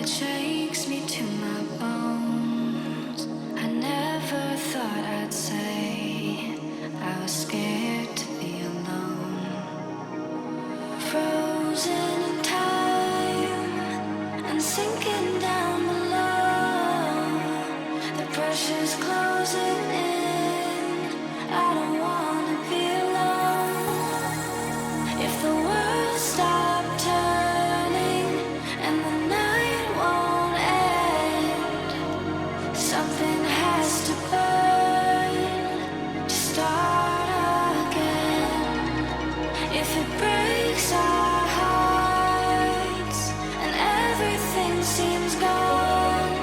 shakes me to my bones. I never thought I'd say I was scared to be alone. Frozen in time and sinking down below. The pressure's closing in. I don't wanna be alone. If the world stopped turning and the night won't end, something has to burn to start again. If it breaks our hearts and everything seems gone,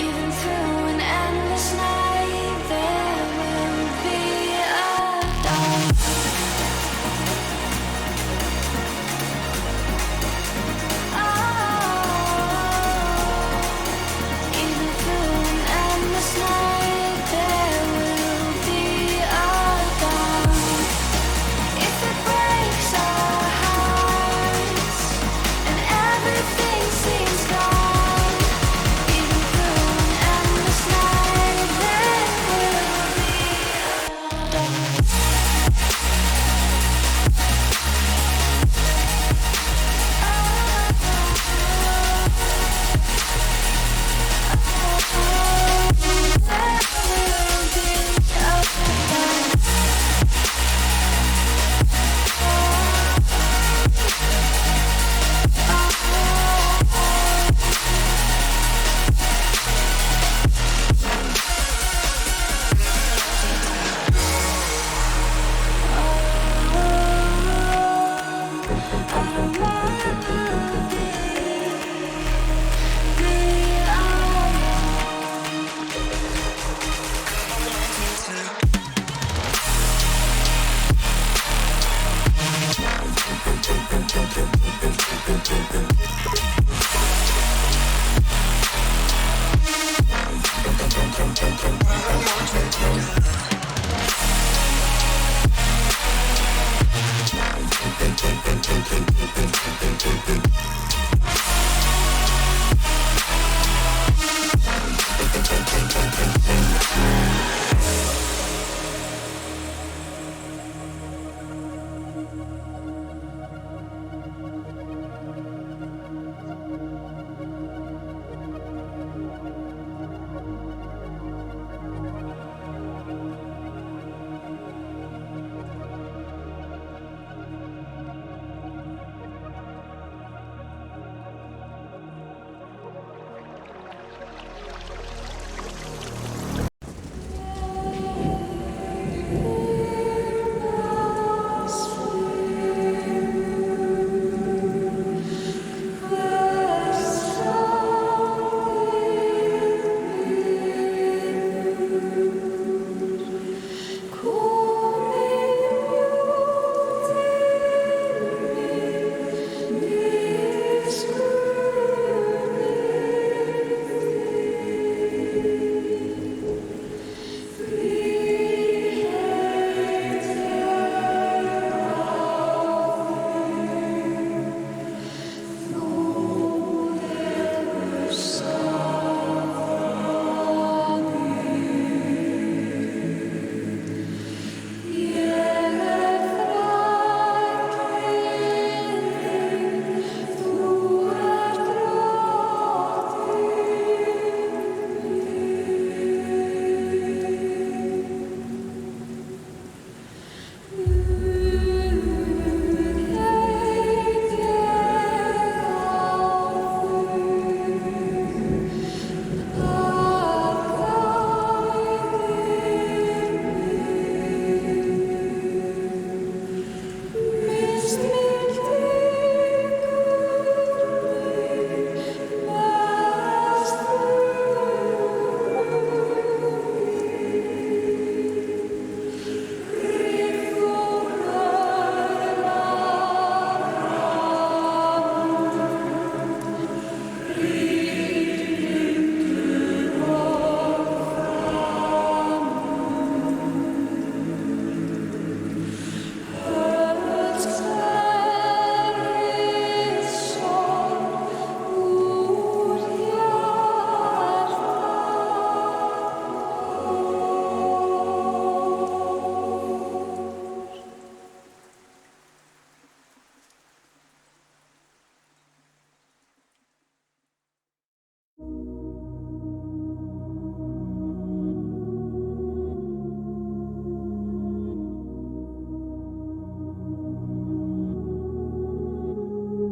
even through an endless night,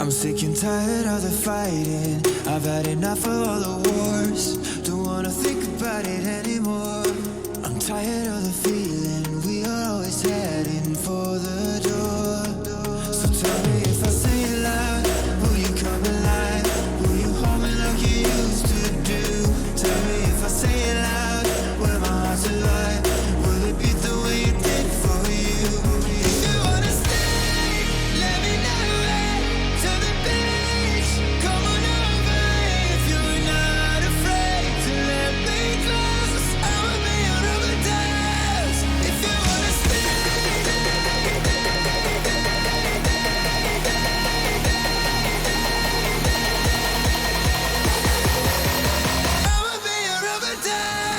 I'm sick and tired of the fighting. I've had enough of all the wars. Don't wanna think about it anymore. I'm tired of the feeling. We are always heading for the door. So tell me if I say it loud, will you come alive? Will you hold me like you used to do? Tell me if I say it loud, will my heart survive? Will it beat the way it did for you? If you wanna stay, let me know it. To the beach, come on over. If you're not afraid to let me close, I'ma be on overdose. If you wanna stay, I'ma be on overdose.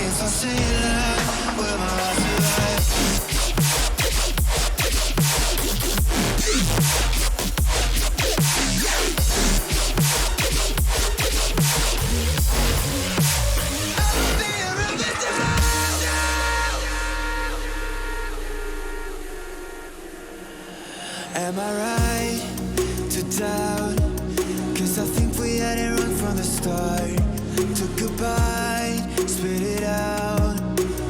If I say it loud, will my heart survive? I'ma be on overdose. Am I right to doubt? 'Cause I think we had it wrong from the start. Took a bite, spit it out.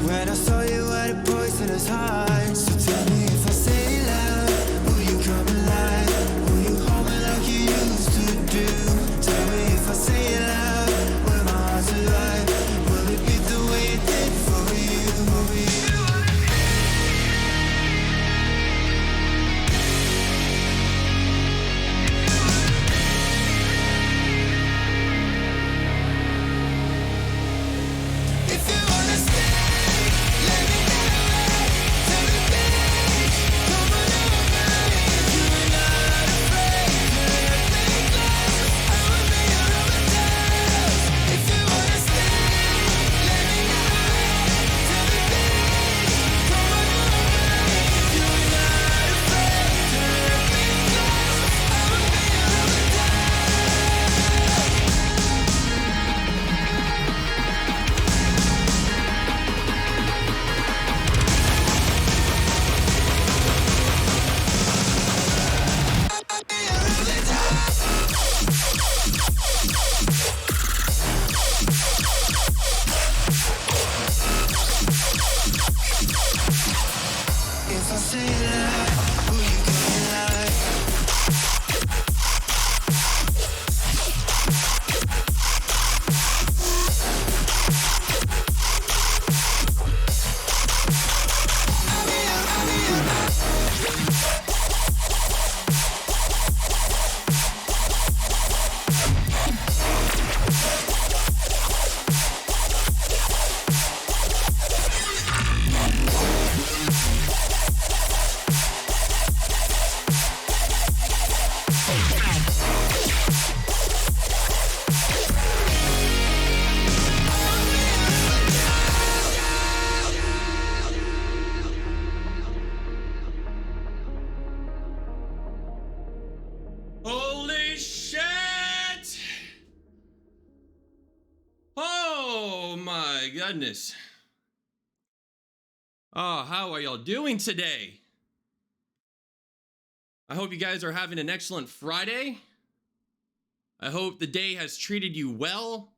When I saw you had a poisonous heart. So tell me if I say it loud, will you come alive? Will you hold me like you used to do? Tell me if I say it loud, will my heart survive? Will it beat the way it did for you? If you wanna stay, let me know it. To the beach, come on over. If you're not afraid to let me close, I'ma be on overdose. If you wanna stay, let me know it. To the beach, come on over. If you're not afraid to let me close, I'ma be on If I say it loud, will you come alive? Holy shit! Oh my goodness. Oh, how are y'all doing today? I hope you guys are having an excellent Friday. I hope the day has treated you well,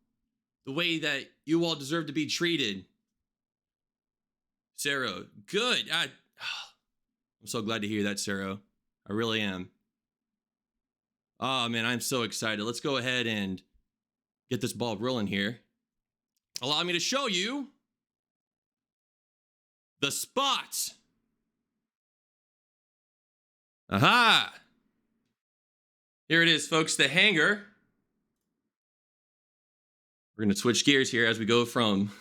the way that you all deserve to be treated. Sarah, good. I'm so glad to hear that, Sarah. I really am. Oh man, I'm so excited. Let's go ahead and get this ball rolling here. Allow me to show you the spots. Aha! Here it is, folks, the hangar. We're gonna switch gears here as we go from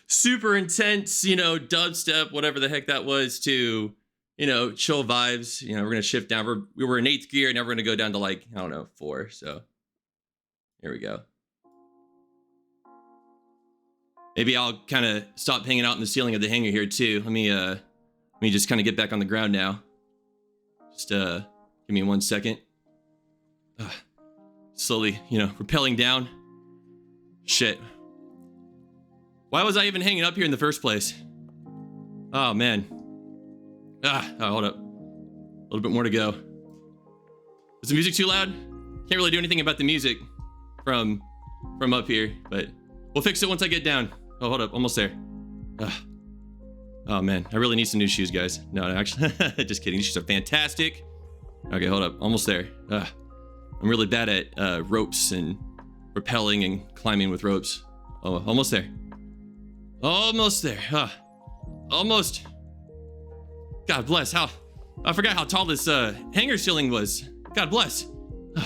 super intense, dubstep, whatever the heck that was, to, chill vibes. We're gonna shift down. We were in 8th gear, and now we're gonna go down to, like, I don't know, 4. So here we go. Maybe I'll kind of stop hanging out in the ceiling of the hangar here too. Let me just kind of get back on the ground now. Just give me 1 second. Slowly, rappelling down. Shit. Why was I even hanging up here in the first place? Oh, man. Hold up. A little bit more to go. Is the music too loud? Can't really do anything about the music from up here, but we'll fix it once I get down. Oh, hold up. Almost there. Oh, man. I really need some new shoes, guys. No, actually, just kidding. These shoes are fantastic. Okay, hold up. Almost there. I'm really bad at ropes and rappelling and climbing with ropes. Oh, almost there. Almost there. Almost. God bless. I forgot how tall this hangar ceiling was. God bless. I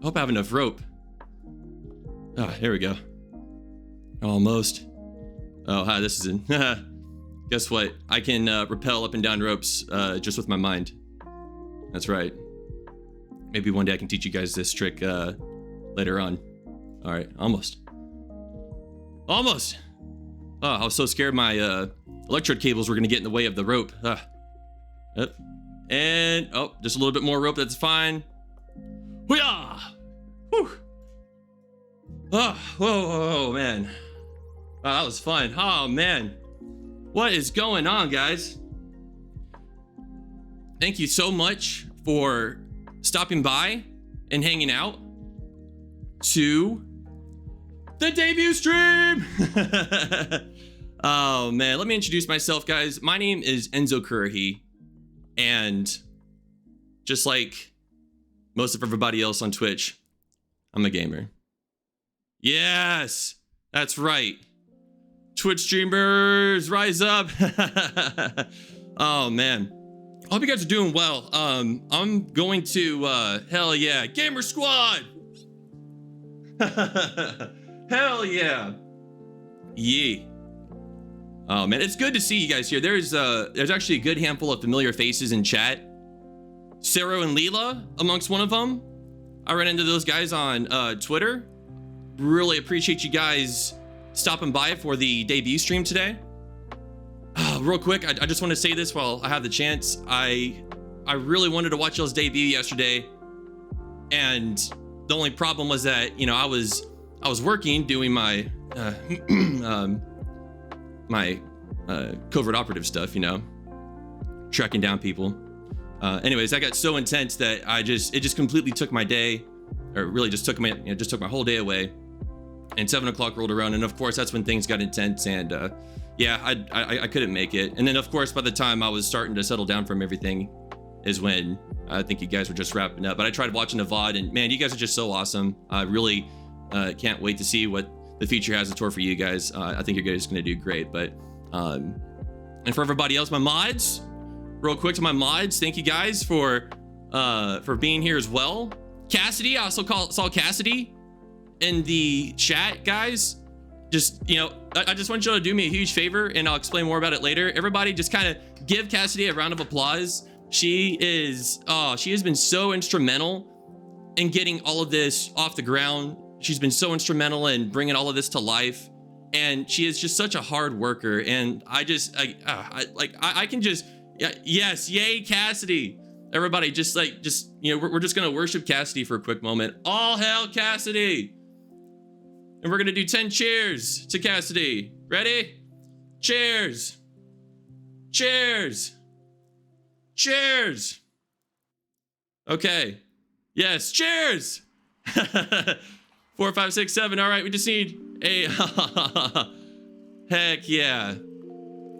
hope I have enough rope. Here we go. Almost. Oh, hi, this is in. Guess what? I can rappel up and down ropes just with my mind. That's right. Maybe one day I can teach you guys this trick later on. All right, almost. Almost. Oh, I was so scared my electrode cables were gonna get in the way of the rope. And just a little bit more rope. That's fine. Hoo-yah! Whew. Whoa, man. Oh, that was fun. Oh, man. What is going on, guys? Thank you so much for stopping by and hanging out to the debut stream. Oh, man. Let me introduce myself, guys. My name is Enzo Kuruhi. And just like most of everybody else on Twitch, I'm a gamer. Yes, that's right. Twitch streamers, rise up. Oh, man. I hope you guys are doing well. I'm going to, hell yeah, Gamer Squad. Hell yeah. Yeah. Oh, man, it's good to see you guys here. There's actually a good handful of familiar faces in chat. Sarah and Leela amongst one of them. I ran into those guys on Twitter. Really appreciate you guys stopping by for the debut stream today. Real quick, I just want to say this while I have the chance. I really wanted to watch y'all's debut yesterday, and the only problem was that, you know, I was working doing my my covert operative stuff, you know, tracking down people. Anyways, that got so intense that it just completely took my day, or really just took my whole day away. And 7 o'clock rolled around, and of course that's when things got intense, and yeah, I couldn't make it. And then of course by the time I was starting to settle down from everything is when I think you guys were just wrapping up. But I tried watching the VOD, and man, you guys are just so awesome. I really can't wait to see what the future has in store for you guys. I think you're guys gonna do great. But and for everybody else, my mods, real quick to my mods, thank you guys for being here as well. Cassidy, I also saw Cassidy in the chat, guys. Just, you know, I just want you to do me a huge favor, and I'll explain more about it later. Everybody just kind of give Cassidy a round of applause. She has been so instrumental in getting all of this off the ground. She's been so instrumental in bringing all of this to life, and she is just such a hard worker. And I can just, yes, yay Cassidy. Everybody just you know, we're just gonna worship Cassidy for a quick moment. All hail Cassidy. And we're gonna do 10 cheers to Cassidy. Ready? Cheers. Cheers. Cheers. Okay. Yes, cheers. 4, 5, 6, 7. All right, we just need a heck yeah.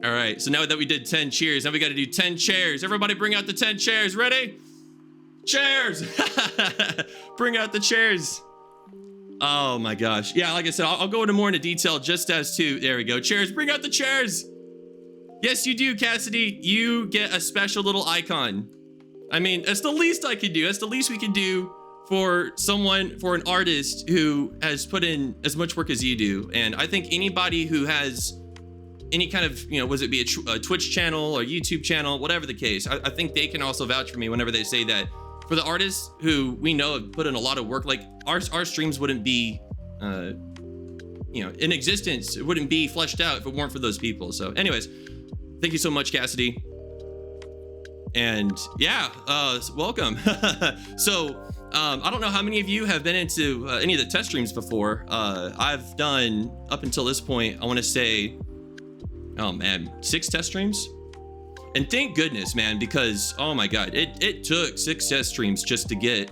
All right, so now that we did 10 cheers, now we got to do 10 chairs. Everybody bring out the 10 chairs. Ready? Chairs. Bring out the chairs. Oh my gosh. Yeah, like I said, I'll go into more into detail just as to, there we go. Chairs, bring out the chairs. Yes, you do, Cassidy. You get a special little icon. I mean, that's the least I can do. That's the least we can do for an artist who has put in as much work as you do. And I think anybody who has any kind of, you know, was it be a Twitch channel or YouTube channel, whatever the case, I think they can also vouch for me whenever they say that for the artists who we know have put in a lot of work, like our streams wouldn't be, you know, in existence. It wouldn't be fleshed out if it weren't for those people. So anyways, thank you so much, Cassidy. And yeah, welcome. So I don't know how many of you have been into any of the test streams before. I've done, up until this point, I want to say, oh man, 6 test streams. And thank goodness, man, because, oh my God, it took 6 test streams just to get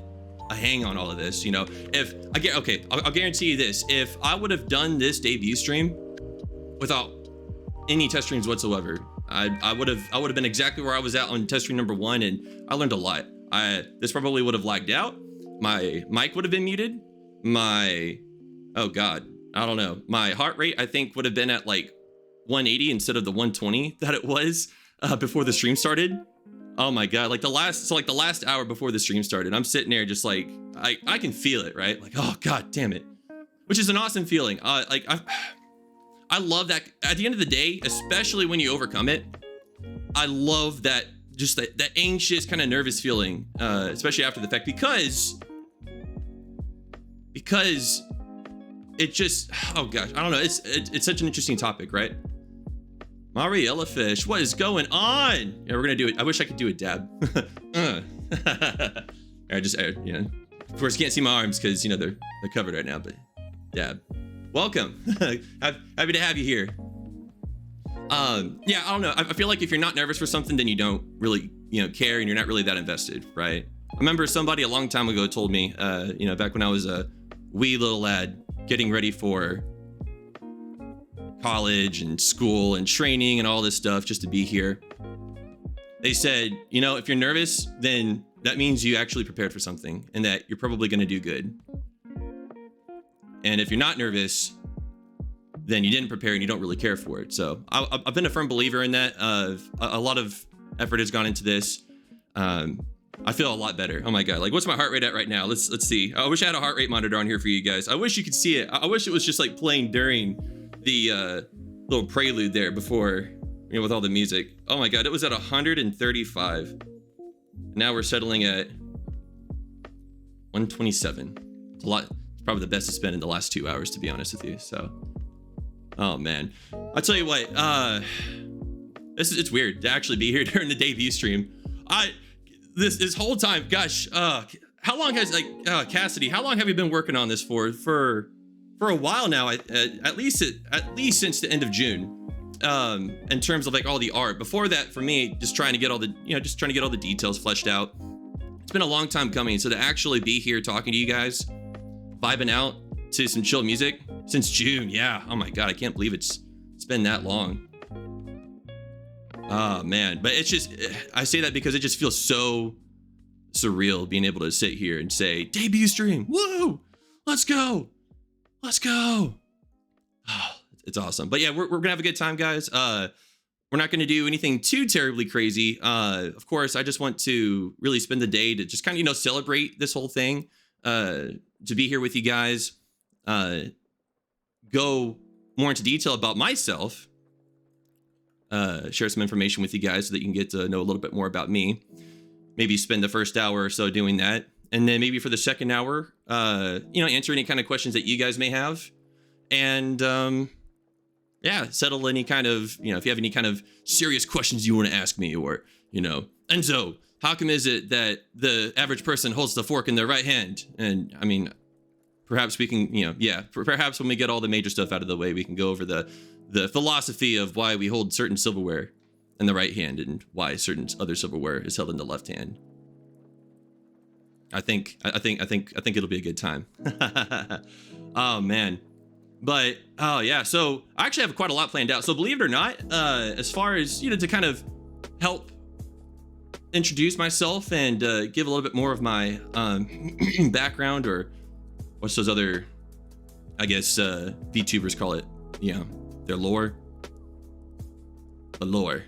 a hang on all of this. You know, I'll guarantee you this. If I would have done this debut stream without any test streams whatsoever, I would have been exactly where I was at on test stream number 1, and I learned a lot. This probably would have lagged out. My mic would have been muted. Oh God, I don't know. My heart rate, I think, would have been at like 180 instead of the 120 that it was before the stream started. Oh my God, like the last hour before the stream started, I'm sitting there just like, I can feel it, right? Like, oh God damn it, which is an awesome feeling. I love that at the end of the day, especially when you overcome it. I love that, just that anxious kind of nervous feeling, especially after the fact, because it just, oh gosh, I don't know. It's such an interesting topic, right? Mariella Fish, what is going on? Yeah, we're gonna do it. I wish I could do a dab. Yeah. Of course, you can't see my arms because, you know, they're covered right now, but dab. Welcome. Happy to have you here. Yeah, I don't know. I feel like if you're not nervous for something, then you don't really, you know, care, and you're not really that invested, right? I remember somebody a long time ago told me, you know, back when I was a wee little lad getting ready for college and school and training and all this stuff just to be here. They said, you know, if you're nervous, then that means you actually prepared for something and that you're probably going to do good. And if you're not nervous, then you didn't prepare and you don't really care for it. So I've been a firm believer in that. A lot of effort has gone into this. I feel a lot better. Oh my God. Like, what's my heart rate at right now? Let's see. I wish I had a heart rate monitor on here for you guys. I wish you could see it. I wish it was just like playing during the little prelude there before, you know, with all the music. Oh my God. It was at 135. Now we're settling at 127. It's a lot. It's probably the best it's been in the last 2 hours, to be honest with you. So, oh man, I'll tell you what, it's weird to actually be here during the debut stream. This whole time, gosh, how long has, like, Cassidy, how long have you been working on this for a while now? At least since the end of June, in terms of like all the art. Before that, for me, just trying to get all the details fleshed out. It's been a long time coming. So to actually be here talking to you guys, vibing out to some chill music since June. Yeah. Oh my God. I can't believe it's been that long. Oh man. But it's just, I say that because it just feels so surreal being able to sit here and say, debut stream. Woo! Let's go. Oh, it's awesome. But yeah, we're gonna have a good time, guys. We're not gonna do anything too terribly crazy. Of course, I just want to really spend the day to just kind of, you know, celebrate this whole thing. To be here with you guys, go more into detail about myself, share some information with you guys so that you can get to know a little bit more about me. Maybe spend the first hour or so doing that. And then maybe for the second hour, you know, answer any kind of questions that you guys may have. And yeah, settle any kind of, you know, if you have any kind of serious questions you want to ask me, or, you know, Enzo, how come is it that the average person holds the fork in their right hand? And I mean, perhaps we can, you know, yeah, perhaps when we get all the major stuff out of the way, we can go over the philosophy of why we hold certain silverware in the right hand and why certain other silverware is held in the left hand. I think it'll be a good time. Oh man. But oh yeah, so I actually have quite a lot planned out. So believe it or not, as far as, you know, to kind of help introduce myself and give a little bit more of my background, or what's those other, I guess, VTubers call it, you know, their lore. The lore.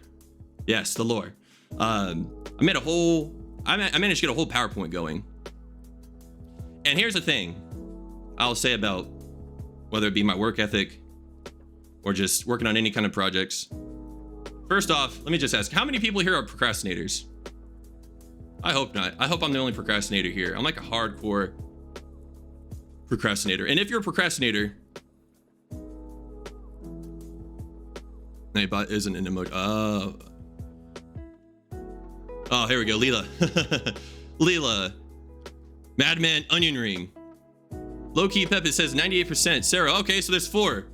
Yes, the lore. I managed to get a whole PowerPoint going. And here's the thing I'll say about whether it be my work ethic or just working on any kind of projects. First off, let me just ask, how many people here are procrastinators? I hope not. I hope I'm the only procrastinator here. I'm like a hardcore procrastinator. And if you're a procrastinator, Nightbot isn't an emoji. Oh, here we go. Leela. Madman Onion Ring. Low-key Pep, it says 98%. Sarah, okay, so there's 4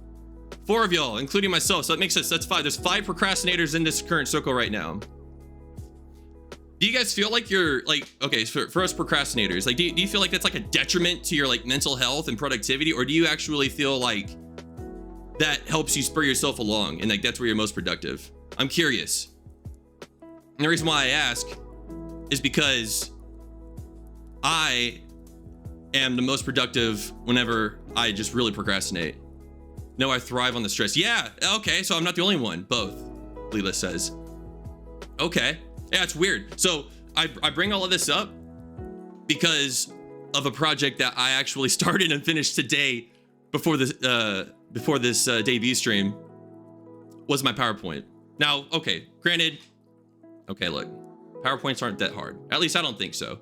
of y'all, including myself, so that makes sense. That's 5. There's 5 procrastinators in this current circle right now. Do you guys feel like you're like, okay, for us procrastinators, like do you feel like that's like a detriment to your like mental health and productivity, or do you actually feel like that helps you spur yourself along and like that's where you're most productive? I'm curious. And the reason why I ask is because I am the most productive whenever I just really procrastinate. No, I thrive on the stress. Yeah, okay, so I'm not the only one. Both, Leela says. Okay, yeah, it's weird. So I bring all of this up because of a project that I actually started and finished today before this debut stream was my PowerPoint. Now, okay, granted, okay, look, PowerPoints aren't that hard. At least I don't think so.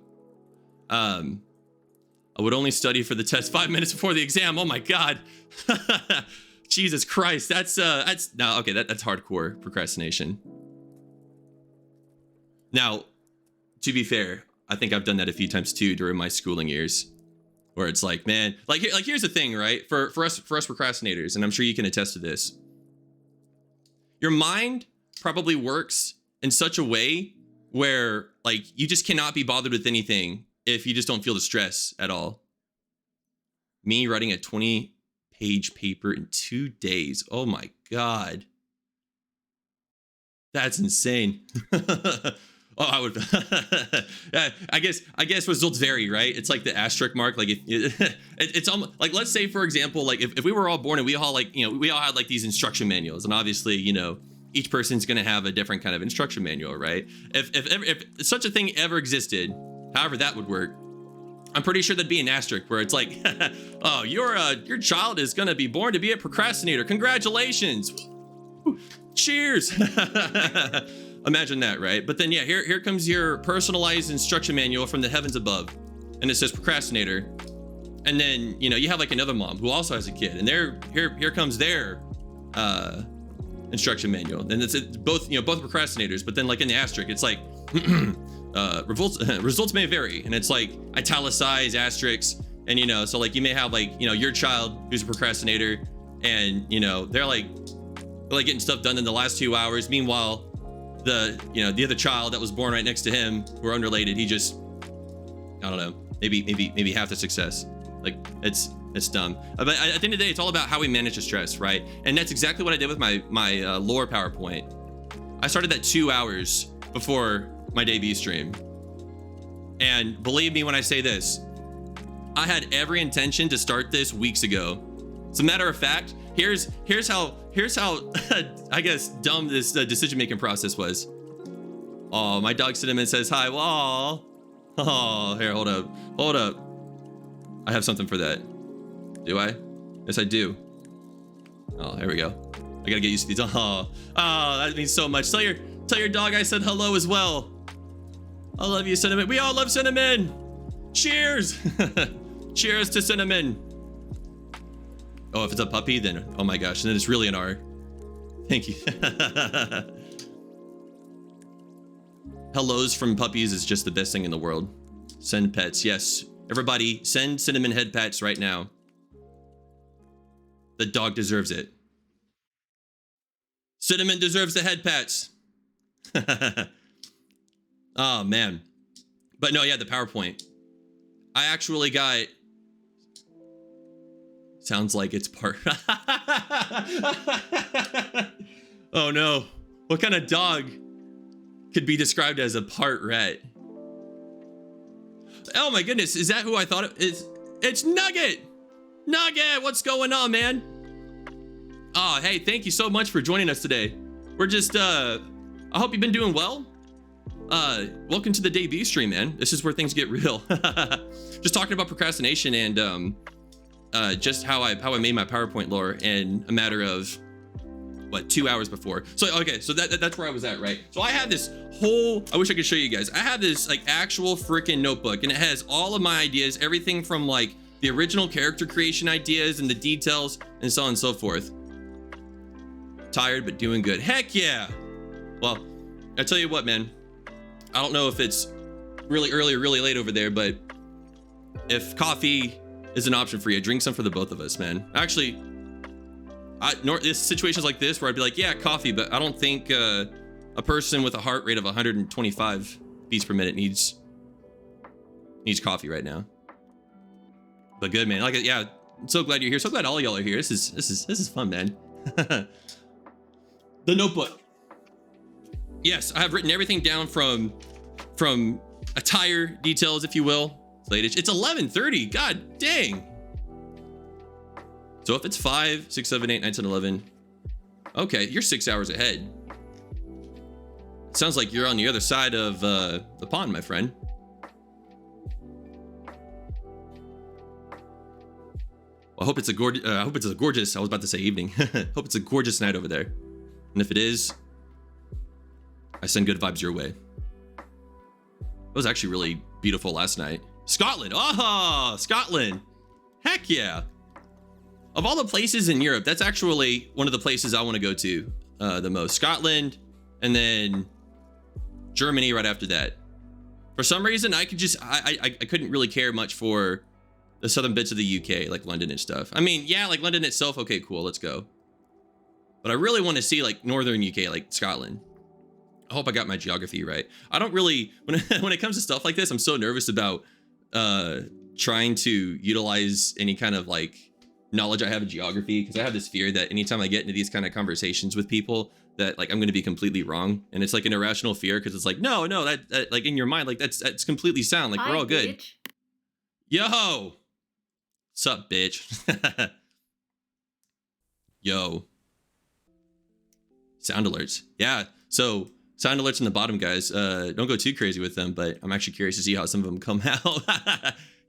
I would only study for the test 5 minutes before the exam. Oh my God. Jesus Christ. That's no, okay, that's hardcore procrastination. Now, to be fair, I think I've done that a few times too during my schooling years, where it's like, man, like here's the thing, right? For us procrastinators, and I'm sure you can attest to this. Your mind probably works in such a way where like you just cannot be bothered with anything if you just don't feel the stress at all. Me writing a 20-page paper in 2 days. Oh my God. That's insane. Oh, I would. I guess results vary, right? It's like the asterisk mark. Like it's almost like, let's say for example, like if we were all born and we all like, we all had like these instruction manuals, and obviously, each person's gonna have a different kind of instruction manual, right? If such a thing ever existed, however that would work, I'm pretty sure there'd be an asterisk where it's like, oh, your child is gonna be born to be a procrastinator. Congratulations. Cheers. Imagine that, right? But then yeah, here comes your personalized instruction manual from the heavens above, and it says procrastinator. And then you have like another mom who also has a kid, and here comes their instruction manual, and it's both procrastinators. But then like in the asterisk, it's like results may vary, and it's like italicized asterisks, and so like you may have like your child who's a procrastinator, and they're like getting stuff done in the last 2 hours. Meanwhile, the other child that was born right next to him, who are unrelated, he just, I don't know, maybe half the success. Like it's dumb. But at the end of the day, it's all about how we manage the stress, right? And that's exactly what I did with my lore PowerPoint. I started that 2 hours before my debut stream, and believe me when I say this, I had every intention to start this weeks ago. As a matter of fact, here's how I guess dumb this decision-making process was. Oh, my dog Cinnamon says hi. Wall. Oh, here, hold up. I have something for that. Do I? Yes, I do. Oh, there we go. I gotta get used to these. Oh, that means so much. Tell your dog I said hello as well. I love you, Cinnamon. We all love Cinnamon. Cheers. Cheers to Cinnamon. Oh, if it's a puppy, then oh my gosh, then it's really an R. Thank you. Hellos from puppies is just the best thing in the world. Send pets, yes. Everybody, send Cinnamon head pats right now. The dog deserves it. Cinnamon deserves the head pats. Oh man. But no, yeah, the PowerPoint. I actually got. Sounds like it's part. Oh no. What kind of dog could be described as a part rat? Oh my goodness, is that who I thought it is? It's Nugget! Nugget, what's going on, man? Oh, hey, thank you so much for joining us today. We're just, I hope you've been doing well. Welcome to the debut stream, man. This is where things get real. Just talking about procrastination and, just how I made my PowerPoint lore in a matter of what, 2 hours before. So okay, so that's where I was at, right? So I have this whole, I wish I could show you guys. I have this like actual freaking notebook, and it has all of my ideas, everything from like the original character creation ideas and the details and so on and so forth. Tired but doing good. Heck yeah. Well, I tell you what, man. I don't know if it's really early or really late over there, but if coffee is an option for you, drink some for the both of us, man. Actually, this situations like this where I'd be like, yeah, coffee, but I don't think a person with a heart rate of 125 beats per minute needs coffee right now. But good, man. Like, yeah, I'm so glad you're here. So glad all y'all are here. This is fun, man. The notebook. Yes, I have written everything down from attire details, if you will. It's 11:30. God dang. So if it's 5, 6, 7, 8, 9, 10, 11. Okay, you're 6 hours ahead. Sounds like you're on the other side of the pond, my friend. Well, I hope it's a gorgeous. I was about to say evening. Hope it's a gorgeous night over there. And if it is, I send good vibes your way. It was actually really beautiful last night. Scotland. Oh, Scotland. Heck yeah. Of all the places in Europe, that's actually one of the places I want to go to the most. Scotland, and then Germany right after that. For some reason, I couldn't really care much for the southern bits of the UK, like London and stuff. I mean, yeah, like London itself, okay, cool, let's go. But I really want to see like northern UK, like Scotland. I hope I got my geography right. I don't really, when it comes to stuff like this, I'm so nervous about trying to utilize any kind of like knowledge I have in geography, because I have this fear that anytime I get into these kind of conversations with people that like I'm going to be completely wrong, and it's like an irrational fear, because it's like no that like in your mind like that's completely sound, like we're all good. Bitch. Yo, what's up, bitch? Yo, sound alerts. Yeah, so sound alerts in the bottom, guys. Don't go too crazy with them, but I'm actually curious to see how some of them come out.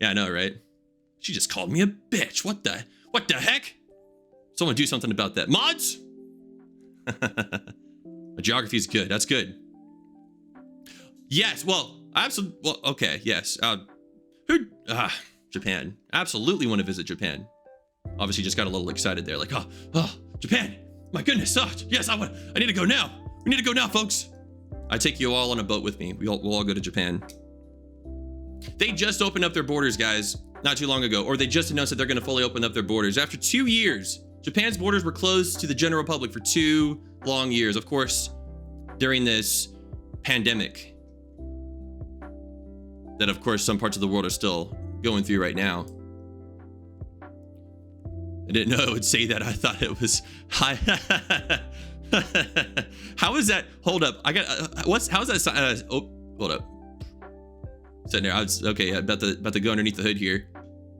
Yeah, I know, right? She just called me a bitch. What the heck? Someone do something about that. Mods? My geography is good. That's good. Yes, well, absolutely. Well, okay, yes. Japan. Absolutely want to visit Japan. Obviously just got a little excited there. Like, oh, Japan. My goodness. Oh, yes, I need to go now. We need to go now, folks. I take you all on a boat with me. We'll all go to Japan. They just opened up their borders, guys, not too long ago, or they just announced that they're going to fully open up their borders. After 2 years, Japan's borders were closed to the general public for 2 long years. Of course, during this pandemic that, of course, some parts of the world are still going through right now. I didn't know it would say that. I thought it was high. How is that? Hold up. I got how's that? Oh, hold up. Sitting there. Okay. About to go underneath the hood here.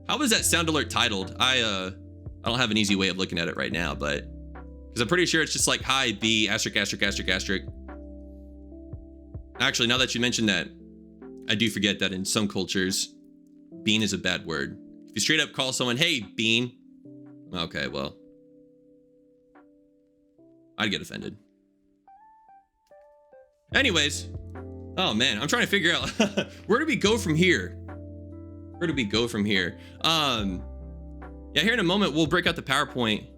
How was that sound alert titled? I don't have an easy way of looking at it right now, but because I'm pretty sure it's just like hi B asterisk asterisk asterisk asterisk. Actually, now that you mentioned that, I do forget that in some cultures, bean is a bad word. If you straight up call someone, hey, bean. Okay, well, I'd get offended. Anyways, oh man, I'm trying to figure out where do we go from here? Where do we go from here? Yeah, here in a moment, we'll break out the PowerPoint.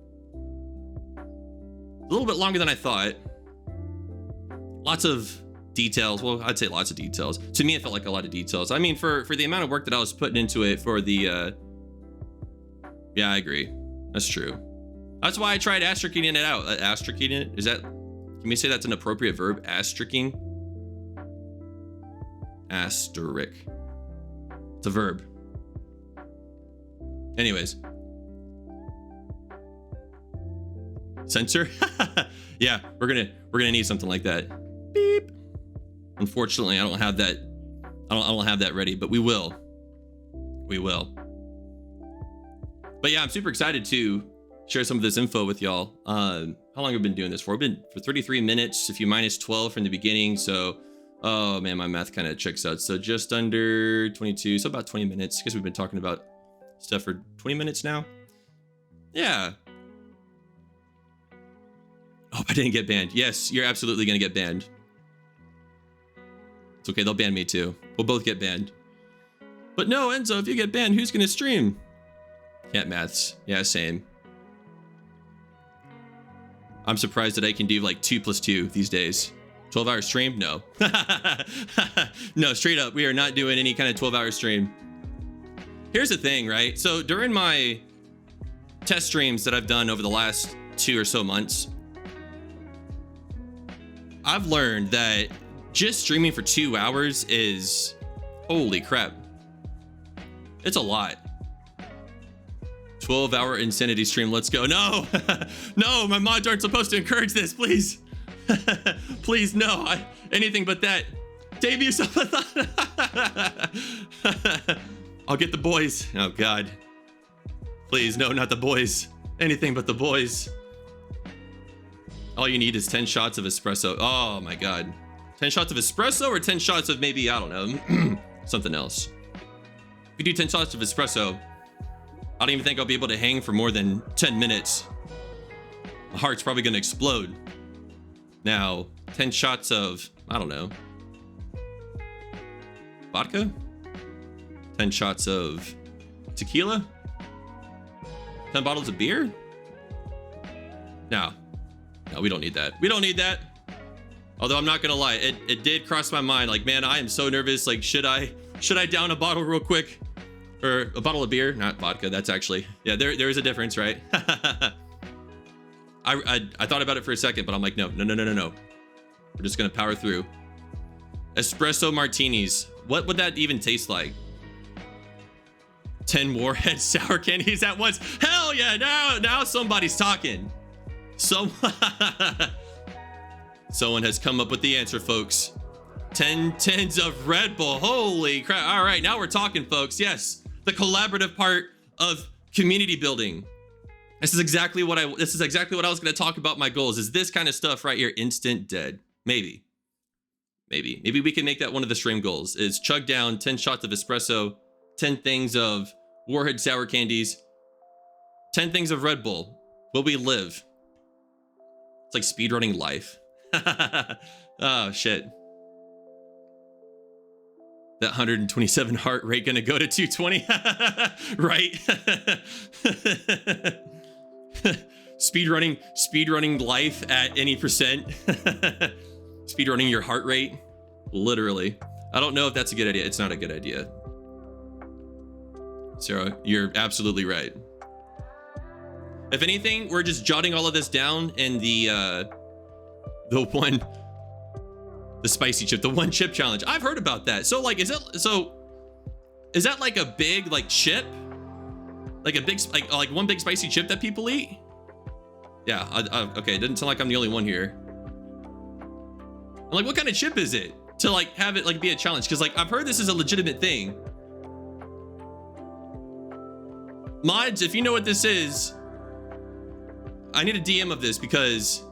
A little bit longer than I thought. Lots of details. Well, I'd say lots of details. To me, it felt like a lot of details. I mean, for the amount of work that I was putting into it for the, yeah, I agree. That's true. That's why I tried asterisking it out. Asterisking it? Is that, can we say that's an appropriate verb? Asterisking? Asterisk. It's a verb. Anyways. Censor? Yeah, we're gonna need something like that. Beep. Unfortunately, I don't have that. I don't have that ready, but we will. We will. But yeah, I'm super excited to share some of this info with y'all. How long have we been doing this for? We've been for 33 minutes, if you minus 12 from the beginning. So, oh man, my math kind of checks out. So just under 22, so about 20 minutes. I guess we've been talking about stuff for 20 minutes now. Yeah. Oh, I didn't get banned. Yes, you're absolutely gonna get banned. It's okay, they'll ban me too. We'll both get banned. But no, Enzo, if you get banned, who's gonna stream? Can't maths. Yeah, same. I'm surprised that I can do like 2 + 2 these days. 12-hour stream? No. No, straight up, we are not doing any kind of 12-hour stream. here's the thing, right? So during my test streams that I've done over the last 2 or so months, I've learned that just streaming for 2 hours is, holy crap, it's a lot. 12-hour insanity stream, let's go. No, no, my mods aren't supposed to encourage this, please. Please, no, anything but that. Debut subathon. I'll get the boys. Oh God. Please, no, not the boys. Anything but the boys. All you need is 10 shots of espresso. Oh my God. 10 shots of espresso or 10 shots of maybe, I don't know, something else. If you do 10 shots of espresso, I don't even think I'll be able to hang for more than 10 minutes. My heart's probably gonna explode. Now, 10 shots of, I don't know, vodka? 10 shots of tequila? 10 bottles of beer? No, we don't need that. We don't need that. Although I'm not gonna lie, it did cross my mind, like, man, I am so nervous. Like, should I down a bottle real quick? Or a bottle of beer, not vodka. That's actually, yeah, there is a difference, right? I thought about it for a second, but I'm like, no. We're just gonna power through. Espresso martinis. What would that even taste like? 10 Warhead sour candies at once. Hell yeah, now somebody's talking. Someone has come up with the answer, folks. 10 tins of Red Bull. Holy crap. All right, now we're talking, folks. Yes, the collaborative part of community building. This is exactly what I was going to talk about. My goals is this kind of stuff right here. Instant dead. Maybe we can make that one of the stream goals, is chug down 10 shots of espresso, 10 things of Warhead sour candies, 10 things of Red Bull. Will we live? It's like speedrunning life. Oh shit. That 127 heart rate gonna go to 220. Right? Speedrunning life at any percent. Speedrunning your heart rate. Literally. I don't know if that's a good idea. It's not a good idea. Sarah, you're absolutely right. If anything, we're just jotting all of this down in the spicy chip, the one chip challenge. I've heard about that. So like, is that like a big like chip? Like a big, like one big spicy chip that people eat? Yeah, okay, it doesn't sound like I'm the only one here. I'm like, what kind of chip is it? To like have it like be a challenge? Cause like, I've heard this is a legitimate thing. Mods, if you know what this is, I need a DM of this because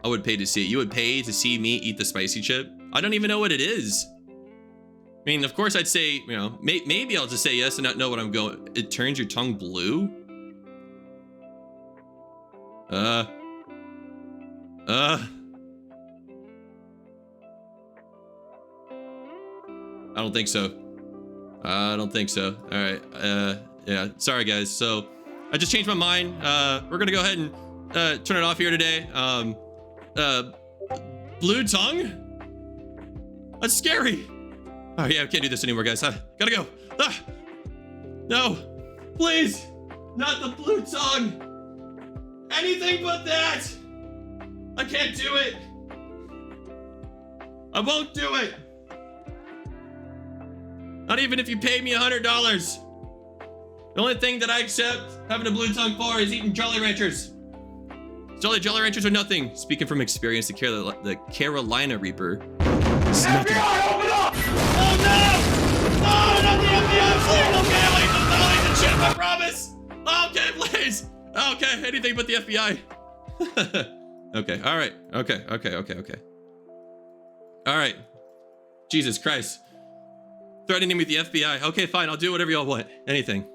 I would pay to see it. You would pay to see me eat the spicy chip? I don't even know what it is. I mean, of course I'd say, you know, maybe I'll just say yes and not know what I'm going. It turns your tongue blue? I don't think so. I don't think so. All right. Yeah, sorry guys. So I just changed my mind. We're gonna go ahead and turn it off here today. Blue tongue? That's scary. Oh yeah, I can't do this anymore, guys. Gotta go. No, please, not the blue tongue. Anything but that. I can't do it. I won't do it. Not even if you pay me $100. The only thing that I accept having a blue tongue for is eating Jolly Ranchers. Jolly Ranchers are nothing. Speaking from experience, the Carolina Reaper. FBI, open up! Oh no! Oh, not the FBI, please! Okay, I'll eat the chip, I promise! Okay, please! Okay, anything but the FBI. Okay, all right. Okay. All right. Jesus Christ. Threatening me with the FBI. Okay, fine, I'll do whatever y'all want. Anything.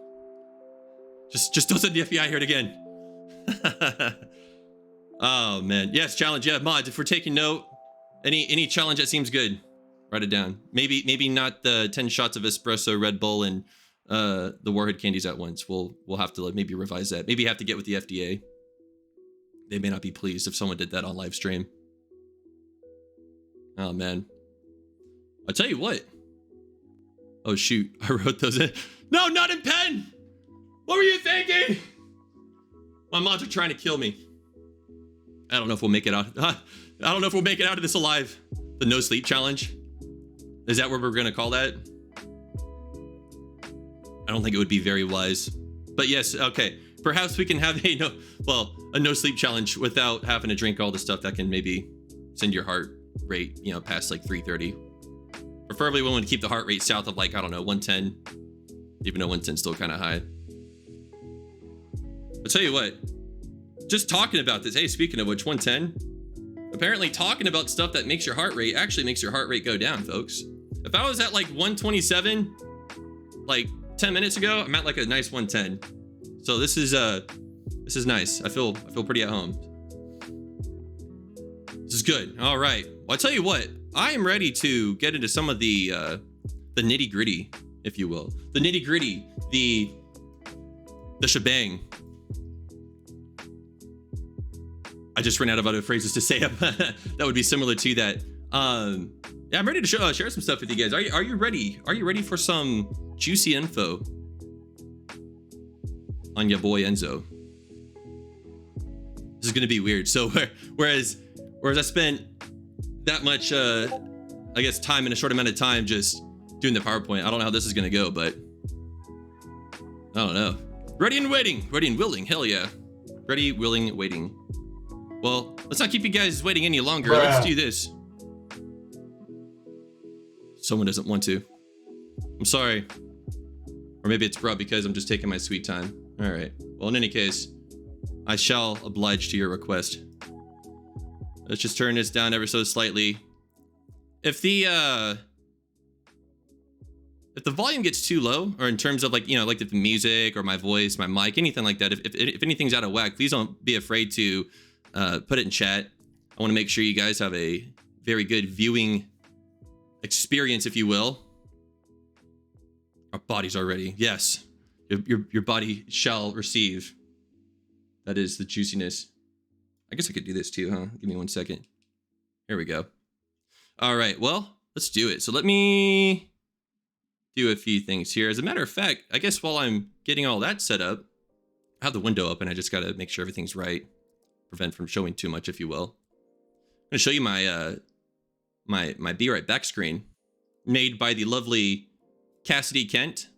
Just don't send the FBI here again. Oh man, yes, challenge. Yeah, mods. If we're taking note, any challenge that seems good, write it down. Maybe not the 10 shots of espresso, Red Bull, and the Warhead candies at once. We'll have to maybe revise that. Maybe have to get with the FDA. They may not be pleased if someone did that on live stream. Oh man, I'll tell you what. Oh shoot, I wrote those in. No, not in pen! What were you thinking? My mods are trying to kill me. I don't know if we'll make it out. I don't know if we'll make it out of this alive. The no sleep challenge. Is that what we're gonna call that? I don't think it would be very wise. But yes, okay. Perhaps we can have a no sleep challenge without having to drink all the stuff that can maybe send your heart rate, past like 330. Preferably we want to keep the heart rate south of like, I don't know, 110. Even though 110 is still kind of high. I'll tell you what, just talking about this, hey, speaking of which, 110, apparently talking about stuff that makes your heart rate actually makes your heart rate go down, folks. If I was at like 127, like 10 minutes ago, I'm at like a nice 110. So this is nice. I feel pretty at home. This is good. All right. Well, I'll tell you what, I am ready to get into some of the nitty gritty, if you will. The nitty gritty, the shebang. I just ran out of other phrases to say that would be similar to that. Yeah, I'm ready to share some stuff with you guys. Are you ready? Are you ready for some juicy info on your boy Enzo? This is gonna be weird. So whereas I spent that much, I guess, time in a short amount of time just doing the PowerPoint, I don't know how this is gonna go, but I don't know. Ready and waiting, ready and willing, hell yeah. Ready, willing, waiting. Well, let's not keep you guys waiting any longer. Bruh. Let's do this. Someone doesn't want to. I'm sorry. Or maybe it's bruh because I'm just taking my sweet time. All right. Well, in any case, I shall oblige to your request. Let's just turn this down ever so slightly. If the volume gets too low, or in terms of like the music or my voice, my mic, anything like that, if anything's out of whack, please don't be afraid to put it in chat. I want to make sure you guys have a very good viewing experience, if you will. Our bodies are ready. Yes, your body shall receive. That is the juiciness. I guess I could do this too, huh? Give me 1 second. Here we go. All right, well, let's do it. So let me do a few things here. As a matter of fact, I guess while I'm getting all that set up, I have the window open. I just got to make sure everything's right. Prevent from showing too much, if you will. I'm gonna show you my my Be Right Back screen, made by the lovely Cassidy Kent.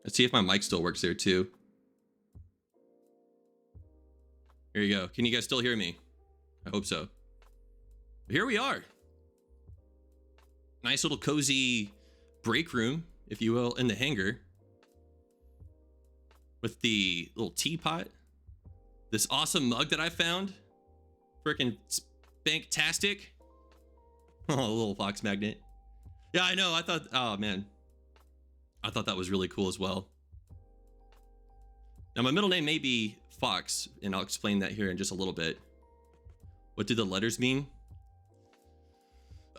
Let's see if my mic still works there too. Here you go. Can you guys still hear me? I hope so. Here we are. Nice little cozy break room, if you will, in the hangar. With the little teapot. This awesome mug that I found. Freaking spanktastic. Oh, a little fox magnet. Yeah, I know. Oh man. I thought that was really cool as well. Now my middle name may be Fox, and I'll explain that here in just a little bit. What do the letters mean?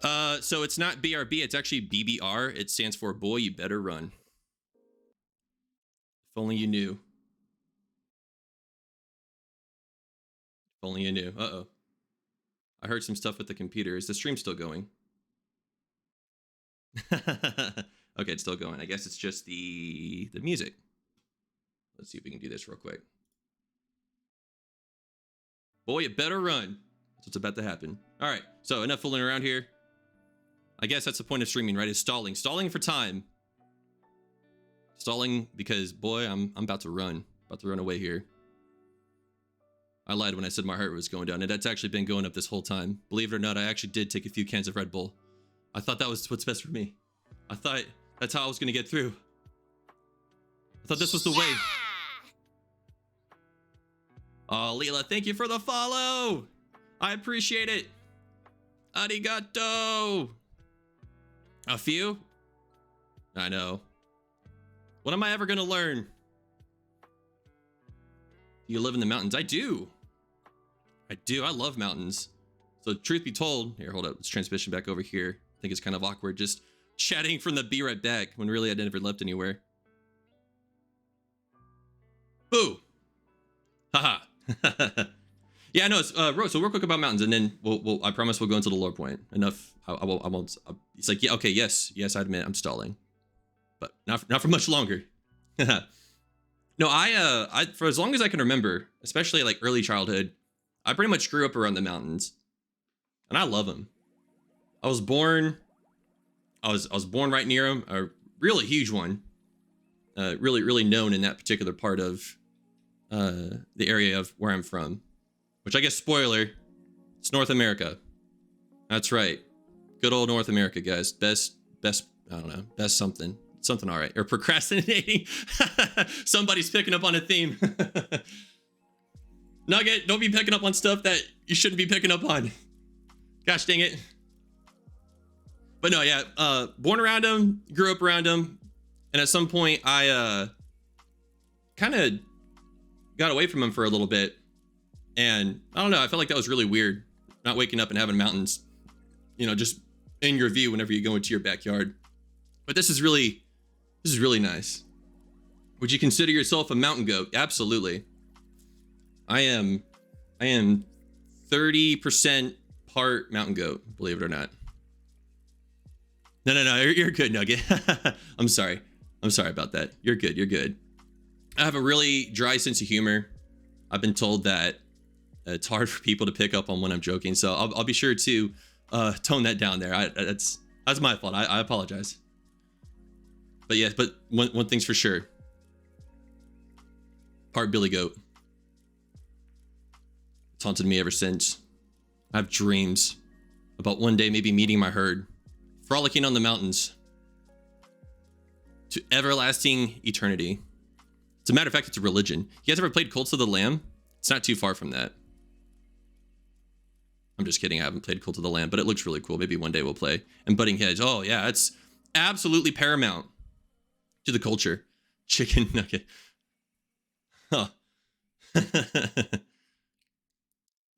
So it's not BRB, it's actually BBR. It stands for Boy, You Better Run. If only you knew. If only you knew. Uh-oh. I heard some stuff with the computer. Is the stream still going? Okay, it's still going. I guess it's just the music. Let's see if we can do this real quick. Boy, you better run. That's what's about to happen. All right, so enough fooling around here. I guess that's the point of streaming, right? Is stalling. Stalling for time. Stalling because, boy, I'm about to run. About to run away here. I lied when I said my heart was going down, and that's actually been going up this whole time. Believe it or not, I actually did take a few cans of Red Bull. I thought that was what's best for me. I thought that's how I was going to get through. I thought this was the way. Oh, Leela, thank you for the follow. I appreciate it. Arigato. A few? I know. When am I ever going to learn? You live in the mountains? I do. I do. I love mountains. So truth be told, here, hold up. Let's transition back over here. I think it's kind of awkward just chatting from the Be Right Back when really I never left anywhere. Boo. Haha. Yeah, no, it's, so real quick about mountains, and then we'll I promise we'll go into the lore point. Enough. I won't. It's like, yeah, okay, yes, I admit I'm stalling. but not for much longer. No, I for as long as I can remember, especially like early childhood, I pretty much grew up around the mountains, and I love them. I was born right near them, a really huge one, really known in that particular part of the area of where I'm from, which I guess spoiler, it's North America. That's right, good old North America, guys. Best I don't know, best something all right, or procrastinating. Somebody's picking up on a theme. Nugget, don't be picking up on stuff that you shouldn't be picking up on. Gosh dang it. But no, yeah, born around them, grew up around them, and at some point I kind of got away from them for a little bit, and I don't know, I felt like that was really weird, not waking up and having mountains, just in your view whenever you go into your backyard. But this is really nice. Would you consider yourself a mountain goat? Absolutely. I am 30% part mountain goat, believe it or not. No, you're good, Nugget. I'm sorry about that. You're good. I have a really dry sense of humor. I've been told that it's hard for people to pick up on when I'm joking, so I'll be sure to tone that down there. That's my fault. I apologize. But yeah, but one thing's for sure. Part Billy Goat. It's haunted me ever since. I have dreams about one day maybe meeting my herd, frolicking on the mountains to everlasting eternity. As a matter of fact, it's a religion. You guys ever played Cults of the Lamb? It's not too far from that. I'm just kidding. I haven't played Cult of the Lamb, but it looks really cool. Maybe one day we'll play. And butting heads. Oh yeah, it's absolutely paramount to the culture. Chicken nugget. Huh.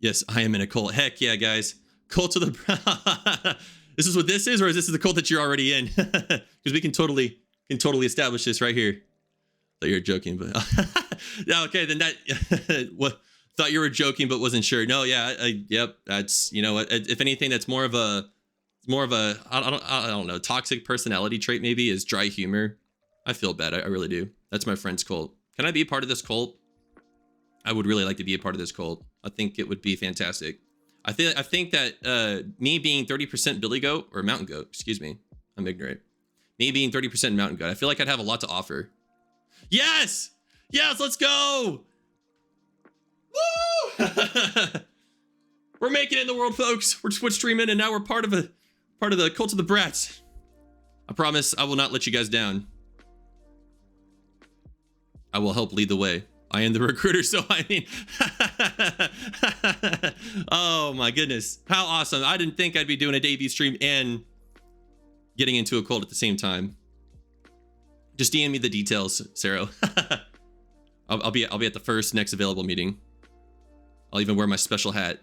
Yes, I am in a cult. Heck yeah, guys. Cult of the... This is what this is, or is this the cult that you're already in? Because we can totally establish this right here. Thought you were joking, but... Yeah, okay, then that... What? Thought you were joking, but wasn't sure. No, yeah, yep, that's... You know what? If anything, that's more of a... I don't know, toxic personality trait maybe, is dry humor. I feel bad, I really do. That's my friend's cult. Can I be a part of this cult? I would really like to be a part of this cult. I think it would be fantastic. I think that me being 30% Billy Goat, or Mountain Goat, excuse me, I'm ignorant. Me being 30% Mountain Goat, I feel like I'd have a lot to offer. Yes! Yes, let's go! Woo! We're making it in the world, folks. We're Twitch streaming, and now we're part of the Cult of the Brats. I promise I will not let you guys down. I will help lead the way. I am the recruiter, so I mean... Oh my goodness. How awesome. I didn't think I'd be doing a debut stream and getting into a cult at the same time. Just DM me the details, Sarah. I'll be at the first next available meeting. I'll even wear my special hat.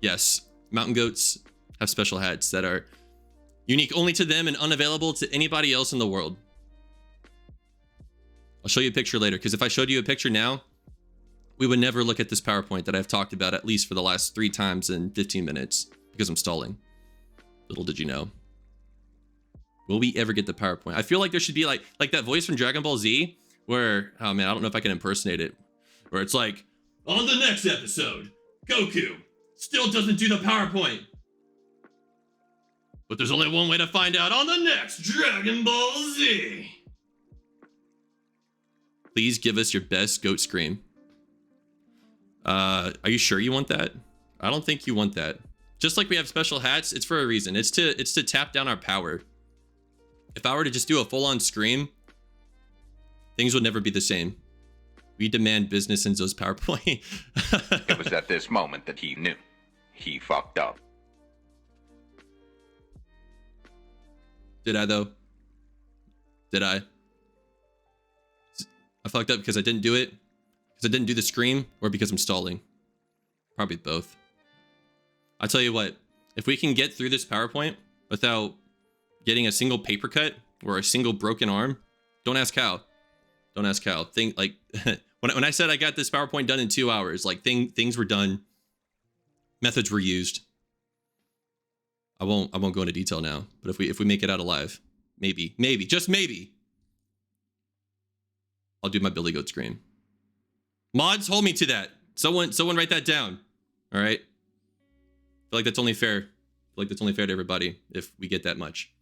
Yes, mountain goats have special hats that are unique only to them and unavailable to anybody else in the world. I'll show you a picture later, because if I showed you a picture now, we would never look at this PowerPoint that I've talked about at least for the last 3 times in 15 minutes, because I'm stalling. Little did you know. Will we ever get the PowerPoint? I feel like there should be like that voice from Dragon Ball Z, where, oh man, I don't know if I can impersonate it, where it's like, on the next episode, Goku still doesn't do the PowerPoint. But there's only one way to find out on the next Dragon Ball Z. Please give us your best goat scream. Are you sure you want that? I don't think you want that. Just like we have special hats, it's for a reason. It's to tap down our power. If I were to just do a full-on scream, things would never be the same. We demand business Enzo's PowerPoint. It was at this moment that he knew. He fucked up. Did I though? Did I? I fucked up because I didn't do it? Because I didn't do the scream? Or because I'm stalling? Probably both. I'll tell you what, if we can get through this PowerPoint without getting a single paper cut or a single broken arm, don't ask how. Don't ask how. Think like when I said I got this PowerPoint done in 2 hours, like things were done, methods were used. I won't go into detail now, but if we make it out alive, maybe, just maybe, I'll do my Billy Goat scream. Mods, hold me to that. Someone write that down. All right. I feel like that's only fair. I feel like that's only fair to everybody if we get that much.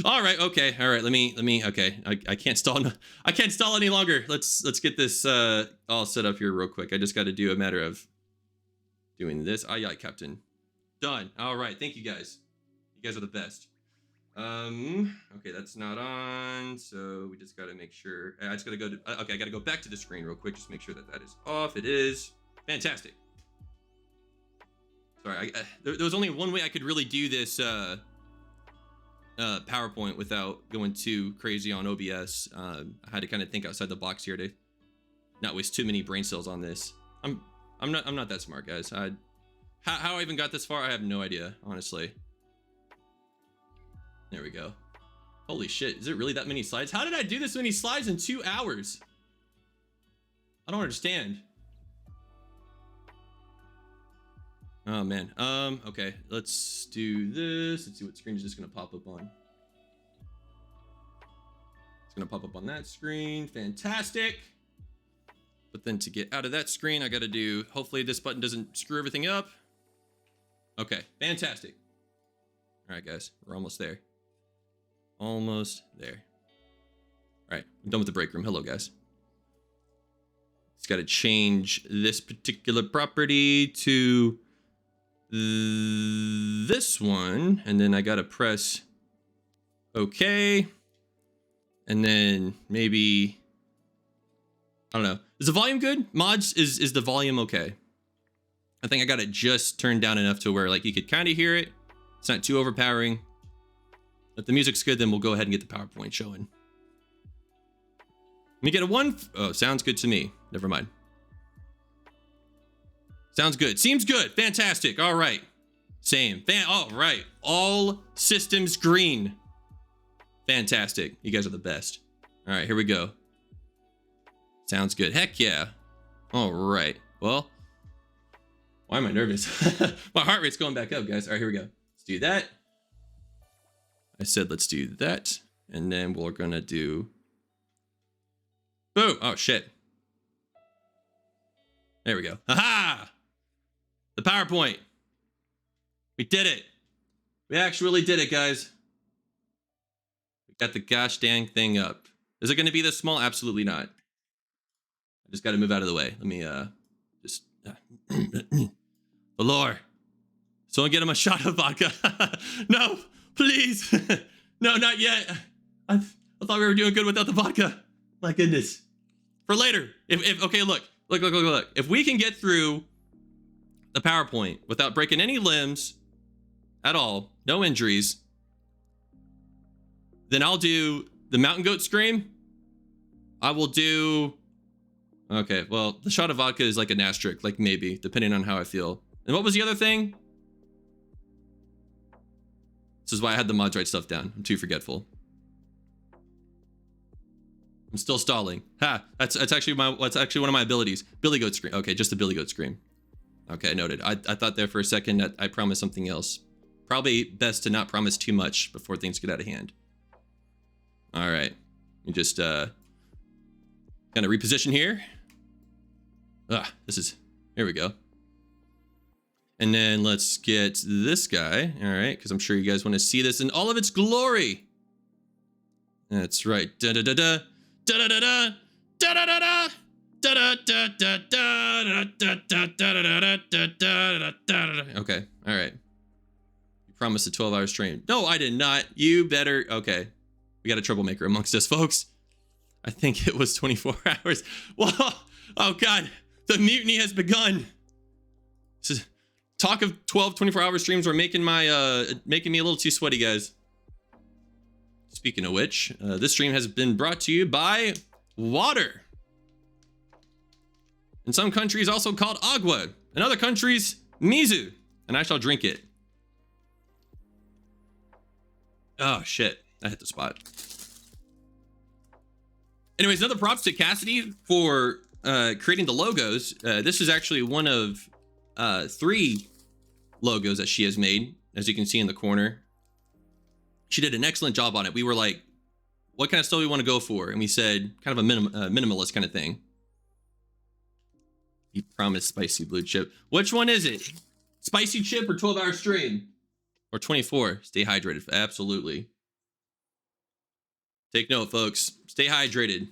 All right. Okay. All right. Let me. Okay. I can't stall. I can't stall any longer. Let's get this all set up here real quick. I just got to do a matter of doing this. Aye, aye, Captain. Done. All right. Thank you guys. You guys are the best. Okay, that's not on. So we just got to make sure. I just got to go to. Okay, I got to go back to the screen real quick. Just make sure that that is off. It is. Fantastic. Sorry, there was only one way I could really do this PowerPoint without going too crazy on OBS. I had to kind of think outside the box here to not waste too many brain cells on this. I'm not that smart, guys. How I even got this far, I have no idea, honestly. There we go. Holy shit, is it really that many slides? How did I do this many slides in 2 hours? I don't understand. Oh man. Okay, let's do this. Let's see what screen is this gonna pop up on. It's gonna pop up on that screen. Fantastic. But then to get out of that screen, I gotta do, hopefully this button doesn't screw everything up. Okay, fantastic. All right, guys, we're almost there. Almost there. All right, I'm done with the break room. Hello, guys. It's got to change this particular property to this one, and then I got to press OK. And then maybe, I don't know. Is the volume good? Mods, is the volume okay? I think I got it just turned down enough to where like you could kind of hear it. It's not too overpowering. If the music's good, then we'll go ahead and get the PowerPoint showing. Let me get a 1. Oh, sounds good to me. Never mind. Sounds good. Seems good. Fantastic. All right. Same. All right. All systems green. Fantastic. You guys are the best. All right, here we go. Sounds good. Heck yeah. All right. Well, why am I nervous? My heart rate's going back up, guys. All right, here we go. Let's do that. I said let's do that, and then we're gonna do boom. Oh shit. There we go. Aha! The PowerPoint. We did it. We actually did it, guys. We got the gosh dang thing up. Is it gonna be this small? Absolutely not. I just gotta move out of the way. Let me just Valor. Someone get him a shot of vodka. No. Please. No, not yet. I thought we were doing good without the vodka. My goodness. For later. Okay, look. If we can get through the PowerPoint without breaking any limbs at all, no injuries, then I'll do the mountain goat scream. I will do, okay, well, the shot of vodka is like an asterisk, like maybe, depending on how I feel. And what was the other thing? This is why I had the mods write stuff down. I'm too forgetful. I'm still stalling. Ha! That's actually one of my abilities. Billy Goat scream. Okay, just the Billy Goat scream. Okay, noted. I thought there for a second that I promised something else. Probably best to not promise too much before things get out of hand. All right, you just kind of reposition here. Here we go. And then let's get this guy, all right, because I'm sure you guys want to see this in all of its glory. That's right. Da-da-da-da, da-da-da-da, da-da-da-da, da-da-da-da. Okay, all right. You promised a 12-hour stream. No, I did not. You better, okay. We got a troublemaker amongst us, folks. I think it was 24 hours. Whoa, oh God, the mutiny has begun. This is, talk of 24-hour streams were making me a little too sweaty, guys. Speaking of which, this stream has been brought to you by water. In some countries also called agua. In other countries, mizu. And I shall drink it. Oh shit, I hit the spot. Anyways, another props to Cassidy for creating the logos. This is actually one of 3 logos that she has made, as you can see in the corner. She did an excellent job on it. We were like what kind of stove we want to go for, and we said kind of a minimalist kind of thing. You promised spicy blue chip. Which one is it? Spicy chip or 12-hour stream? Or 24? Stay hydrated. Absolutely. Take note, folks. Stay hydrated.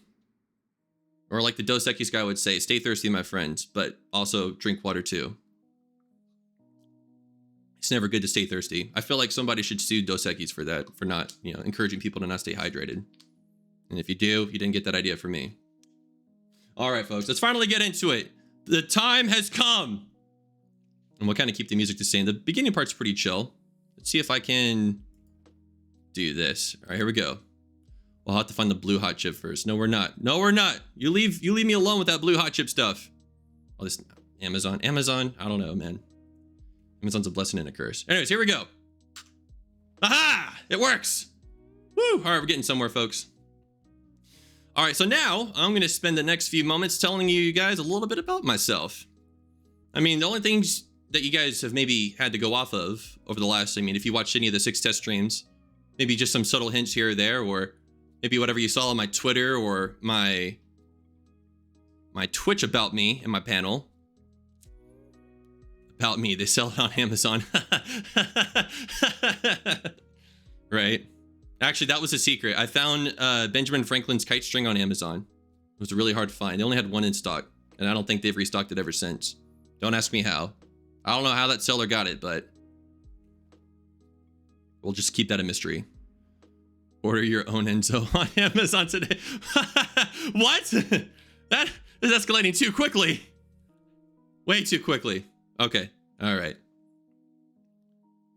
Or like the Dos Equis guy would say, stay thirsty, my friends, but also drink water too. It's never good to stay thirsty. I feel like somebody should sue Dos Equis for that, for not, encouraging people to not stay hydrated. And if you do, you didn't get that idea from me. All right, folks, let's finally get into it. The time has come. And we'll kind of keep the music the same. The beginning part's pretty chill. Let's see if I can do this. All right, here we go. We'll have to find the blue hot chip first. No, we're not. No, we're not. You leave me alone with that blue hot chip stuff. Oh, this Amazon. I don't know, man. Amazon's a blessing and a curse. Anyways, here we go. Aha! It works. Woo! All right, we're getting somewhere, folks. All right, so now I'm going to spend the next few moments telling you guys a little bit about myself. I mean, the only things that you guys have maybe had to go off of over the last, if you watched any of the 6 test streams, maybe just some subtle hints here or there, or maybe whatever you saw on my Twitter or my Twitch about me in my panel. About me, they sell it on Amazon. Right? Actually, that was a secret. I found Benjamin Franklin's kite string on Amazon. It was really hard to find. They only had one in stock, and I don't think they've restocked it ever since. Don't ask me how. I don't know how that seller got it, but we'll just keep that a mystery. Order your own Enzo on Amazon today. What? That is escalating too quickly. Way too quickly. Okay. All right.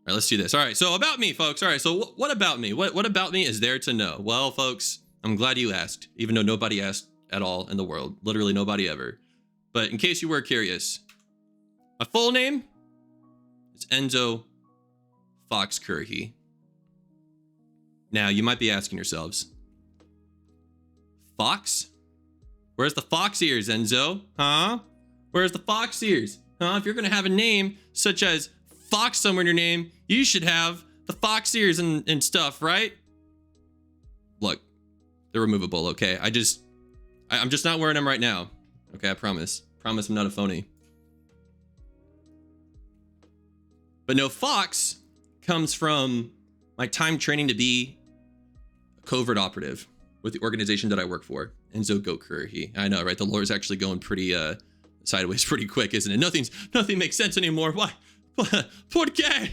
All right, let's do this. All right, so about me, folks. All right, so what about me? What about me is there to know? Well, folks, I'm glad you asked, even though nobody asked at all in the world. Literally nobody ever. But in case you were curious, my full name is Enzo Kuruhi. Now, you might be asking yourselves, Fox? Where's the fox ears, Enzo? Huh? Where's the fox ears? Huh? If you're going to have a name such as Fox somewhere in your name, you should have the fox ears and stuff, right? Look, they're removable, okay? I'm just not wearing them right now. Okay, I promise. Promise I'm not a phony. But no, Fox comes from my time training to be a covert operative with the organization that I work for, Enzo Kuruhi. I know, right? The lore is actually going pretty sideways pretty quick, isn't it? Nothing makes sense anymore. Why? Por qué?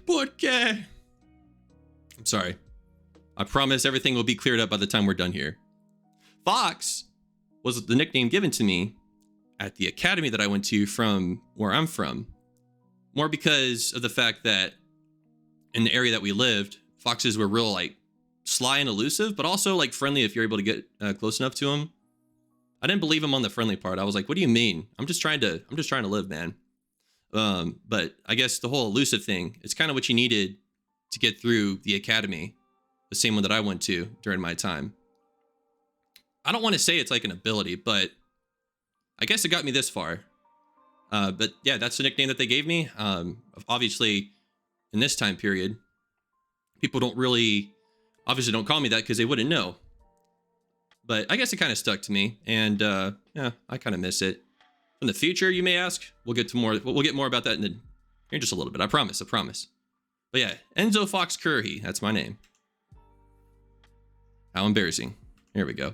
Por qué? I'm sorry. I promise everything will be cleared up by the time we're done here. Fox was the nickname given to me at the academy that I went to from where I'm from. More because of the fact that in the area that we lived, foxes were real like sly and elusive, but also like friendly if you're able to get close enough to them. I didn't believe him on the friendly part. I was like, what do you mean? I'm just trying to live, man. But I guess the whole elusive thing, it's kind of what you needed to get through the academy, the same one that I went to during my time. I don't want to say it's like an ability, but I guess it got me this far. But yeah, that's the nickname that they gave me. Obviously, in this time period, people don't call me that because they wouldn't know. But I guess it kind of stuck to me, and yeah, I kind of miss it. In the future, you may ask. We'll get more about that in just a little bit. I promise. But yeah, Enzo Kuruhi. That's my name. How embarrassing. Here we go.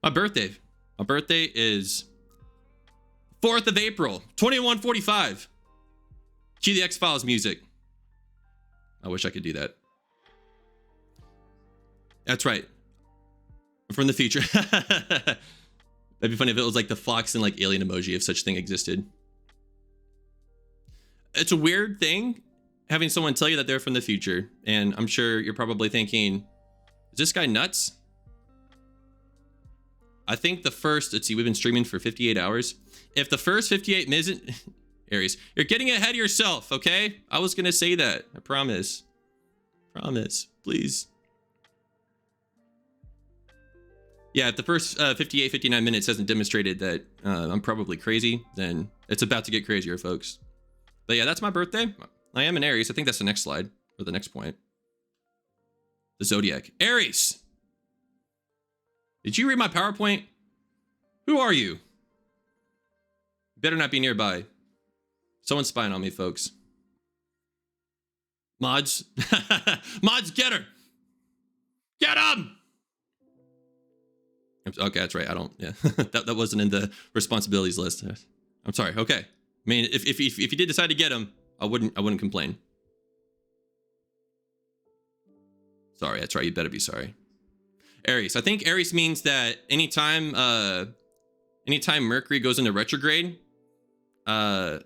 My birthday. My birthday is 4th of April, 2145. Cue the X-Files music. I wish I could do that. That's right. I'm from the future. That'd be funny if it was like the fox and like alien emoji if such thing existed. It's a weird thing having someone tell you that they're from the future. And I'm sure you're probably thinking, is this guy nuts? I think let's see, we've been streaming for 58 hours. If the first 58 minutes, Aries, you're getting ahead of yourself, okay? I was going to say that. I promise. Promise, please. Yeah, if the first 58, 59 minutes hasn't demonstrated that I'm probably crazy, then it's about to get crazier, folks. But yeah, that's my birthday. I am an Aries. I think that's the next slide, or the next point. The Zodiac. Aries! Did you read my PowerPoint? Who are you? Better not be nearby. Someone's spying on me, folks. Mods. Mods, get her. Get him. Okay, that's right. I don't, yeah. that wasn't in the responsibilities list. I'm sorry. Okay. I mean, if you did decide to get him, I wouldn't complain. Sorry, that's right. You better be sorry. Aries. I think Aries means that anytime Mercury goes into retrograde, I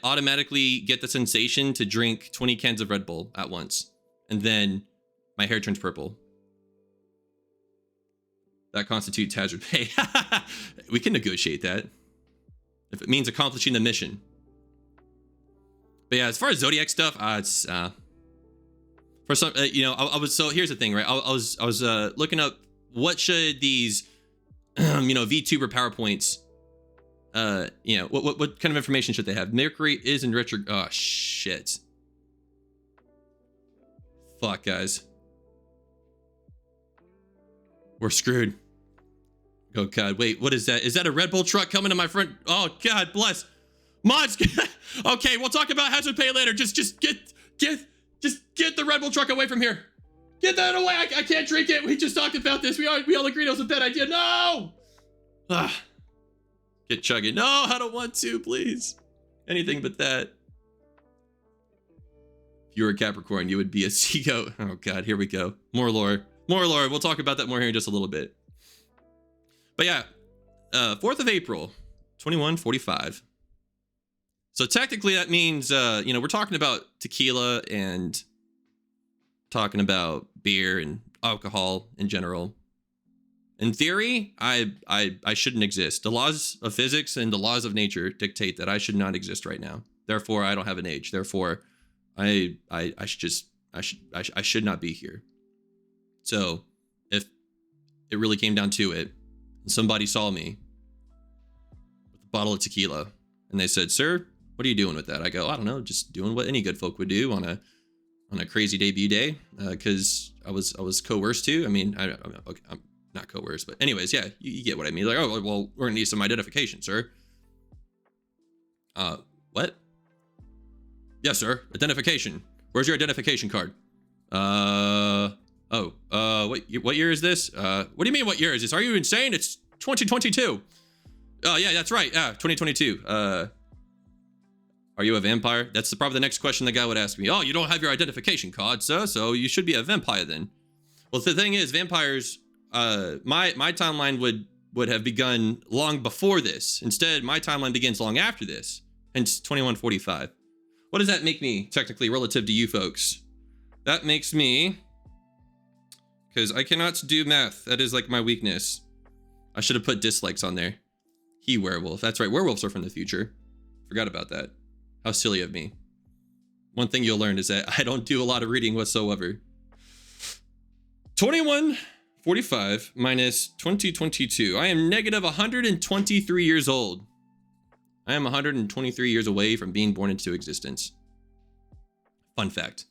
automatically get the sensation to drink 20 cans of Red Bull at once. And then my hair turns purple. That constitutes hazard pay. We can negotiate that if it means accomplishing the mission. But yeah, as far as Zodiac stuff, it's for some, you know, I was, so here's the thing, right? I was looking up what should these, you know, VTuber PowerPoints, you know, what kind of information should they have? Mercury is in retro. Oh shit. Fuck, guys. We're screwed. Oh God, wait, what is that? Is that a Red Bull truck coming to my front? Oh God, bless. Mods. Okay, we'll talk about hazard pay later. Just get the Red Bull truck away from here. Get that away. I can't drink it. We just talked about this. We all agreed it was a bad idea. No. Get chugging. No, I don't want to, please. Anything but that. If you were a Capricorn, you would be a sea goat. Oh God, here we go. More lore. More lore. We'll talk about that more here in just a little bit. But yeah, 4th of April, 2145. So technically that means, you know, we're talking about tequila and talking about beer and alcohol in general. In theory, I shouldn't exist. The laws of physics and the laws of nature dictate that I should not exist right now. Therefore, I don't have an age. Therefore, I should not be here. So, if it really came down to it, and somebody saw me with a bottle of tequila, and they said, "Sir, what are you doing with that?" I go, "I don't know, just doing what any good folk would do on a crazy debut day, because I was coerced to. I mean, okay, I'm not coerced, but anyways, yeah, you get what I mean. Like, oh, well, we're gonna need some identification, sir." What? Yes, sir. Identification. Where's your identification card? What year is this? What do you mean, what year is this? Are you insane? It's 2022. Oh, yeah, that's right. 2022. Are you a vampire? That's probably the next question the guy would ask me. Oh, you don't have your identification card, sir, so you should be a vampire then. Well, the thing is, vampires, my timeline would have begun long before this. Instead, my timeline begins long after this, hence 2145. What does that make me, technically, relative to you folks? That makes me, because I cannot do math. That is like my weakness. I should have put dislikes on there. He werewolf. That's right, werewolves are from the future. Forgot about that. How silly of me. One thing you'll learn is that I don't do a lot of reading whatsoever. 2145 minus 2022. I am negative 123 years old. I am 123 years away from being born into existence. Fun fact.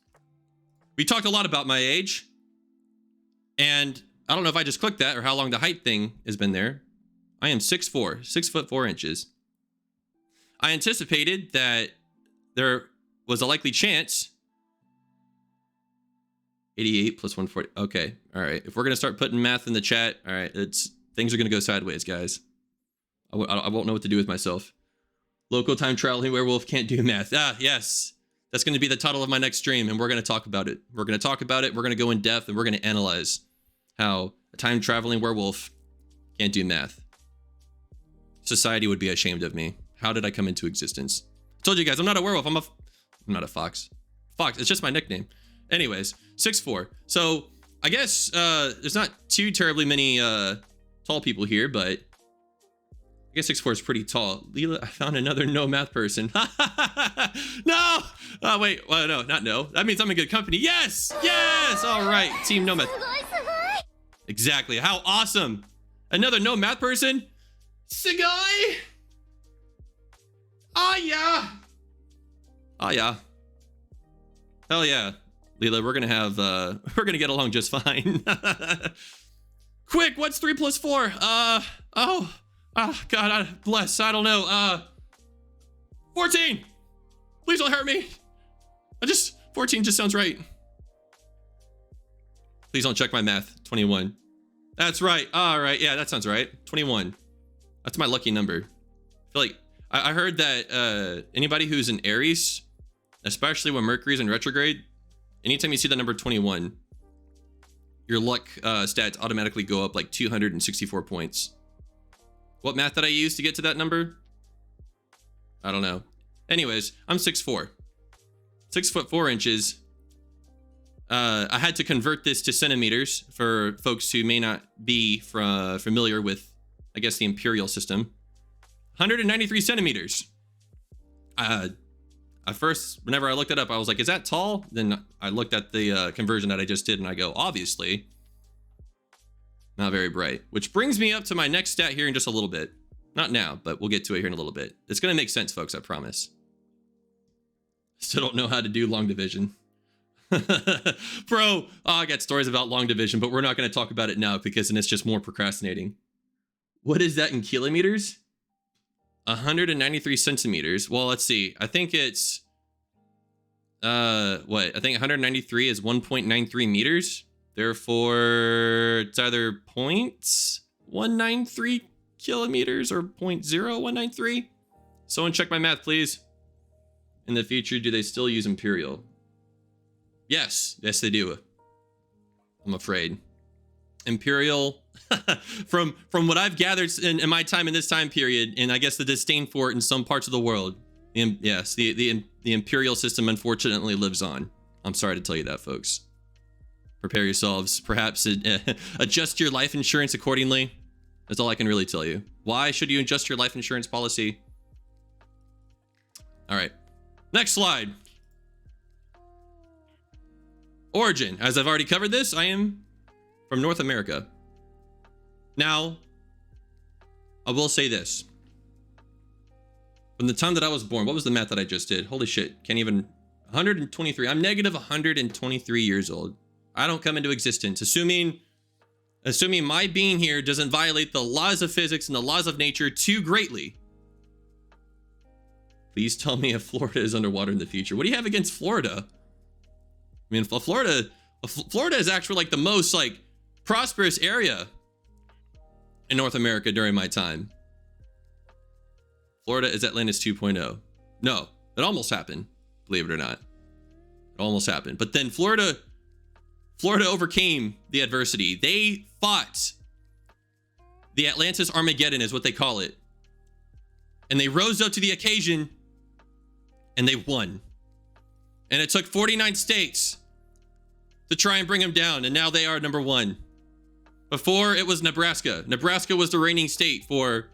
We talked a lot about my age. And I don't know if I just clicked that or how long the height thing has been there. I am 6'4", 6'4". I anticipated that there was a likely chance. 88 plus 140. Okay. All right. If we're going to start putting math in the chat, all right, things are going to go sideways, guys. I won't know what to do with myself. Local time traveling werewolf can't do math. Yes. That's going to be the title of my next stream, and we're going to talk about it. We're going to talk about it. We're going to go in depth, and we're going to analyze how a time traveling werewolf can't do math. Society would be ashamed of me. How did I come into existence? I told you guys, I'm not a werewolf. I'm not a fox. Fox, it's just my nickname. Anyways, 6'4". So I guess there's not too terribly many tall people here, but I guess 6'4" is pretty tall. Leela, I found another no math person. No! Oh, wait. Well, no, not no. That means I'm in good company. Yes! Yes! All right. Team no math. Exactly. How awesome. Another no math person? Sagai! Oh, yeah. Oh, yeah. Hell yeah. Leela, we're going to get along just fine. Quick, what's 3 plus 4? God, bless, I don't know. 14. Please don't hurt me. 14 just sounds right. Please don't check my math. 21. That's right. All right, yeah, that sounds right. 21. That's my lucky number. I feel like I heard that anybody who's in Aries, especially when Mercury's in retrograde, anytime you see the number 21, your luck stats automatically go up like 264 points. What math did I use to get to that number? I don't know. Anyways, I'm 6'4". 6 foot 4 inches. I had to convert this to centimeters for folks who may not be familiar with, I guess, the imperial system. 193 centimeters. At first, whenever I looked it up, I was like, is that tall? Then I looked at the conversion that I just did and I go, obviously, not very bright. Which brings me up to my next stat here in just a little bit. Not now, but we'll get to it here in a little bit. It's going to make sense, folks, I promise. Still don't know how to do long division. Bro, I got stories about long division, but we're not going to talk about it now because then it's just more procrastinating. What is that in kilometers? 193 centimeters. Well, let's see. I think it's I think 193 is 1.93 meters. Therefore, it's either 0.193 kilometers or 0.0193. Someone check my math, please. In the future, do they still use imperial? Yes, they do. I'm afraid. Imperial, from what I've gathered in my time in this time period, and I guess the disdain for it in some parts of the world, yes, the imperial system unfortunately lives on. I'm sorry to tell you that, folks. Prepare yourselves. Perhaps adjust your life insurance accordingly. That's all I can really tell you. Why should you adjust your life insurance policy? All right, next slide. Origin. As I've already covered this, I am from North America. Now, I will say this. From the time that I was born, what was the math that I just did? Holy shit, can't even, 123. I'm negative 123 years old. I don't come into existence. Assuming my being here doesn't violate the laws of physics and the laws of nature too greatly. Please tell me if Florida is underwater in the future. What do you have against Florida? I mean, Florida is actually like the most like prosperous area in North America during my time. Florida is Atlantis 2.0. No, it almost happened, believe it or not. It almost happened. But then Florida overcame the adversity. They fought the Atlantis Armageddon is what they call it. And they rose up to the occasion and they won. And it took 49 states to try and bring them down. And now they are number one. Before it was Nebraska. Nebraska was the reigning state for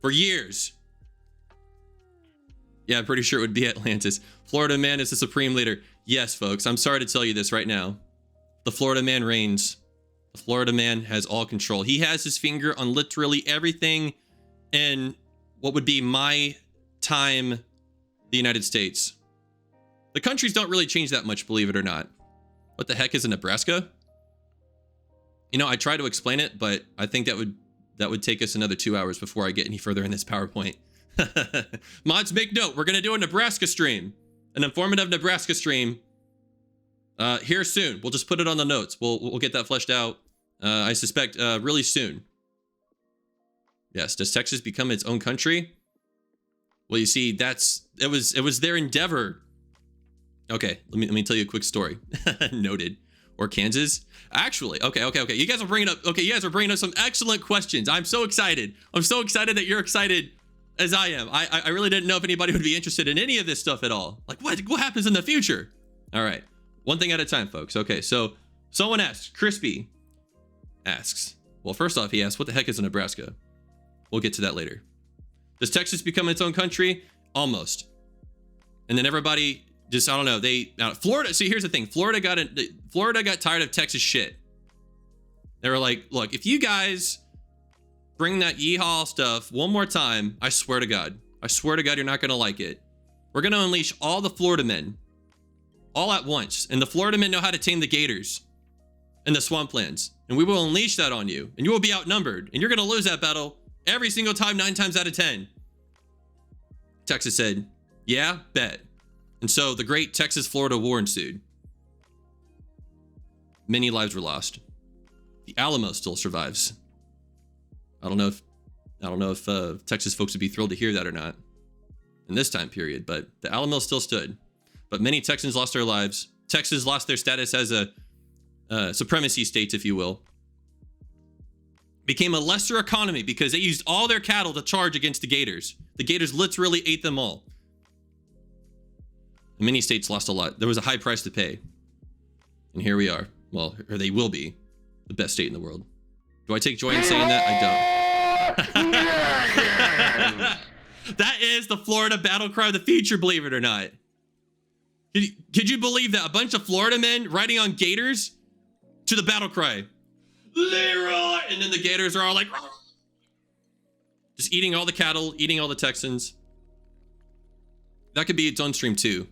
years. Yeah, I'm pretty sure it would be Atlantis. Florida man is the supreme leader. Yes, folks, I'm sorry to tell you this right now. The Florida man reigns. The Florida man has all control. He has his finger on literally everything in what would be my time, the United States. The countries don't really change that much, believe it or not. What the heck is a Nebraska? You know, I try to explain it, but I think that would take us another 2 hours before I get any further in this PowerPoint. Mods, make note. We're going to do a Nebraska stream. An informative Nebraska stream. Here soon. We'll just put it on the notes. We'll get that fleshed out. I suspect really soon. Yes. Does Texas become its own country? Well, you see, it was their endeavor. Okay, let me tell you a quick story. Noted. Or Kansas? Actually, okay. You guys are bringing up some excellent questions. I'm so excited. I'm so excited that you're excited as I am. I really didn't know if anybody would be interested in any of this stuff at all. Like, what happens in the future? All right, one thing at a time, folks. Okay, so someone asks, Crispy asks, well, first off, he asks, what the heck is a Nebraska? We'll get to that later. Does Texas become its own country? Almost. And then everybody just, I don't know, Florida, see, here's the thing. Florida got tired of Texas shit. They were like, look, if you guys bring that yeehaw stuff one more time, I swear to God, you're not going to like it. We're going to unleash all the Florida men all at once. And the Florida men know how to tame the gators. and the swamplands, and we will unleash that on you, and you will be outnumbered, and you're going to lose that battle every single time, 9 times out of 10. Texas said, yeah, bet. And so the great Texas-Florida war ensued. Many lives were lost. The Alamo still survives. I don't know if Texas folks would be thrilled to hear that or not in this time period, but the Alamo still stood. But many Texans lost their lives. Texas lost their status as a supremacy state, if you will. Became a lesser economy because they used all their cattle to charge against the Gators. The Gators literally ate them all. And many states lost a lot. There was a high price to pay. And here we are. Well, or they will be the best state in the world. Do I take joy in saying that? I don't. That is the Florida battle cry of the future, believe it or not. Could you believe that? A bunch of Florida men riding on Gators to the battle cry. Leroy! And then the Gators are all like, "Rah!" Just eating all the cattle, eating all the Texans. That could be its own stream too.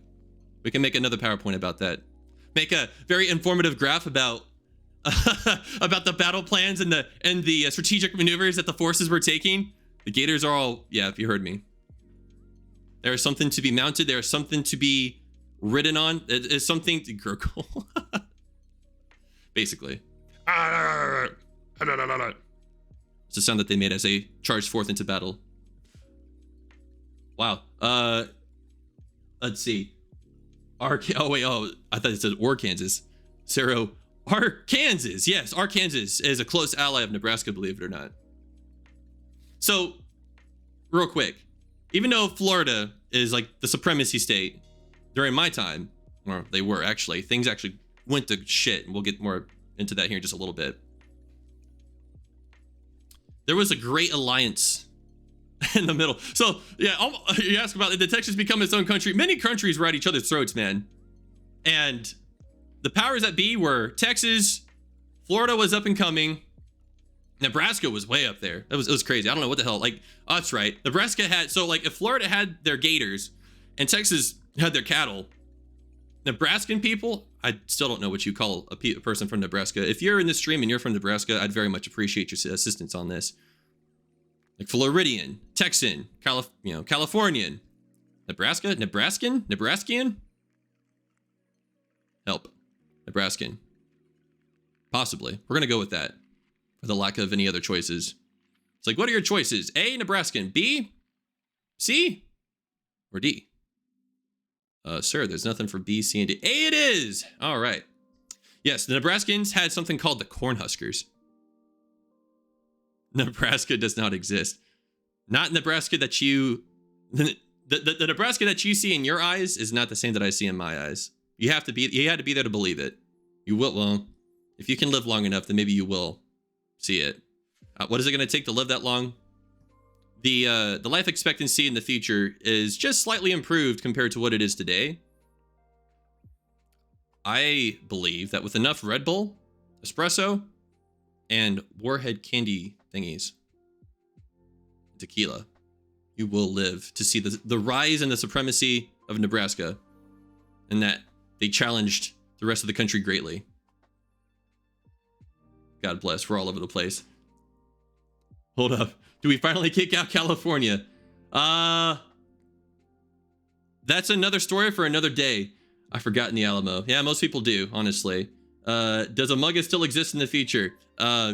We can make another PowerPoint about that. Make a very informative graph about about the battle plans and the strategic maneuvers that the forces were taking. The Gators are all, yeah, if you heard me. There is something to be mounted. There is something to be ridden on. It is something to gurgle. Basically. It's the sound that they made as they charged forth into battle. Wow. Let's see. I thought it said Arkansas. Arkansas. Yes, Arkansas is a close ally of Nebraska, believe it or not. So, real quick, even though Florida is like the supremacy state, during my time, or they were actually, things actually went to shit, and we'll get more into that here in just a little bit. There was a great alliance in the middle. So, yeah, you ask about it, did Texas become its own country? Many countries were at each other's throats, man. And the powers that be were Texas, Florida was up and coming, Nebraska was way up there. It was crazy. I don't know what the hell. Like, oh, that's right. Nebraska had, so like if Florida had their Gators and Texas had their cattle, Nebraskan people, I still don't know what you call a person from Nebraska. If you're in this stream and you're from Nebraska, I'd very much appreciate your assistance on this. Like Floridian, Texan, Californian, Nebraska, Nebraskian? Help. Nebraskan. Possibly. We're going to go with that for the lack of any other choices. It's like, what are your choices? A, Nebraskan. B, C, or D? Sir, there's nothing for B, C, and D. A it is! All right. Yes, the Nebraskans had something called the Cornhuskers. Nebraska does not exist. Not Nebraska that you... The Nebraska that you see in your eyes is not the same that I see in my eyes. You had to be there to believe it. You will, well, if you can live long enough, then maybe you will see it. What is it going to take to live that long? The life expectancy in the future is just slightly improved compared to what it is today. I believe that with enough Red Bull, espresso, and Warhead candy thingies, tequila, you will live to see the rise and the supremacy of Nebraska, and that they challenged the rest of the country greatly. God bless, we're all over the place. Hold up. Do we finally kick out California? That's another story for another day. I've forgotten the Alamo. Yeah, most people do, honestly. Does Amugga still exist in the future?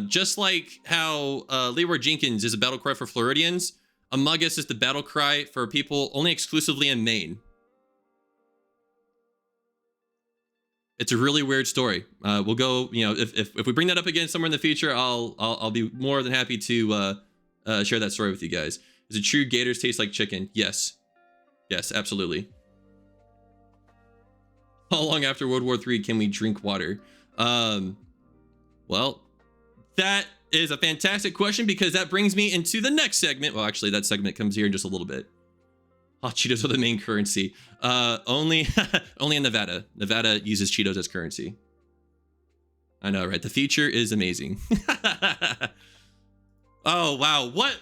Just like how Leroy Jenkins is a battle cry for Floridians, Amuggas is the battle cry for people only exclusively in Maine. It's a really weird story. We'll go, if we bring that up again somewhere in the future, I'll be more than happy to share that story with you guys. Is it true gators taste like chicken? Yes. Yes, absolutely. How long after World War III can we drink water? Well, that is a fantastic question because that brings me into the next segment. Well, actually, that segment comes here in just a little bit. Hot Cheetos are the main currency. Only in Nevada. Nevada uses Cheetos as currency. I know, right? The future is amazing. Oh, wow. What?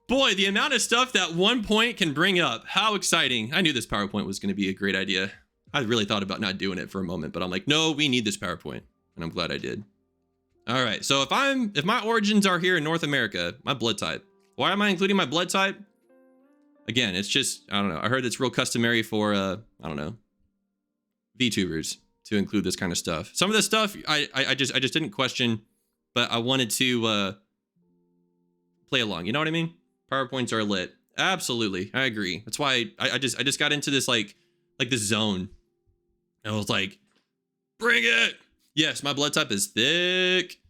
Boy, the amount of stuff that one point can bring up. How exciting. I knew this PowerPoint was going to be a great idea. I really thought about not doing it for a moment, but I'm like, no, we need this PowerPoint, and I'm glad I did. All right, so if my origins are here in North America, my blood type. Why am I including my blood type? Again, it's just, I don't know. I heard it's real customary for, I don't know, VTubers to include this kind of stuff. Some of this stuff I just didn't question, but I wanted to play along. You know what I mean? PowerPoints are lit. Absolutely, I agree. That's why I just got into this like this zone. And I was like, bring it. Yes, my blood type is thick.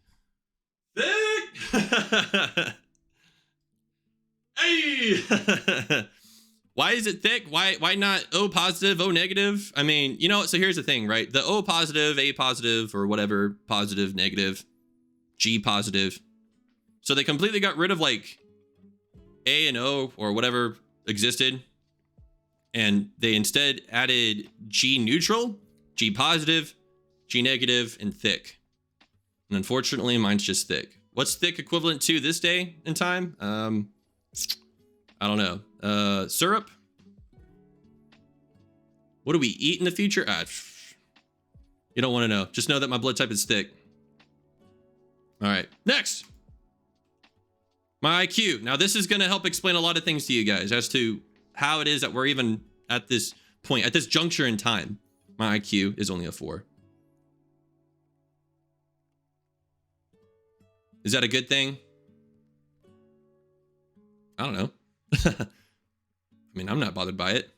Thick. Hey. Why is it thick? Why not O positive, O negative? I mean, you know, so here's the thing, right? The O positive, A positive, or whatever, positive, negative, G positive. So they completely got rid of like A and O or whatever existed. And they instead added G neutral, G positive, G negative, and thick. And unfortunately, mine's just thick. What's thick equivalent to this day and time? I don't know. Syrup? What do we eat in the future? You don't want to know. Just know that my blood type is thick. All right, next. My IQ. Now, this is going to help explain a lot of things to you guys as to how it is that we're even at this point, at this juncture in time. My IQ is only a 4. Is that a good thing? I don't know. I mean, I'm not bothered by it.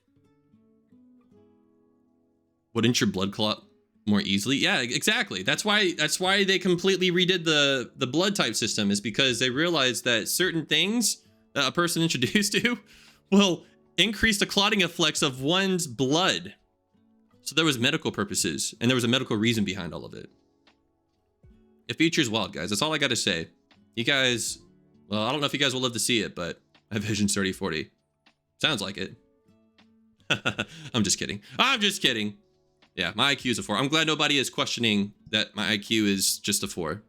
Wouldn't your blood clot more easily? Yeah, exactly. That's why they completely redid the blood type system, is because they realized that certain things that a person introduced to will increase the clotting effects of one's blood. So there was medical purposes, and there was a medical reason behind all of it. The future's wild, guys. That's all I got to say. You guys, well, I don't know if you guys will live to see it, but I have Vision 3040. Sounds like it. I'm just kidding. I'm just kidding. Yeah, my IQ is a 4. I'm glad nobody is questioning that my IQ is just a 4.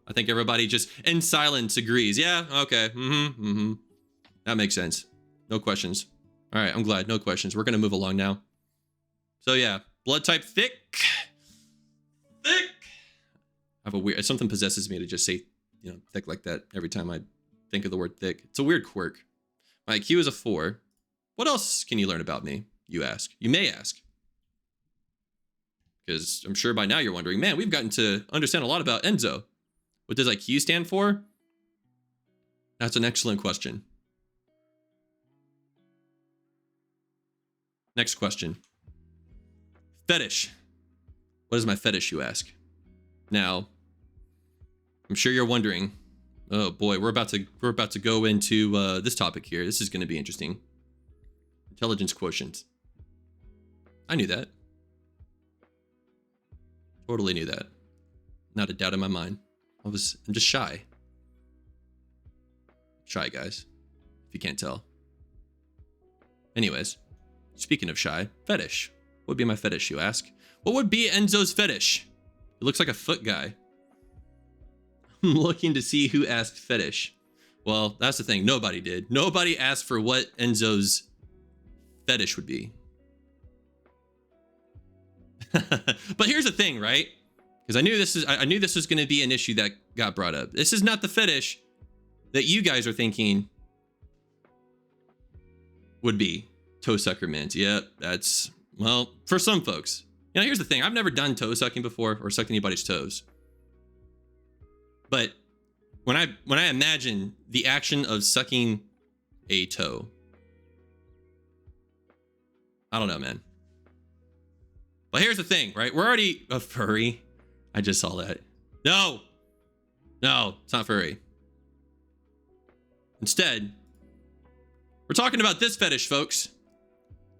I think everybody just in silence agrees. Yeah, okay. That makes sense. No questions. All right, I'm glad. No questions. We're going to move along now. So yeah, blood type thick. Thick. I have a weird, something possesses me to just say, you know, thick like that every time I think of the word thick. It's a weird quirk. My IQ is a 4. What else can you learn about me, you ask? You may ask. Because I'm sure by now you're wondering, man, we've gotten to understand a lot about Enzo. What does IQ stand for? That's an excellent question. Next question. Fetish. What is my fetish, you ask? Now, I'm sure you're wondering, oh boy, we're about to go into this topic here. This is going to be interesting. Intelligence quotient. I knew that. Totally knew that. Not a doubt in my mind. I'm just shy. Shy, guys. If you can't tell. Anyways, speaking of shy, fetish. What would be my fetish, you ask? What would be Enzo's fetish? It looks like a foot guy. I'm looking to see who asked fetish. Well, that's the thing. Nobody did. Nobody asked for what Enzo's fetish would be. But here's the thing, right? Because I knew this was going to be an issue that got brought up. This is not the fetish that you guys are thinking would be toe sucker mints. Yeah, that's, well, for some folks. You know, here's the thing. I've never done toe sucking before or sucked anybody's toes. But when I imagine the action of sucking a toe, I don't know, man. But here's the thing, right? We're already a furry. I just saw that. No, it's not furry. Instead, we're talking about this fetish, folks.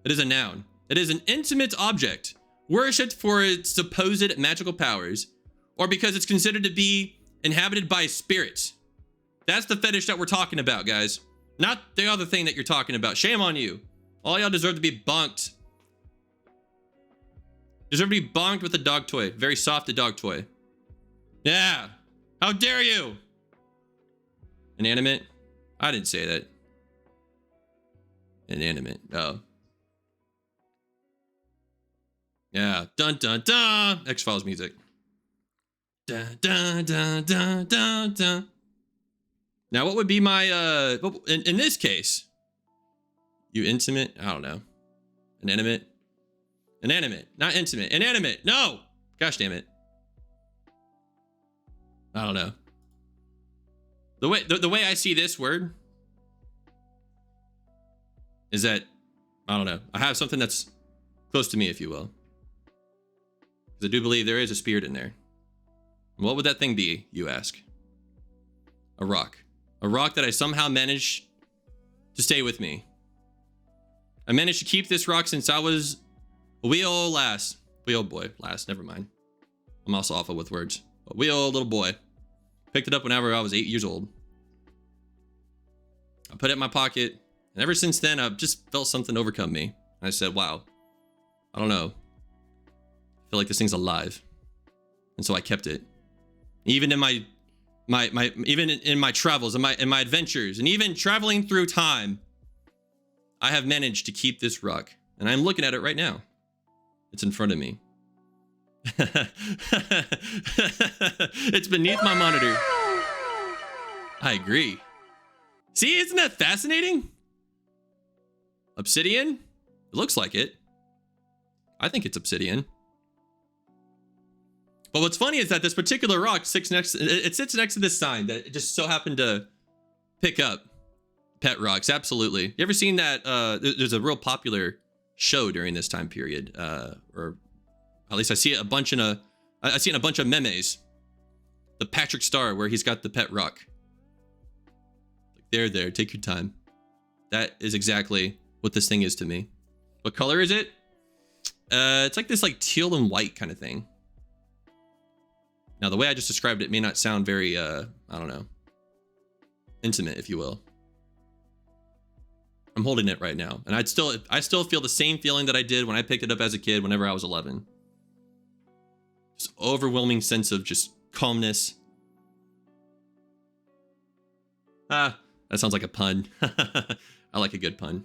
It is a noun. It is an intimate object, worshipped for its supposed magical powers, or because it's considered to be inhabited by spirits. That's the fetish that we're talking about, guys. Not the other thing that you're talking about. Shame on you. All y'all deserve to be bonked. Deserve to be bonked with a dog toy. Very soft dog toy. Yeah. How dare you? Inanimate? I didn't say that. Inanimate. Oh. Yeah. Dun dun dun. X-Files music. Dun dun dun dun dun dun. Now, what would be my in this case? You intimate? I don't know. Inanimate? Inanimate, not intimate. Inanimate. No. Gosh damn it. I don't know. The way I see this word is that, I don't know, I have something that's close to me, if you will. Because I do believe there is a spirit in there. What would that thing be, you ask? A rock. A rock that I somehow managed to stay with me. I managed to keep this rock since I was a wee old lass. Wee old boy. Lass, never mind. I'm also awful with words. A wee old little boy. Picked it up whenever I was 8 years old. I put it in my pocket. And ever since then, I've just felt something overcome me. And I said, wow, I don't know. I feel like this thing's alive. And so I kept it. Even in my travels, in my adventures, and even traveling through time, I have managed to keep this rock. And I'm looking at it right now. It's in front of me. It's beneath my monitor. I agree. See, isn't that fascinating? Obsidian? It looks like it. I think it's obsidian. But what's funny is that this particular rock sits next to this sign that it just so happened to pick up. Pet rocks, absolutely. You ever seen that? There's a real popular show during this time period, or at least I see a bunch in I see in a bunch of memes. The Patrick Star, where he's got the pet rock. There, take your time. That is exactly what this thing is to me. What color is it? It's like this teal and white kind of thing. Now, the way I just described it may not sound very, I don't know, intimate, if you will. I'm holding it right now, and I still feel the same feeling that I did when I picked it up as a kid whenever I was 11. Just overwhelming sense of just calmness. Ah, that sounds like a pun. I like a good pun.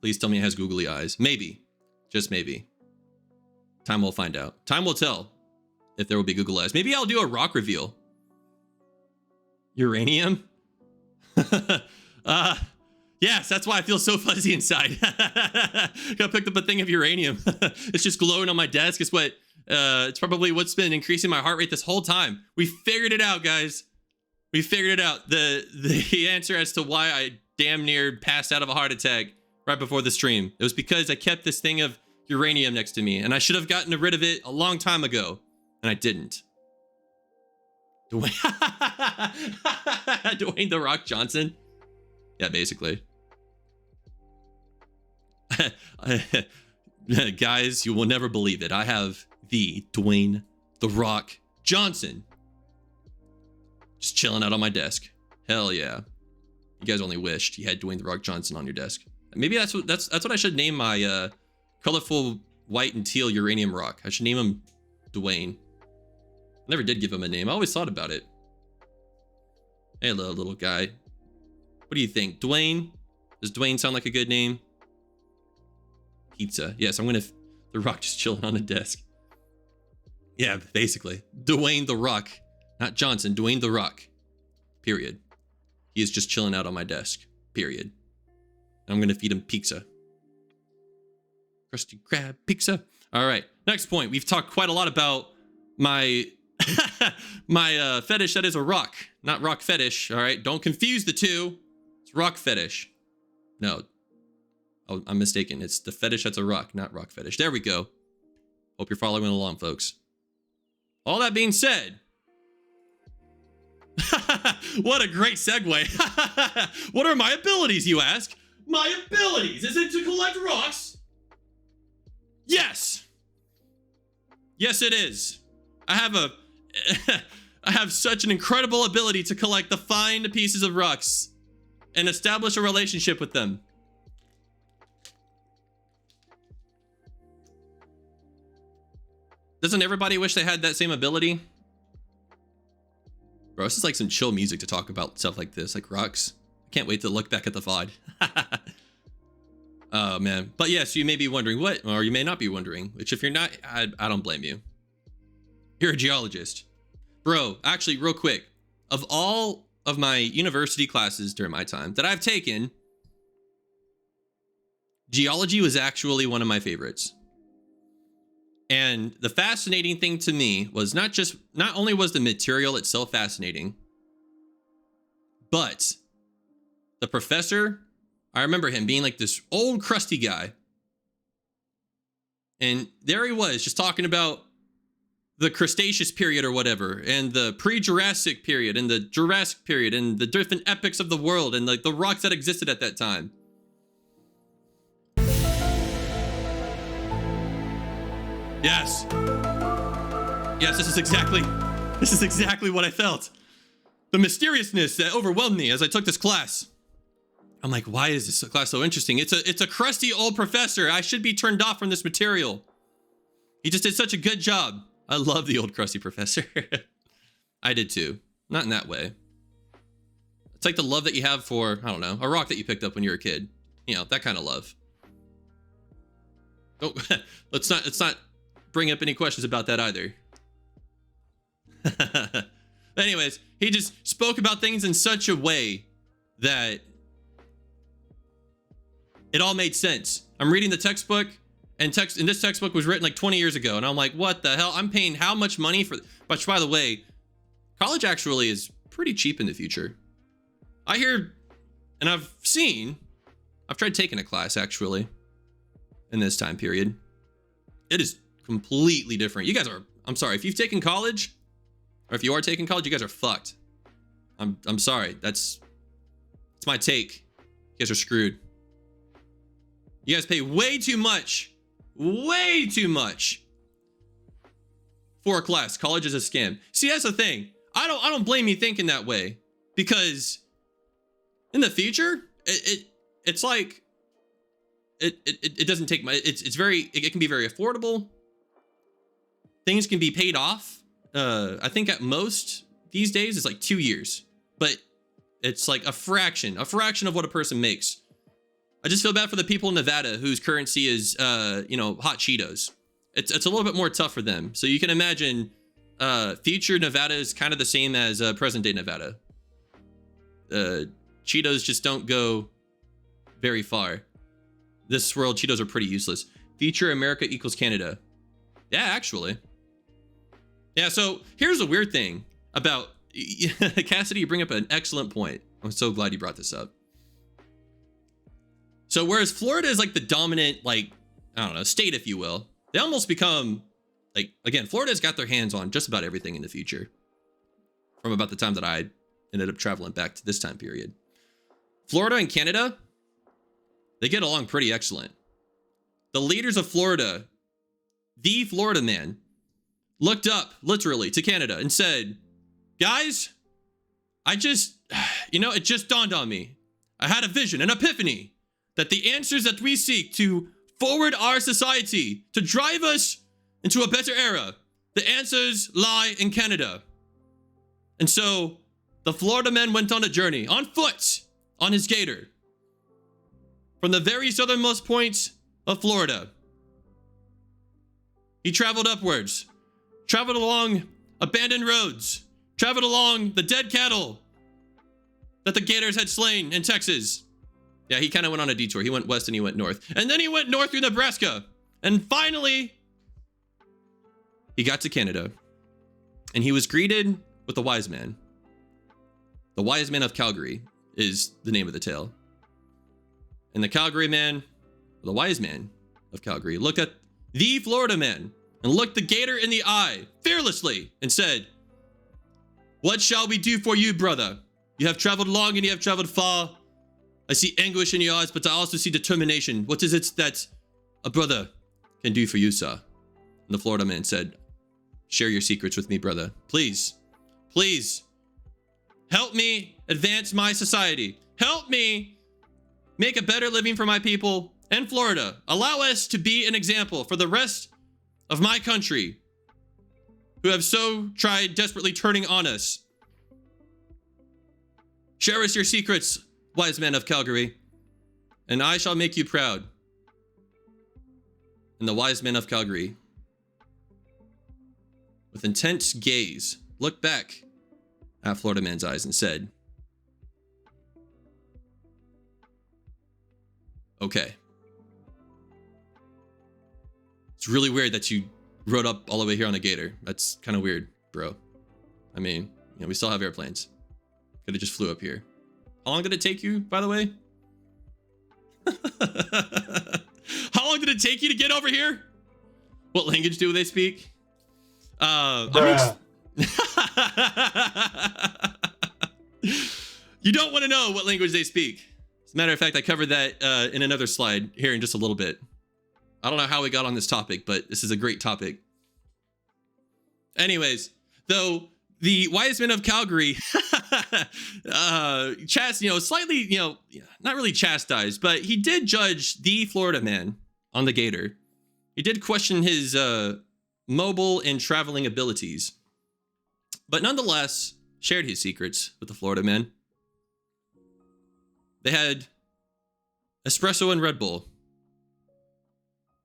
Please tell me it has googly eyes. Maybe. Just maybe. Time will find out. Time will tell if there will be Google eyes. Maybe I'll do a rock reveal. Uranium? Yes, that's why I feel so fuzzy inside. Got picked up a thing of uranium. It's just glowing on my desk. It's probably what's been increasing my heart rate this whole time. We figured it out, guys. We figured it out. The answer as to why I damn near passed out of a heart attack right before the stream. It was because I kept this thing of uranium next to me, and I should have gotten rid of it a long time ago, and I didn't. Dwayne The Rock Johnson? Yeah, basically. Guys, you will never believe it. I have the Dwayne The Rock Johnson just chilling out on my desk. Hell yeah. You guys only wished you had Dwayne The Rock Johnson on your desk. Maybe that's what I should name my colorful white and teal uranium rock. I should name him Dwayne. I never did give him a name. I always thought about it. Hey, little guy. What do you think? Dwayne? Does Dwayne sound like a good name? Pizza. Yes, I'm gonna... The Rock just chilling on the desk. Yeah, basically. Dwayne The Rock. Not Johnson. Dwayne The Rock. Period. He is just chilling out on my desk. Period. I'm gonna feed him pizza. Krusty Krab pizza. All right. Next point. We've talked quite a lot about my my fetish that is a rock, not rock fetish. All right. Don't confuse the two. It's rock fetish. No. Oh, I'm mistaken. It's the fetish that's a rock, not rock fetish. There we go. Hope you're following along, folks. All that being said, what a great segue. What are my abilities, you ask? My abilities? Is it to collect rocks? Yes. Yes, it is. I have such an incredible ability to collect the fine pieces of rocks and establish a relationship with them. Doesn't everybody wish they had that same ability? Bro, this is like some chill music to talk about stuff like this, like rocks. I can't wait to look back at the VOD. Oh man. But yes, you may be wondering what, or you may not be wondering, which if you're not, I don't blame you. You're a geologist. Bro, actually real quick, of all of my university classes during my time that I've taken, geology was actually one of my favorites. And the fascinating thing to me was not only was the material itself fascinating, but the professor, I remember him being like this old crusty guy. And there he was just talking about the Cretaceous period or whatever, and the pre-Jurassic period and the Jurassic period and the different epochs of the world and like the rocks that existed at that time. Yes. Yes, this is exactly what I felt. The mysteriousness that overwhelmed me as I took this class. I'm like, why is this class so interesting? It's a crusty old professor. I should be turned off from this material. He just did such a good job. I love the old crusty professor. I did too. Not in that way. It's like the love that you have for, I don't know, a rock that you picked up when you were a kid. You know, that kind of love. Oh, let's not bring up any questions about that either. Anyways, he just spoke about things in such a way that it all made sense. I'm reading the textbook, and this textbook was written like 20 years ago, and I'm like, what the hell? I'm paying how much money for? But by the way, college actually is pretty cheap in the future. I hear, and I've tried taking a class actually in this time period. It is completely different. You guys are, I'm sorry, if you've taken college, or if you are taking college, you guys are fucked. I'm sorry. It's my take. You guys are screwed. You guys pay way too much for a class. College is a scam. See, that's the thing. I don't blame you thinking that way, because in the future, it's like it doesn't take much. It can be very affordable. Things can be paid off. I think at most these days it's like 2 years, but it's like a fraction of what a person makes. I just feel bad for the people in Nevada whose currency is, hot Cheetos. It's a little bit more tough for them. So you can imagine, future Nevada is kind of the same as present day Nevada. Cheetos just don't go very far. This world, Cheetos are pretty useless. Future America equals Canada. Yeah, actually. Yeah, so here's a weird thing about Cassidy. You bring up an excellent point. I'm so glad you brought this up. So whereas Florida is like the dominant, state, if you will, they almost become again, Florida's got their hands on just about everything in the future from about the time that I ended up traveling back to this time period. Florida and Canada, they get along pretty excellent. The leaders of Florida, the Florida man, looked up literally to Canada and said, guys, it just dawned on me. I had a vision, an epiphany, that the answers that we seek to forward our society, to drive us into a better era, the answers lie in Canada. And so the Florida man went on a journey on foot on his gator from the very southernmost point of Florida. He traveled upwards, traveled along abandoned roads, traveled along the dead cattle that the gators had slain in Texas. Yeah, he kind of went on a detour. He went west and he went north. And then he went north through Nebraska. And finally, he got to Canada. And he was greeted with the wise man. The wise man of Calgary is the name of the tale. And the Calgary man, the wise man of Calgary, looked at the Florida man and looked the gator in the eye fearlessly and said, what shall we do for you, brother? You have traveled long and you have traveled far. I see anguish in your eyes, but I also see determination. What is it that a brother can do for you, sir? And the Florida man said, share your secrets with me, brother. Please, please help me advance my society. Help me make a better living for my people in Florida. Allow us to be an example for the rest of my country who have so tried desperately turning on us. Share us your secrets, wise man of Calgary, and I shall make you proud. and the wise men of Calgary, with intense gaze, looked back at Florida Man's eyes and said, "Okay. It's really weird that you rode up all the way here on a gator. That's kind of weird, bro. I mean, we still have airplanes. Could have just flew up here. How long did it take you, by the way? How long did it take you to get over here? What language do they speak? You don't want to know what language they speak. As a matter of fact, I covered that in another slide here in just a little bit. I don't know how we got on this topic, but this is a great topic. Anyways, though the wise men of Calgary, slightly, not really chastised, but he did judge the Florida man on the gator. He did question his mobile and traveling abilities, but nonetheless shared his secrets with the Florida man. They had espresso and Red Bull,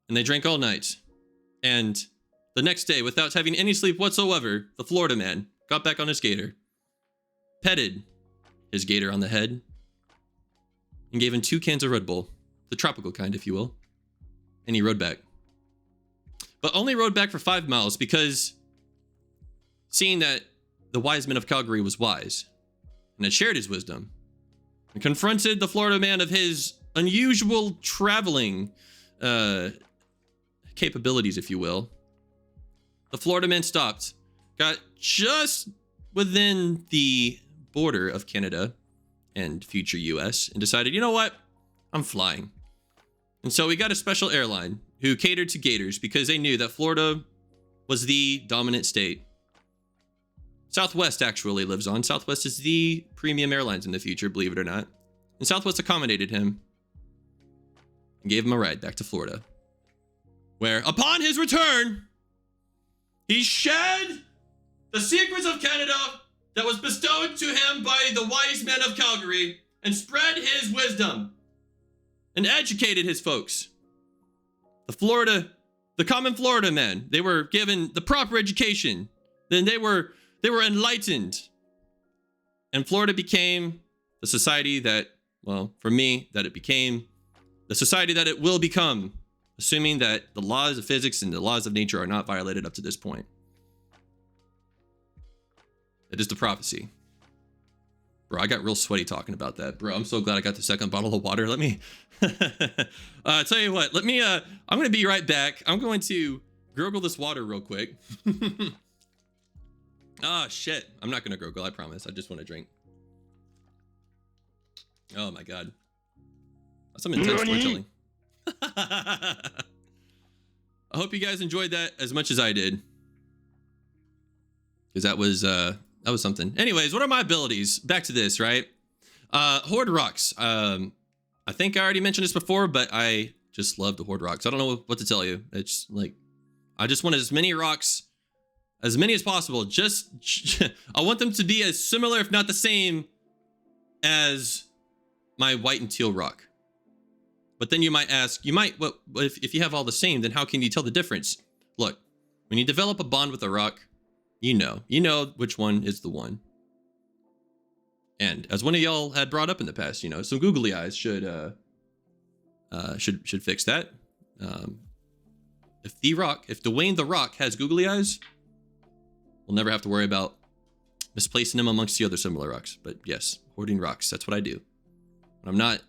and they drank all night. And the next day, without having any sleep whatsoever, the Florida man got back on his gator, petted his gator on the head, and gave him 2 cans of Red Bull, the tropical kind, if you will, and he rode back. But only rode back for 5 miles because, seeing that the wise man of Calgary was wise and had shared his wisdom and confronted the Florida man of his unusual traveling capabilities, if you will, the Florida man stopped, got just within the border of Canada and future US, and decided, you know what? I'm flying. And so we got a special airline who catered to gators because they knew that Florida was the dominant state. Southwest actually lives on. Southwest is the premium airlines in the future, believe it or not. And Southwest accommodated him and gave him a ride back to Florida, where upon his return, he shed the secrets of Canada that was bestowed to him by the wise men of Calgary and spread his wisdom and educated his folks. The common Florida men, they were given the proper education. Then they were enlightened. And Florida became the society that, well, for me, that it became the society that it will become, assuming that the laws of physics and the laws of nature are not violated up to this point. It is the prophecy. Bro, I got real sweaty talking about that. Bro, I'm so glad I got the second bottle of water. Let me tell you what, I'm going to be right back. I'm going to gurgle this water real quick. Oh, shit. I'm not going to gurgle, I promise. I just want to drink. Oh, my God. That's some intense fortune. I hope you guys enjoyed that as much as I did, because that was something. Anyways, what are my abilities? Back to this, right? Hoard rocks. I think I already mentioned this before, but I just love to hoard rocks. I don't know what to tell you. It's like, I just want as many rocks, as many as possible. I want them to be as similar, if not the same, as my white and teal rock. But then you might ask, if you have all the same, then how can you tell the difference? Look, when you develop a bond with a rock, you know which one is the one. And as one of y'all had brought up in the past, some googly eyes should fix that. If Dwayne the Rock has googly eyes, we'll never have to worry about misplacing him amongst the other similar rocks. But yes, hoarding rocks, that's what I do. When I'm not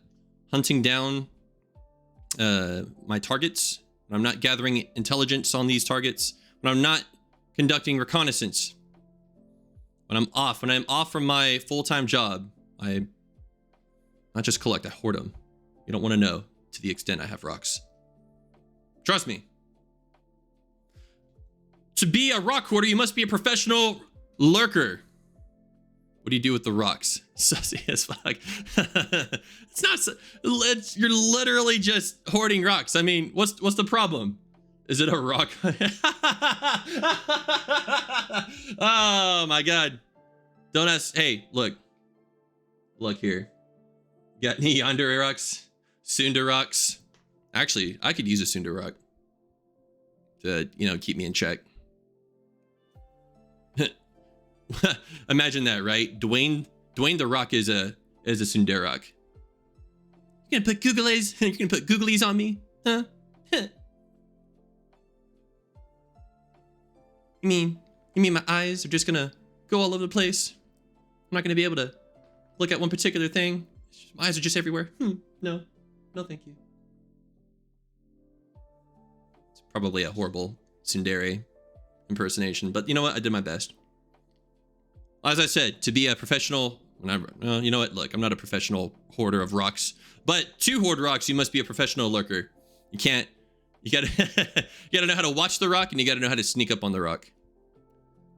hunting down my targets, when I'm not gathering intelligence on these targets, when I'm not conducting reconnaissance, when I'm off from my full-time job, I not just collect, I hoard them. You don't want to know to the extent I have rocks. Trust me. To be a rock hoarder, you must be a professional lurker. What do you do with the rocks? Sussy as fuck. It's not. You're literally just hoarding rocks. I mean, what's the problem? Is it a rock? Oh my God! Don't ask. Hey, look here. Got any yonder rocks? Sunda rocks? Actually, I could use a Sunda rock. to, you know, keep me in check. Imagine that, right? Dwayne the Rock is a Sundarak. You're gonna put googlies? You're gonna put googlies on me? Huh? You mean my eyes are just gonna go all over the place? I'm not gonna be able to look at one particular thing? My eyes are just everywhere. No, thank you. It's probably a horrible tsundere impersonation, but you know what? I did my best. As I said, to be a professional, you know what? Look, I'm not a professional hoarder of rocks, but to hoard rocks, you must be a professional lurker. You gotta, you gotta know how to watch the rock, and you gotta know how to sneak up on the rock.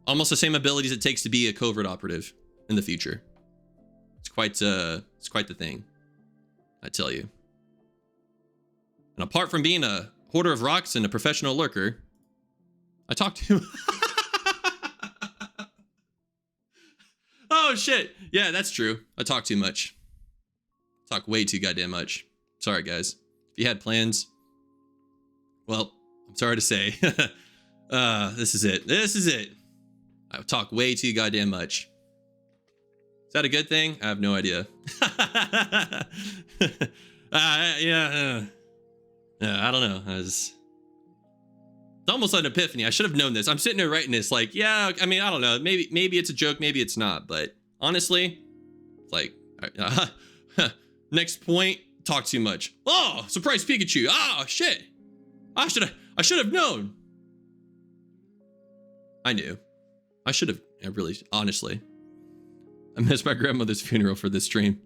Almost the same abilities it takes to be a covert operative in the future. It's quite the thing, I tell you. And apart from being a hoarder of rocks and a professional lurker, I talk to Oh shit. Yeah, that's true. I talk too much. Talk way too goddamn much. Sorry guys. If you had plans, well, I'm sorry to say. This is it. This is it. I talk way too goddamn much. Is that a good thing? I have no idea. Yeah, I don't know. It's almost an epiphany. I should have known this. I'm sitting there writing this like, yeah, I mean, I don't know. Maybe it's a joke, maybe it's not. But honestly, like, next point, talk too much. Oh, surprise Pikachu. Oh, shit. I should have known. I knew. I should have, really, honestly. I missed my grandmother's funeral for this stream.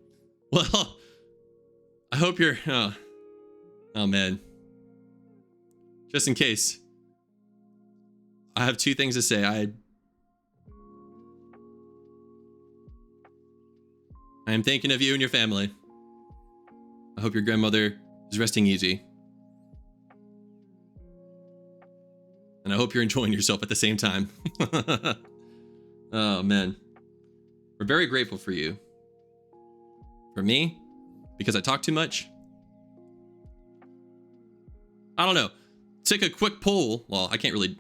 Well, I hope you're, oh man. Just in case. I have two things to say. I am thinking of you and your family. I hope your grandmother is resting easy. And I hope you're enjoying yourself at the same time. Oh man. We're very grateful for you. For me, because I talk too much. I don't know. Take a quick poll. Well, I can't really.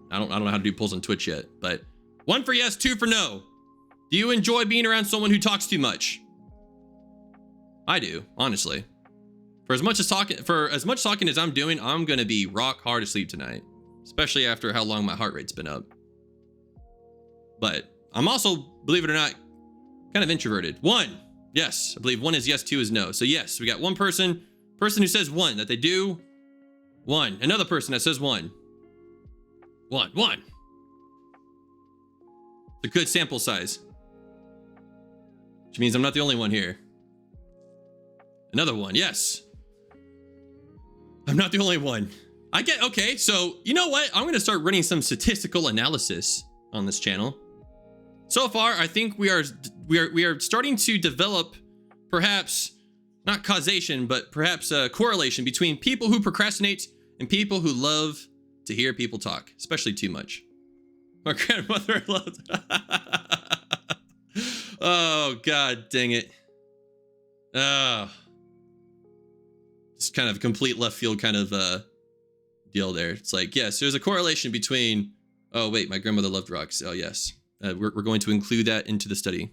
I don't know how to do polls on Twitch yet. But 1 for yes, 2 for no. Do you enjoy being around someone who talks too much? I do, honestly. For as much talking as I'm doing, I'm gonna be rock hard asleep tonight, especially after how long my heart rate's been up. But I'm also, believe it or not, kind of introverted. 1, yes. I believe 1 is yes, 2 is no. So yes, we got one person who says 1, that they do. 1. Another person that says 1. 1. It's a good sample size. Which means I'm not the only one here. Another 1, yes. I'm not the only one. Okay, so you know what? I'm gonna start running some statistical analysis on this channel. So far, I think we are starting to develop, perhaps not causation, but perhaps a correlation between people who procrastinate and people who love to hear people talk, especially too much. My grandmother loved. Oh god, dang it! Just kind of a complete left field kind of deal there. It's like, yes, there's a correlation between. Oh wait, my grandmother loved rocks. Oh yes. We're going to include that into the study.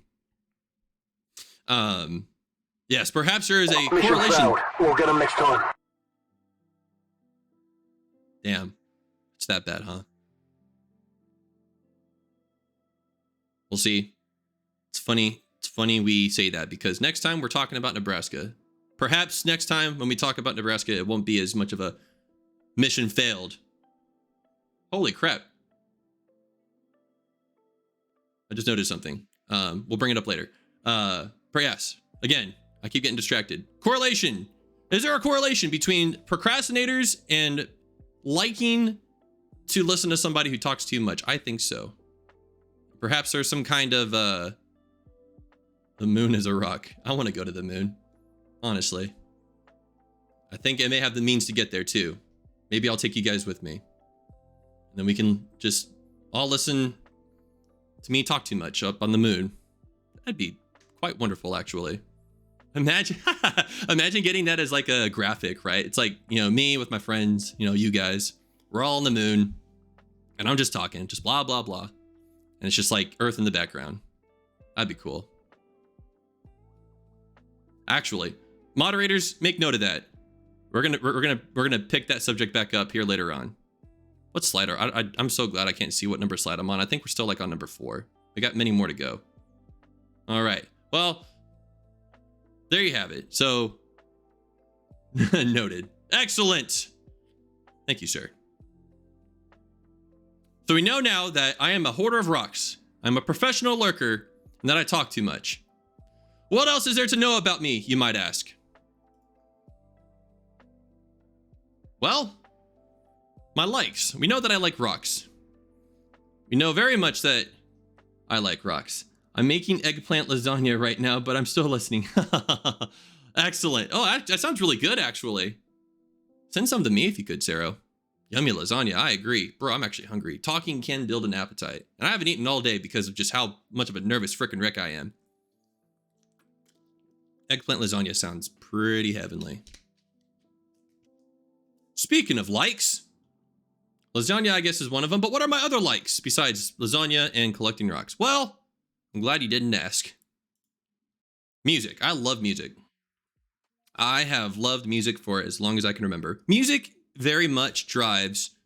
Yes, perhaps there is a correlation. We'll get them next time. Damn, it's that bad, huh? We'll see. It's funny. It's funny we say that because next time we're talking about Nebraska. Perhaps next time when we talk about Nebraska, it won't be as much of a mission failed. Holy crap. I just noticed something. We'll bring it up later. But yes, again, I keep getting distracted. Correlation. Is there a correlation between procrastinators and liking to listen to somebody who talks too much? I think so. Perhaps there's some kind of, the moon is a rock. I want to go to the moon. Honestly. I think I may have the means to get there too. Maybe I'll take you guys with me. And then we can just all listen to me talk too much up on the moon. That'd be quite wonderful, actually. Imagine, imagine getting that as like a graphic, right? It's like, you know, me with my friends, you know, you guys, We're all on the moon. And I'm just talking, just blah, blah, blah. And it's just like Earth in the background. That'd be cool. Actually, moderators, make note of that. We're gonna pick that subject back up here later on. What slide are I'm so glad I can't see what number slide I'm on. I think we're still like on number 4. We got many more to go. All right. Well, there you have it. So noted. Excellent. Thank you, sir. So we know now that I am a hoarder of rocks. I'm a professional lurker and that I talk too much. What else is there to know about me, you might ask? Well, my likes. We know that I like rocks. We know very much that I like rocks. I'm making eggplant lasagna right now, but I'm still listening. Excellent. Oh, that sounds really good, actually. Send some to me if you could, Sarah. Yummy lasagna, I agree. Bro, I'm actually hungry. Talking can build an appetite. And I haven't eaten all day because of just how much of a nervous frickin' wreck I am. Eggplant lasagna sounds pretty heavenly. Speaking of likes, lasagna, I guess, is one of them. But what are my other likes besides lasagna and collecting rocks? Well, I'm glad you didn't ask. Music. I love music. I have loved music for as long as I can remember. Music very much drives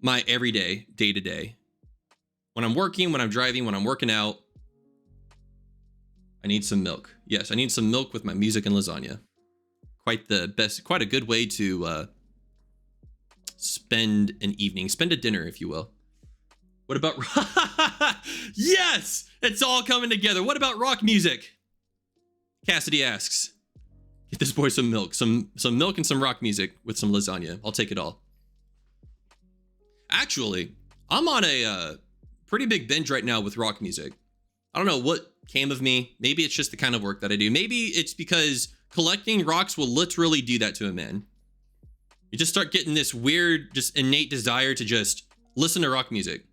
my everyday, day-to-day. When I'm working, when I'm driving, when I'm working out, I need some milk. Yes, I need some milk with my music and lasagna. Quite the best, quite a good way to spend an evening, spend a dinner, if you will. What about, yes, it's all coming together. What about rock music? Cassidy asks. Get this boy some milk, some milk and some rock music with some lasagna. I'll take it all. Actually, I'm on a pretty big binge right now with rock music. I don't know what came of me. Maybe it's just the kind of work that I do. Maybe it's because collecting rocks will literally do that to a man. You just start getting this weird, just innate desire to just listen to rock music.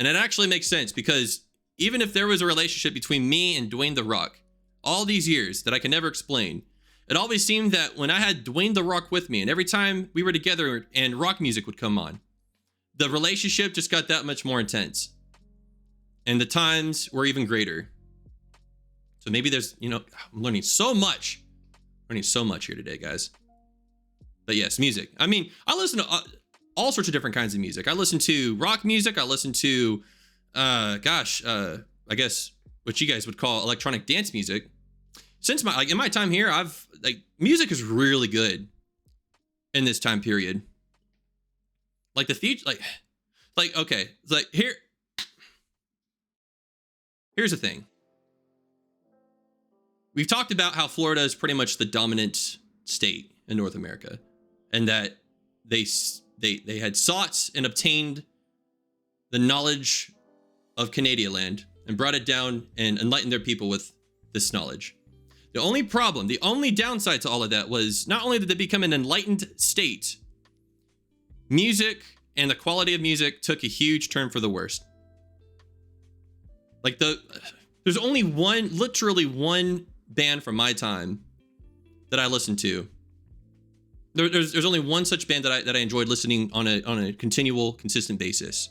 And it actually makes sense because even if there was a relationship between me and Dwayne The Rock, all these years that I can never explain, it always seemed that when I had Dwayne The Rock with me and every time we were together and rock music would come on, the relationship just got that much more intense. And the times were even greater. So maybe there's, you know, I'm learning so much. Learning so much here today, guys. But yes, music. I mean, I listen to all sorts of different kinds of music. I listen to rock music. I listen to, I guess what you guys would call electronic dance music. Since in my time here, music is really good in this time period. Like the future, okay, it's like here's the thing. We've talked about how Florida is pretty much the dominant state in North America, and that they had sought and obtained the knowledge of Canadian land and brought it down and enlightened their people with this knowledge. The only problem, the only downside to all of that was not only did they become an enlightened state, music and the quality of music took a huge turn for the worst. Like there's only literally one band from my time that I listened to. There's only one such band that I enjoyed listening on a continual, consistent basis.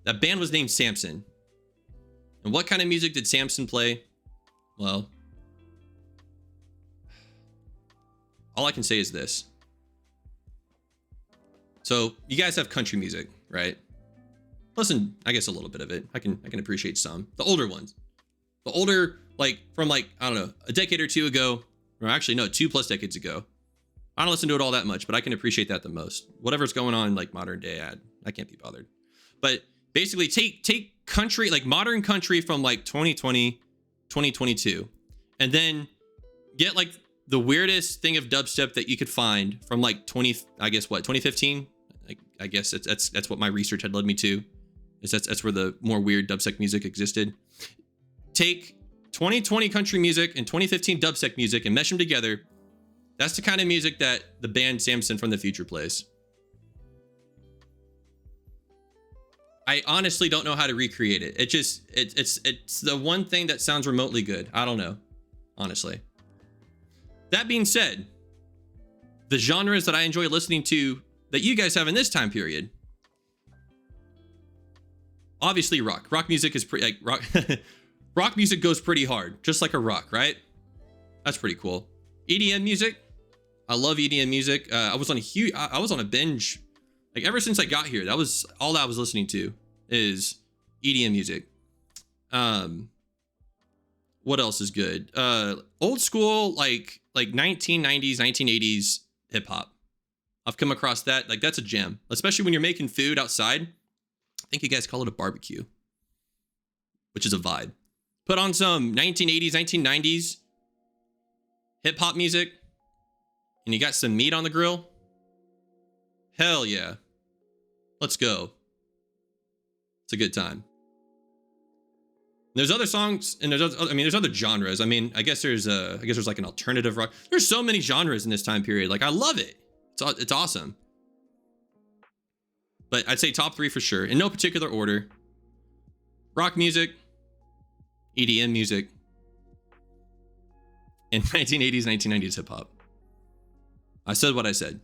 That band was named Samson. And what kind of music did Samson play? Well, all I can say is this. So you guys have country music, right? Listen, I guess a little bit of it. I can appreciate some. The older ones. The older, from I don't know, a decade or two ago, or actually no, 2+ decades ago. I don't listen to it all that much, but I can appreciate that the most. Whatever's going on modern day, I can't be bothered. But basically take country, modern country from 2020, 2022, and then get the weirdest thing of dubstep that you could find from 2015. I guess that's what my research had led me to. That's where the more weird dubstep music existed. Take 2020 country music and 2015 dubstep music and mesh them together. That's the kind of music that the band Samson from the future plays. I honestly don't know how to recreate it. It's the one thing that sounds remotely good. I don't know, honestly. That being said, the genres that I enjoy listening to, that you guys have in this time period. Obviously rock. Rock music is pretty like rock. Rock music goes pretty hard, just like a rock, right? That's pretty cool. EDM music. I love EDM music. I was on a binge, like ever since I got here. That was all I was listening to is EDM music. What else is good? Old school, like 1990s, 1980s hip hop. I've come across that. Like that's a gem, especially when you're making food outside. I think you guys call it a barbecue, which is a vibe. Put on some 1980s, 1990s hip hop music, and you got some meat on the grill. Hell yeah. Let's go. It's a good time. There's other songs and there's other genres. I mean, I guess there's like an alternative rock. There's so many genres in this time period. Like I love it. It's awesome. But I'd say top 3 for sure, in no particular order. Rock music, EDM music, and 1980s, 1990s hip hop. I said what I said.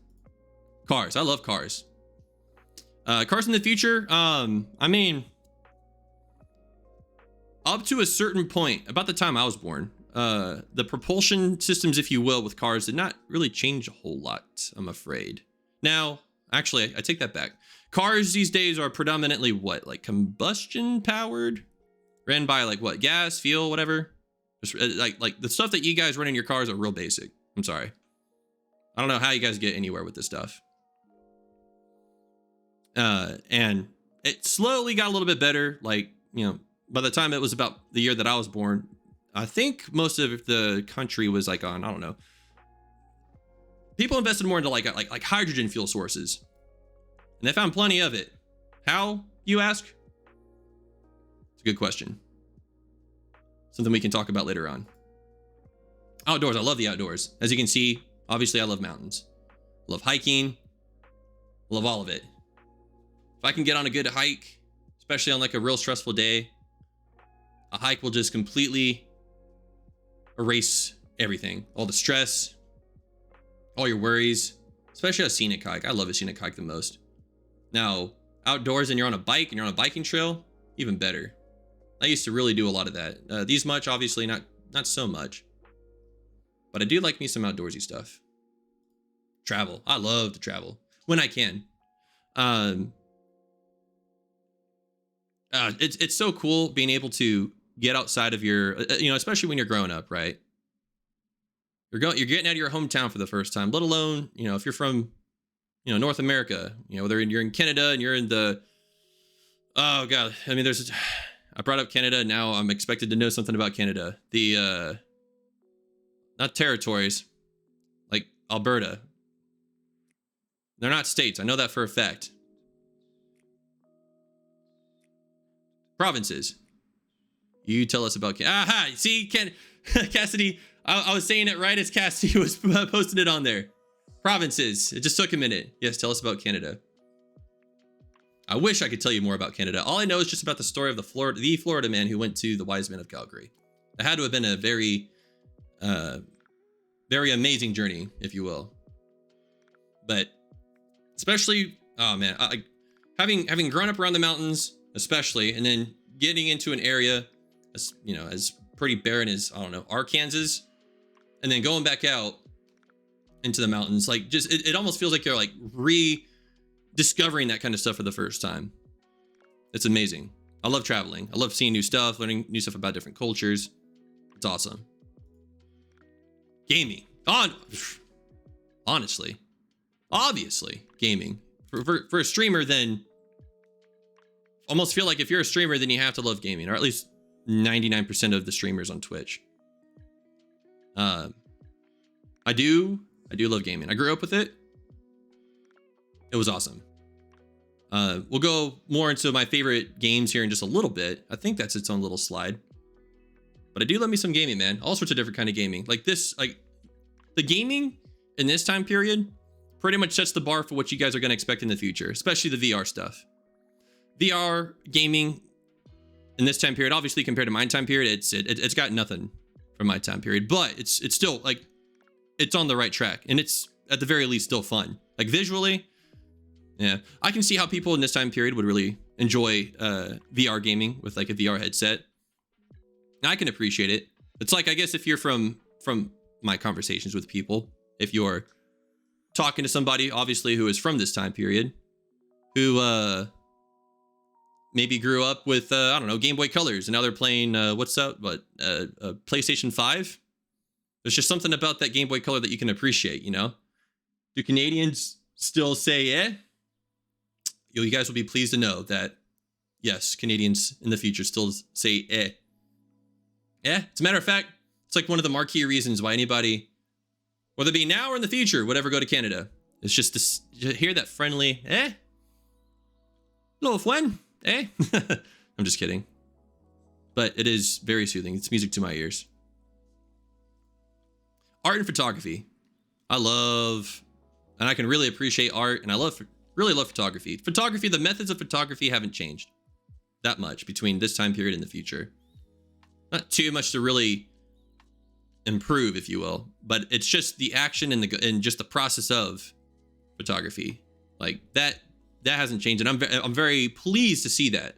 Cars. I love cars. Cars in the future. I mean, up to a certain point, about the time I was born, the propulsion systems, if you will, with cars did not really change a whole lot, I'm afraid. Now, actually, I take that back. Cars these days are predominantly what? Like combustion powered? Ran by like what? Gas, fuel, whatever? Just like the stuff that you guys run in your cars are real basic. I'm sorry. I don't know how you guys get anywhere with this stuff. And it slowly got a little bit better. Like, you know, by the time it was about the year that I was born, I think most of the country was like on, I don't know. People invested more into like hydrogen fuel sources. And they found plenty of it. How, you ask? It's a good question. Something we can talk about later on. Outdoors, I love the outdoors. As you can see, obviously I love mountains. I love hiking. I love all of it. If I can get on a good hike, especially on like a real stressful day, a hike will just completely erase everything. All the stress, all your worries, especially a scenic hike. I love a scenic hike the most. Now, outdoors and you're on a bike and you're on a biking trail, even better. I used to really do a lot of that. These much, obviously not so much. But I do like me some outdoorsy stuff. Travel. I love to travel when I can. It's so cool being able to get outside of your, especially when you're growing up, right? You're getting out of your hometown for the first time, let alone, if you're from, North America, whether you're in Canada and you're in the, oh God, I mean, I brought up Canada. Now I'm expected to know something about Canada. The, not territories, like Alberta. They're not states. I know that for a fact. Provinces. You tell us about Aha! See, Cassidy. I was saying it right as Cassidy was posting it on there. Provinces. It just took a minute. Yes, tell us about Canada. I wish I could tell you more about Canada. All I know is just about the story of the Florida man who went to the Wise Men of Calgary. It had to have been a very, very amazing journey, if you will. But especially, oh man, having grown up around the mountains, especially, and then getting into an area, as pretty barren as, I don't know, Arkansas, and then going back out into the mountains, like just, it almost feels like you're like rediscovering that kind of stuff for the first time. It's amazing. I love traveling. I love seeing new stuff, learning new stuff about different cultures. It's awesome. Gaming. Honestly. Obviously, gaming. For a streamer, then almost feel like if you're a streamer, then you have to love gaming, or at least 99% of the streamers on Twitch. I do love gaming. I grew up with it. It was awesome. We'll go more into my favorite games here in just a little bit. I think that's its own little slide. But I do love me some gaming, man. All sorts of different kind of gaming. Like this, like the gaming in this time period pretty much sets the bar for what you guys are going to expect in the future, especially the VR stuff. VR gaming in this time period, obviously compared to my time period, it's got nothing from my time period, but it's still like, it's on the right track, and it's at the very least still fun. Like visually, Yeah, I can see how people in this time period would really enjoy VR gaming with like a VR headset. I can appreciate it. It's like, I guess if you're from my conversations with people, if you're talking to somebody obviously who is from this time period, who maybe grew up with I don't know, Game Boy Colors, and now they're playing PlayStation 5. There's just something about that Game Boy Color that you can appreciate, you know? Do Canadians still say eh? You guys will be pleased to know that yes, Canadians in the future still say eh. Yeah, as a matter of fact, it's like one of the marquee reasons why anybody, whether it be now or in the future, would ever go to Canada. It's just to hear that friendly eh? Hello, friend. Eh? I'm just kidding. But it is very soothing. It's music to my ears. Art and photography. I love, and I can really appreciate art, and I really love photography. Photography, the methods of photography haven't changed that much between this time period and the future. Not too much to really improve, if you will, but it's just the action and just the process of photography. Like that hasn't changed, and I'm very pleased to see that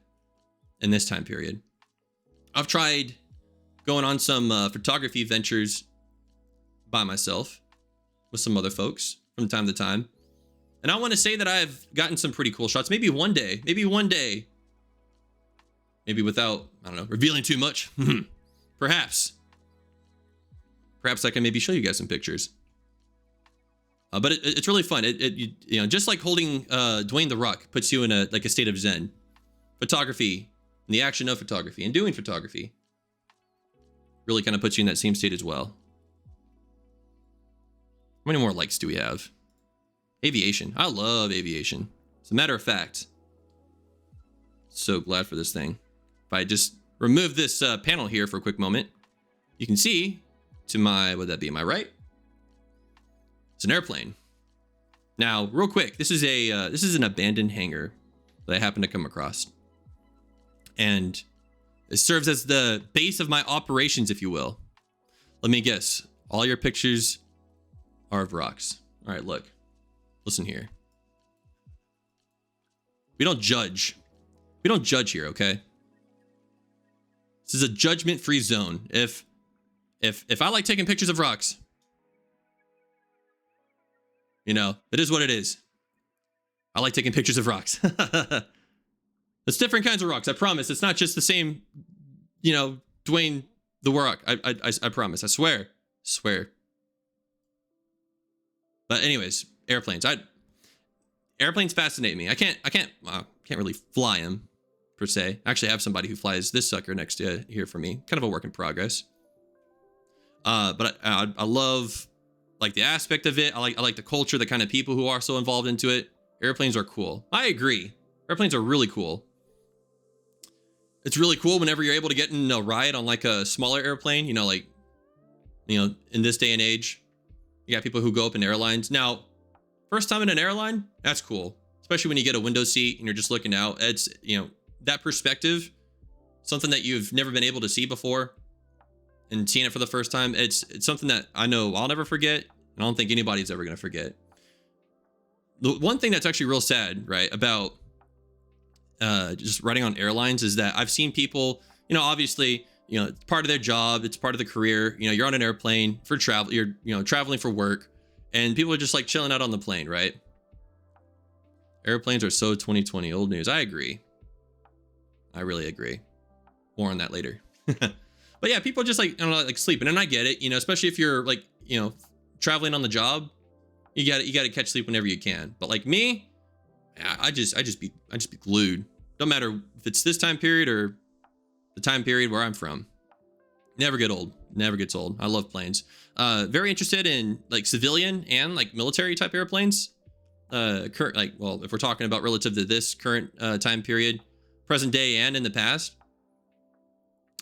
in this time period. I've tried going on some photography ventures by myself with some other folks from time to time, and I want to say that I've gotten some pretty cool shots. Maybe one day, maybe without, I don't know, revealing too much. Perhaps I can maybe show you guys some pictures. But it's really fun. You know, just like holding Dwayne the Rock puts you in a state of zen. Photography and the action of photography and doing photography really kind of puts you in that same state as well. How many more likes do we have? Aviation. I love aviation. As a matter of fact, so glad for this thing. If I just remove this panel here for a quick moment, you can see to my, would that be my right? It's an airplane. Now, real quick, this is an abandoned hangar that I happened to come across, and it serves as the base of my operations, if you will. Let me guess, all your pictures are of rocks. All right, look, listen here. We don't judge. We don't judge here, okay? This is a judgment-free zone. If I like taking pictures of rocks, you know, it is what it is. I like taking pictures of rocks. It's different kinds of rocks. I promise. It's not just the same, you know, Dwayne the Rock. I promise. I swear. But anyways, airplanes. Airplanes fascinate me. I can't really fly them per se. I actually have somebody who flies this sucker next to here for me. Kind of a work in progress. But I love like the aspect of it. I like the culture, the kind of people who are so involved into it. Airplanes are cool. I agree. Airplanes are really cool. It's really cool whenever you're able to get in a ride on like a smaller airplane, you know, like, you know, in this day and age, you got people who go up in airlines. Now, first time in an airline, that's cool. Especially when you get a window seat and you're just looking out. It's, you know, that perspective, something that you've never been able to see before and seeing it for the first time. It's something that I know I'll never forget. And I don't think anybody's ever going to forget. The one thing that's actually real sad, right, about just riding on airlines is that I've seen people, you know, obviously, you know, it's part of their job, it's part of the career. You know, you're on an airplane for travel, you're, you know, traveling for work, and people are just like chilling out on the plane, right? Airplanes are so 2020 old news. I agree. I really agree. More on that later. But yeah, people are just like, I don't know, like sleeping, and I get it, you know, especially if you're like, you know, traveling on the job, you got to catch sleep whenever you can. But like me, I just be glued. Don't matter if it's this time period or the time period where I'm from. Never get old. Never gets old. I love planes. Very interested in like civilian and like military type airplanes. Current, like, well, if we're talking about relative to this current time period, present day and in the past.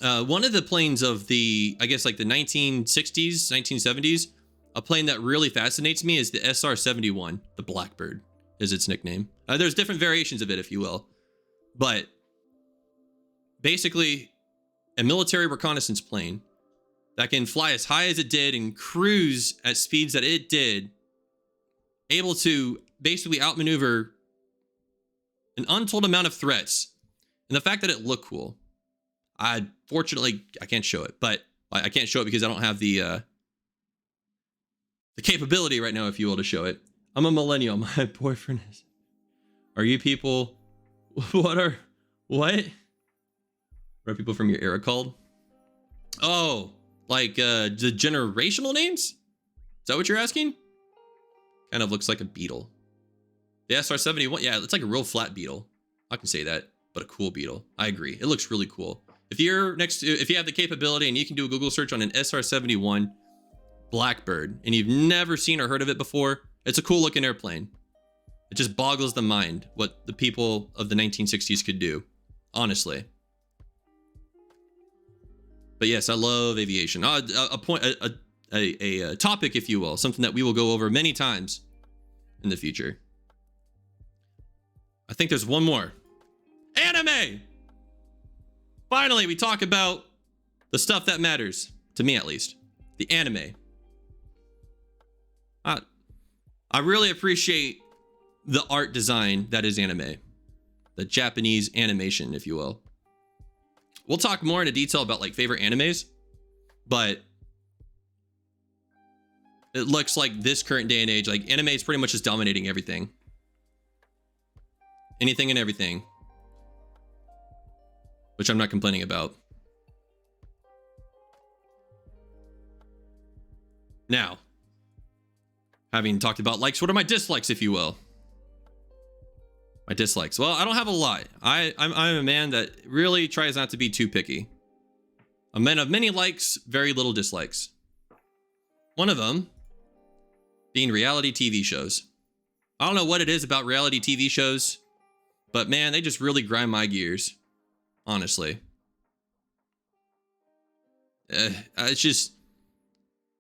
One of the planes of the, I guess like the 1960s, 1970s, a plane that really fascinates me is the SR-71, the Blackbird is its nickname. There's different variations of it, if you will. But basically, a military reconnaissance plane that can fly as high as it did and cruise at speeds that it did, able to basically outmaneuver an untold amount of threats, and the fact that it looked cool. Fortunately I can't show it, but I can't show it because I don't have the capability right now, if you will, to show it. I'm a millennial. My boyfriend is. Are you people? What are people from your era called? Oh, like the generational names? Is that what you're asking? Kind of looks like a beetle. The SR-71, yeah, it's like a real flat beetle. I can say that, but a cool beetle. I agree. It looks really cool. If you have the capability and you can do a Google search on an SR-71 Blackbird and you've never seen or heard of it before, it's a cool looking airplane. It just boggles the mind what the people of the 1960s could do, honestly. But yes, I love aviation. A topic, if you will, something that we will go over many times in the future. I think there's one more. Anime! Finally, we talk about the stuff that matters, to me at least. The anime. I really appreciate the art design that is anime. The Japanese animation, if you will. We'll talk more into detail about like favorite animes, but it looks like this current day and age, like anime is pretty much just dominating everything. Anything and everything. Which I'm not complaining about. Now, having talked about likes, what are my dislikes, if you will? My dislikes. Well, I don't have a lot. I'm a man that really tries not to be too picky. A man of many likes, very little dislikes. One of them being reality TV shows. I don't know what it is about reality TV shows, but man, they just really grind my gears. Honestly. It's just,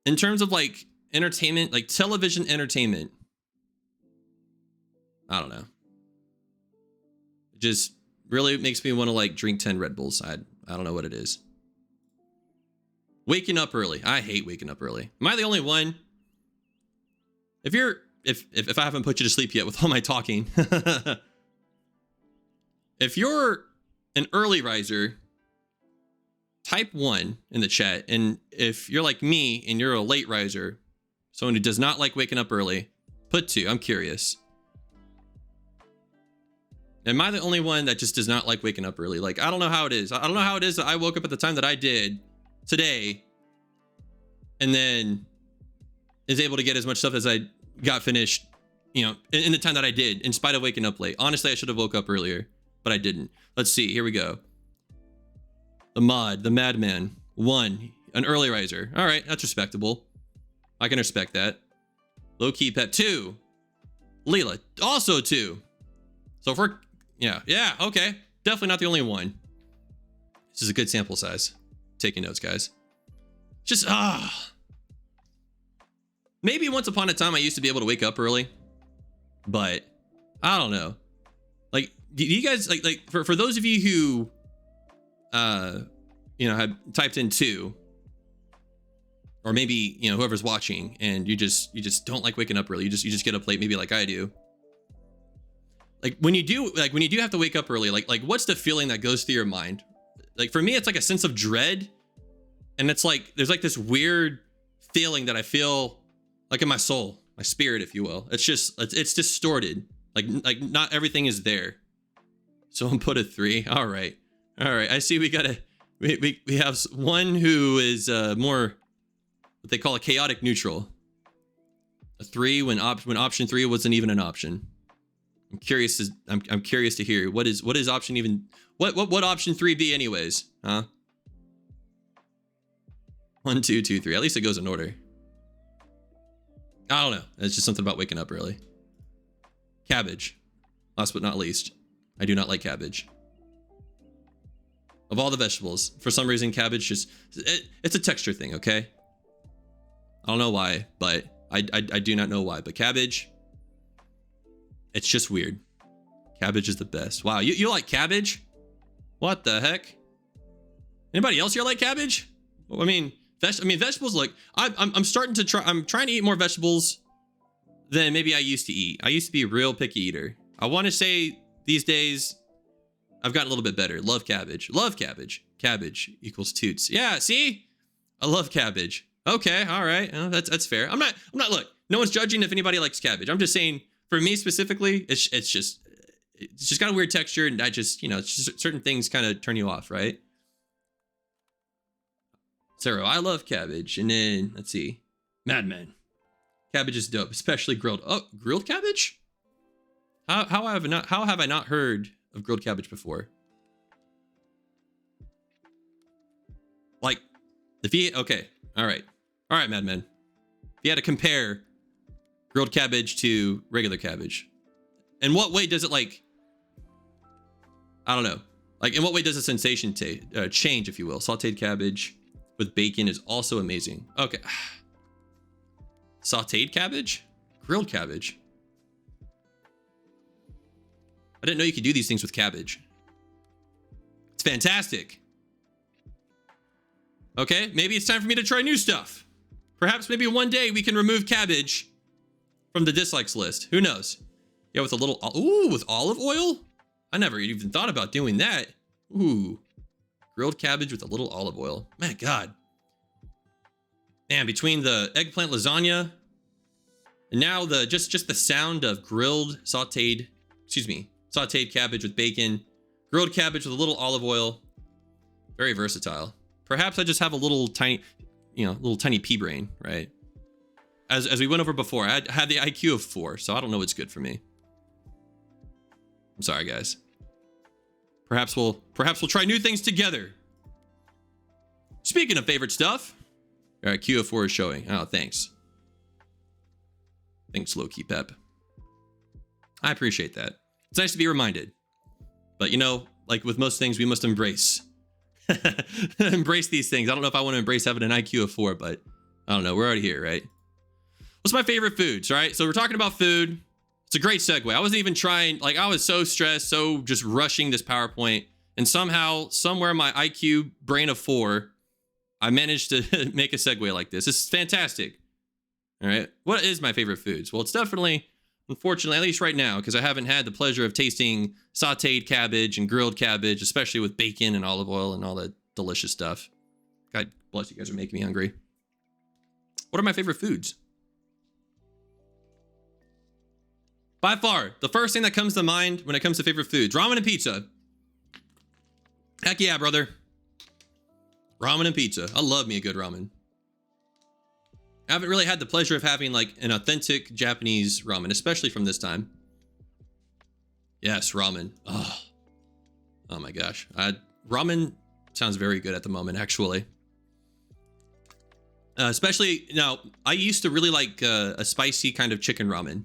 in terms of like entertainment, like television entertainment, I don't know. It just really makes me want to like drink 10 Red Bulls. I don't know what it is. Waking up early. I hate waking up early. Am I the only one? If I haven't put you to sleep yet with all my talking, if you're an early riser, type 1 in the chat. And if you're like me and you're a late riser, someone who does not like waking up early, put 2. I'm curious. Am I the only one that just does not like waking up early? Like, I don't know how it is. I don't know how it is that I woke up at the time that I did today and then is able to get as much stuff as I got finished, you know, in the time that I did, in spite of waking up late. Honestly, I should have woke up earlier, but I didn't. Let's see. Here we go. The Madman. 1, an early riser. All right, that's respectable. I can respect that. Low key pet. 2, Leela, also 2. So if we're, yeah, okay. Definitely not the only one. This is a good sample size. Taking notes, guys. Just, maybe once upon a time I used to be able to wake up early, but I don't know. Like, do you guys, like for those of you who, have typed in 2, or maybe, whoever's watching and you just don't like waking up early. You just get up late, maybe like I do. Like when you do have to wake up early, like what's the feeling that goes through your mind? Like for me, it's like a sense of dread. And it's like, there's like this weird feeling that I feel like in my soul, my spirit, if you will. It's just, it's distorted. Like not everything is there. So I'm put a 3. All right. I see we have one who is more what they call a chaotic neutral. A 3 when option 3 wasn't even an option. I'm curious to hear what is option even, what option 3 be anyways, huh? 1, 2, 2, 3. At least it goes in order. I don't know. It's just something about waking up early. Cabbage. Last but not least. I do not like cabbage. Of all the vegetables, for some reason, cabbage it's a texture thing, okay? I don't know why, but I do not know why. But cabbage, it's just weird. Cabbage is the best. Wow, you like cabbage? What the heck? Anybody else here like cabbage? I mean, vegetables. Like I'm starting to try. I'm trying to eat more vegetables than maybe I used to eat. I used to be a real picky eater. I want to say these days, I've gotten a little bit better. Love cabbage. Love cabbage. Cabbage equals toots. Yeah, see? I love cabbage. Okay, all right. That's fair. I'm not look, no one's judging if anybody likes cabbage. I'm just saying, for me specifically, it's just got a weird texture, and I just, it's just certain things kind of turn you off, right? Sarah, I love cabbage. And then, let's see. Madman. Cabbage is dope, especially grilled. Oh, grilled cabbage? How have I not heard of grilled cabbage before? Like, okay, all right, Madman. If you had to compare grilled cabbage to regular cabbage, in what way does it, like, I don't know, like, in what way does the sensation change, if you will? Sauteed cabbage with bacon is also amazing. Okay. Sauteed cabbage? Grilled cabbage? I didn't know you could do these things with cabbage. It's fantastic. Okay, maybe it's time for me to try new stuff. Perhaps maybe one day we can remove cabbage from the dislikes list. Who knows? Yeah, with a little, ooh, with olive oil? I never even thought about doing that. Ooh, grilled cabbage with a little olive oil. My God. Man, between the eggplant lasagna and now the just the sound of sauteed cabbage with bacon, grilled cabbage with a little olive oil, very versatile. Perhaps I just have a little tiny pea brain, right? As we went over before, I had the IQ of 4, so I don't know what's good for me. I'm sorry, guys. Perhaps we'll try new things together. Speaking of favorite stuff, all right, IQ of 4 is showing. Oh, thanks. Thanks, Loki Pep. I appreciate that. It's nice to be reminded. But like with most things, we must embrace these things. I don't know if I want to embrace having an IQ of 4, but I don't know. We're already here, right? What's my favorite foods, right? So we're talking about food. It's a great segue. I wasn't even trying, like, I was so stressed, so just rushing this PowerPoint. And somehow, somewhere my IQ brain of 4, I managed to make a segue like this. This is fantastic. All right. What is my favorite foods? Well, it's definitely, unfortunately, at least right now, because I haven't had the pleasure of tasting sauteed cabbage and grilled cabbage, especially with bacon and olive oil and all that delicious stuff. God bless, you guys are making me hungry. What are my favorite foods? By far, the first thing that comes to mind when it comes to favorite foods, ramen and pizza. Heck yeah, brother. Ramen and pizza. I love me a good ramen. I haven't really had the pleasure of having like an authentic Japanese ramen, especially from this time. Yes, ramen. Oh my gosh. Ramen sounds very good at the moment, actually. Especially, now, I used to really like a spicy kind of chicken ramen.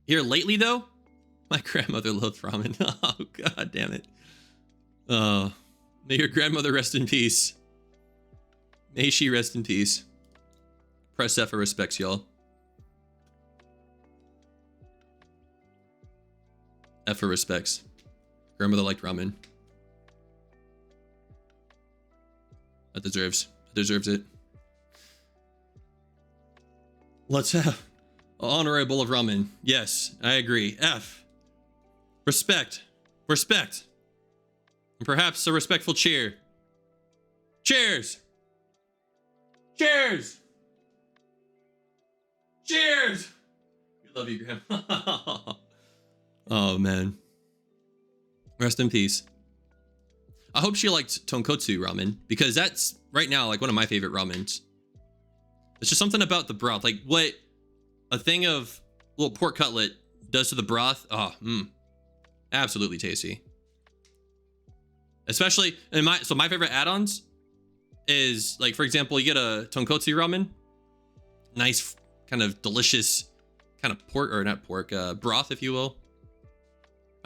Here lately, though, my grandmother loved ramen. Oh, God damn it. May your grandmother rest in peace. May she rest in peace. Press F for respects, y'all. F for respects. Grandmother liked ramen. That deserves it. Let's have an honorary bowl of ramen. Yes, I agree. F. Respect. Respect. And perhaps a respectful cheer. Cheers! Cheers! Cheers! We love you, Grandma. Oh, man. Rest in peace. I hope she liked tonkotsu ramen, because that's right now like one of my favorite ramens. It's just something about the broth, like what a thing of little pork cutlet does to the broth. Oh, absolutely tasty. Especially in my favorite add-ons is like, for example, you get a tonkotsu ramen, nice kind of delicious kind of broth, if you will.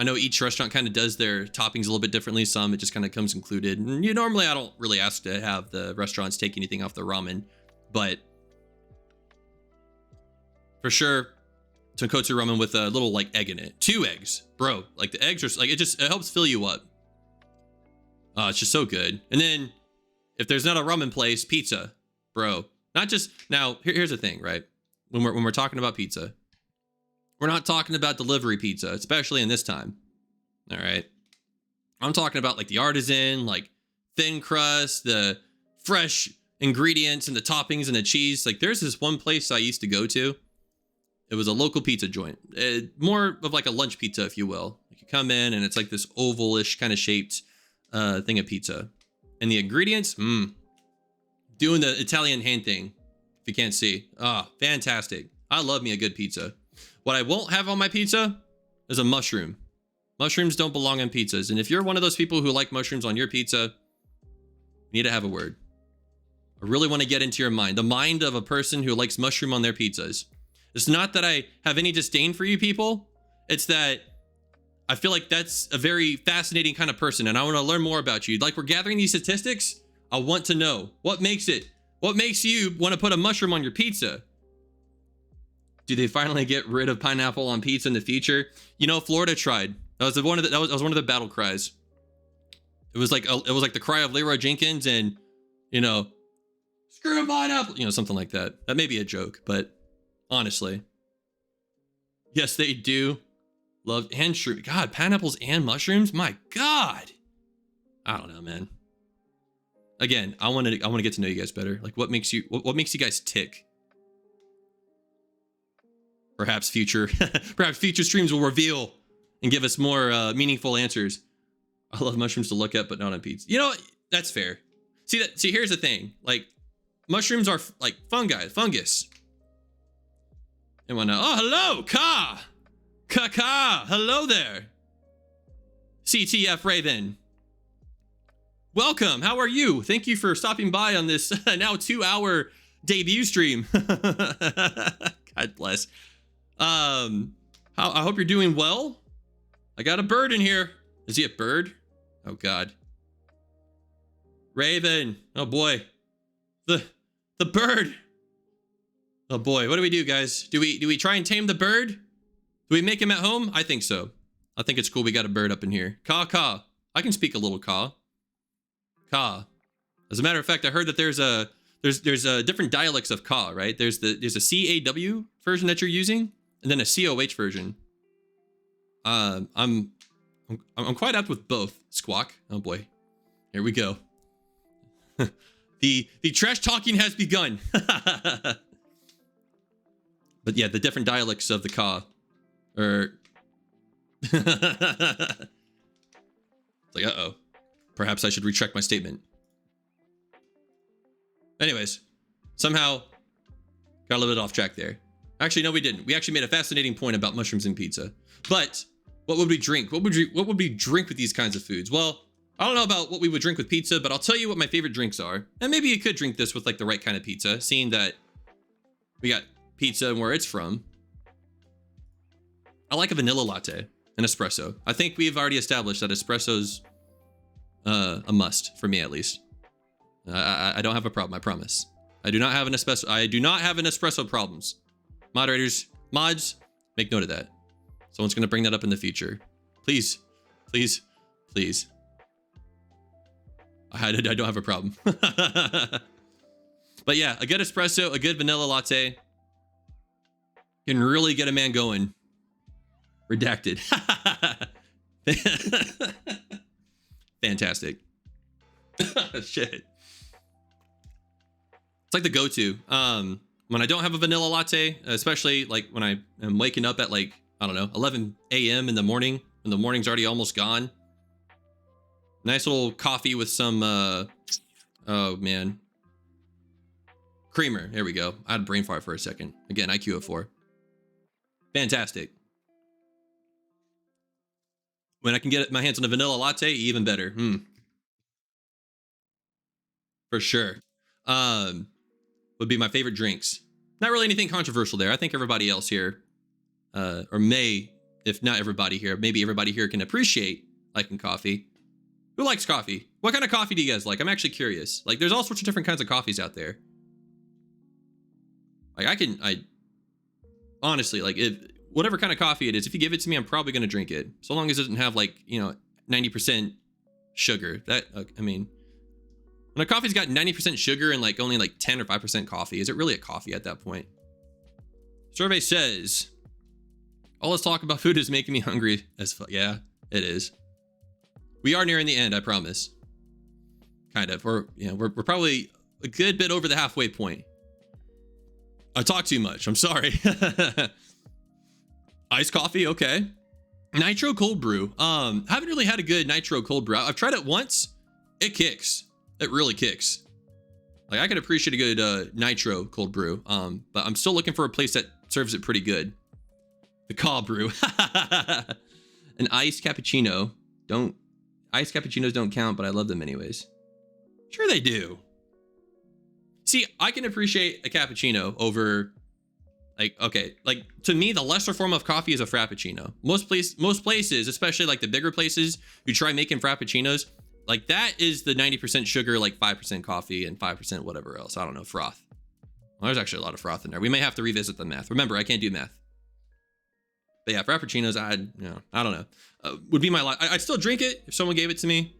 I know each restaurant kind of does their toppings a little bit differently. Some, it just kind of comes included. And normally I don't really ask to have the restaurants take anything off the ramen, but for sure, tonkotsu ramen with a little like egg in it. 2 eggs, bro. Like the eggs are like, it helps fill you up. It's just so good. And then if there's not a ramen place, pizza, bro. Not just now. Here's the thing, right? When we're talking about pizza, We're not talking about delivery pizza, especially in this time. All right. I'm talking about like the artisan, like thin crust, the fresh ingredients and the toppings and the cheese. Like there's this one place I used to go to. It was a local pizza joint, more of like a lunch pizza, if you will. Like you come in and it's like this ovalish kind of shaped thing of pizza. And the ingredients, doing the Italian hand thing, if you can't see. Oh, fantastic. I love me a good pizza. What I won't have on my pizza is a mushroom. Mushrooms don't belong on pizzas. And if you're one of those people who like mushrooms on your pizza, you need to have a word. I really want to get into your mind. The mind of a person who likes mushroom on their pizzas. It's not that I have any disdain for you people. It's that I feel like that's a very fascinating kind of person. And I want to learn more about you. Like we're gathering these statistics. I want to know what makes you want to put a mushroom on your pizza? Do they finally get rid of pineapple on pizza in the future? You know, Florida tried. That was one of the battle cries. It was like the cry of Leroy Jenkins and, you know, screw pineapple, you know, something like that. That may be a joke, but honestly, yes, they do love and shroom. God, pineapples and mushrooms. My God, I don't know, man. Again, I want to get to know you guys better. Like, what makes you guys tick? Perhaps future streams will reveal and give us more meaningful answers. I love mushrooms to look at, but not on pizza. You know, that's fair. See, here's the thing. Like, mushrooms are like fungus. And whatnot. Oh, hello, Ka. Hello there. CTF Raven. Welcome. How are you? Thank you for stopping by on this now 2-hour debut stream. God bless. I hope you're doing well. I got a bird in here. Is he a bird? Oh God. Raven. Oh boy. The bird. Oh boy. What do we do, guys? Do we try and tame the bird? Do we make him at home? I think so. I think it's cool we got a bird up in here. Ka. I can speak a little Ka. As a matter of fact, I heard that there's different dialects of Ka, right? There's a CAW version that you're using, and then a COH version. I'm quite apt with both. Squawk. Oh boy. Here we go. The trash talking has begun. But yeah, the different dialects of the Ka are it's like, uh-oh. Perhaps I should retract my statement. Anyways, somehow got a little bit off track there. Actually, no, we didn't. We actually made a fascinating point about mushrooms and pizza. But what would we drink? What would we drink with these kinds of foods? Well, I don't know about what we would drink with pizza, but I'll tell you what my favorite drinks are. And maybe you could drink this with like the right kind of pizza, seeing that we got pizza and where it's from. I like a vanilla latte, an espresso. I think we've already established that espresso's a must for me, at least. I don't have a problem, I promise. I do not have an espresso problems. Moderators, mods, make note of that. Someone's gonna bring that up in the future. Please. I don't have a problem. But yeah, a good espresso, a good vanilla latte can really get a man going. Redacted. Fantastic. Shit. It's like the go-to. When I don't have a vanilla latte, especially like when I am waking up at like, I don't know, 11 a.m. in the morning, when the morning's already almost gone. Nice little coffee with some, oh man. Creamer. There we go. I had a brain fart for a second. Again, IQ of 4. Fantastic. When I can get my hands on a vanilla latte, even better. For sure. Would be my favorite drinks. Not really anything controversial there. I think everybody else here, or may, if not everybody here, maybe everybody here can appreciate liking coffee. Who likes coffee? What kind of coffee do you guys like? I'm actually curious. Like, there's all sorts of different kinds of coffees out there. Like, I honestly, like, if whatever kind of coffee it is, if you give it to me, I'm probably going to drink it. So long as it doesn't have, like, 90% sugar. That, I mean, when a coffee's got 90% sugar and, like, only, like, 10 or 5% coffee, is it really a coffee at that point? Survey says All this talk about food is making me hungry as fuck. Yeah, it is. We are nearing the end, I promise. Kind of. We're probably a good bit over the halfway point. I talk too much. I'm sorry. Iced coffee, okay. Nitro cold brew. Haven't really had a good nitro cold brew. I've tried it once. It kicks. It really kicks. Like, I could appreciate a good nitro cold brew. But I'm still looking for a place that serves it pretty good. The cold brew. An iced cappuccino. Iced cappuccinos don't count, but I love them anyways. Sure they do. See, I can appreciate a cappuccino over, like, okay, like, to me, the lesser form of coffee is a frappuccino. Most places, especially like the bigger places who try making frappuccinos, like, that is the 90% sugar, like 5% coffee and 5% whatever else. I don't know, froth. Well, there's actually a lot of froth in there. We may have to revisit the math. Remember, I can't do math. But yeah, frappuccinos, I don't know. Would be my life. I'd still drink it if someone gave it to me.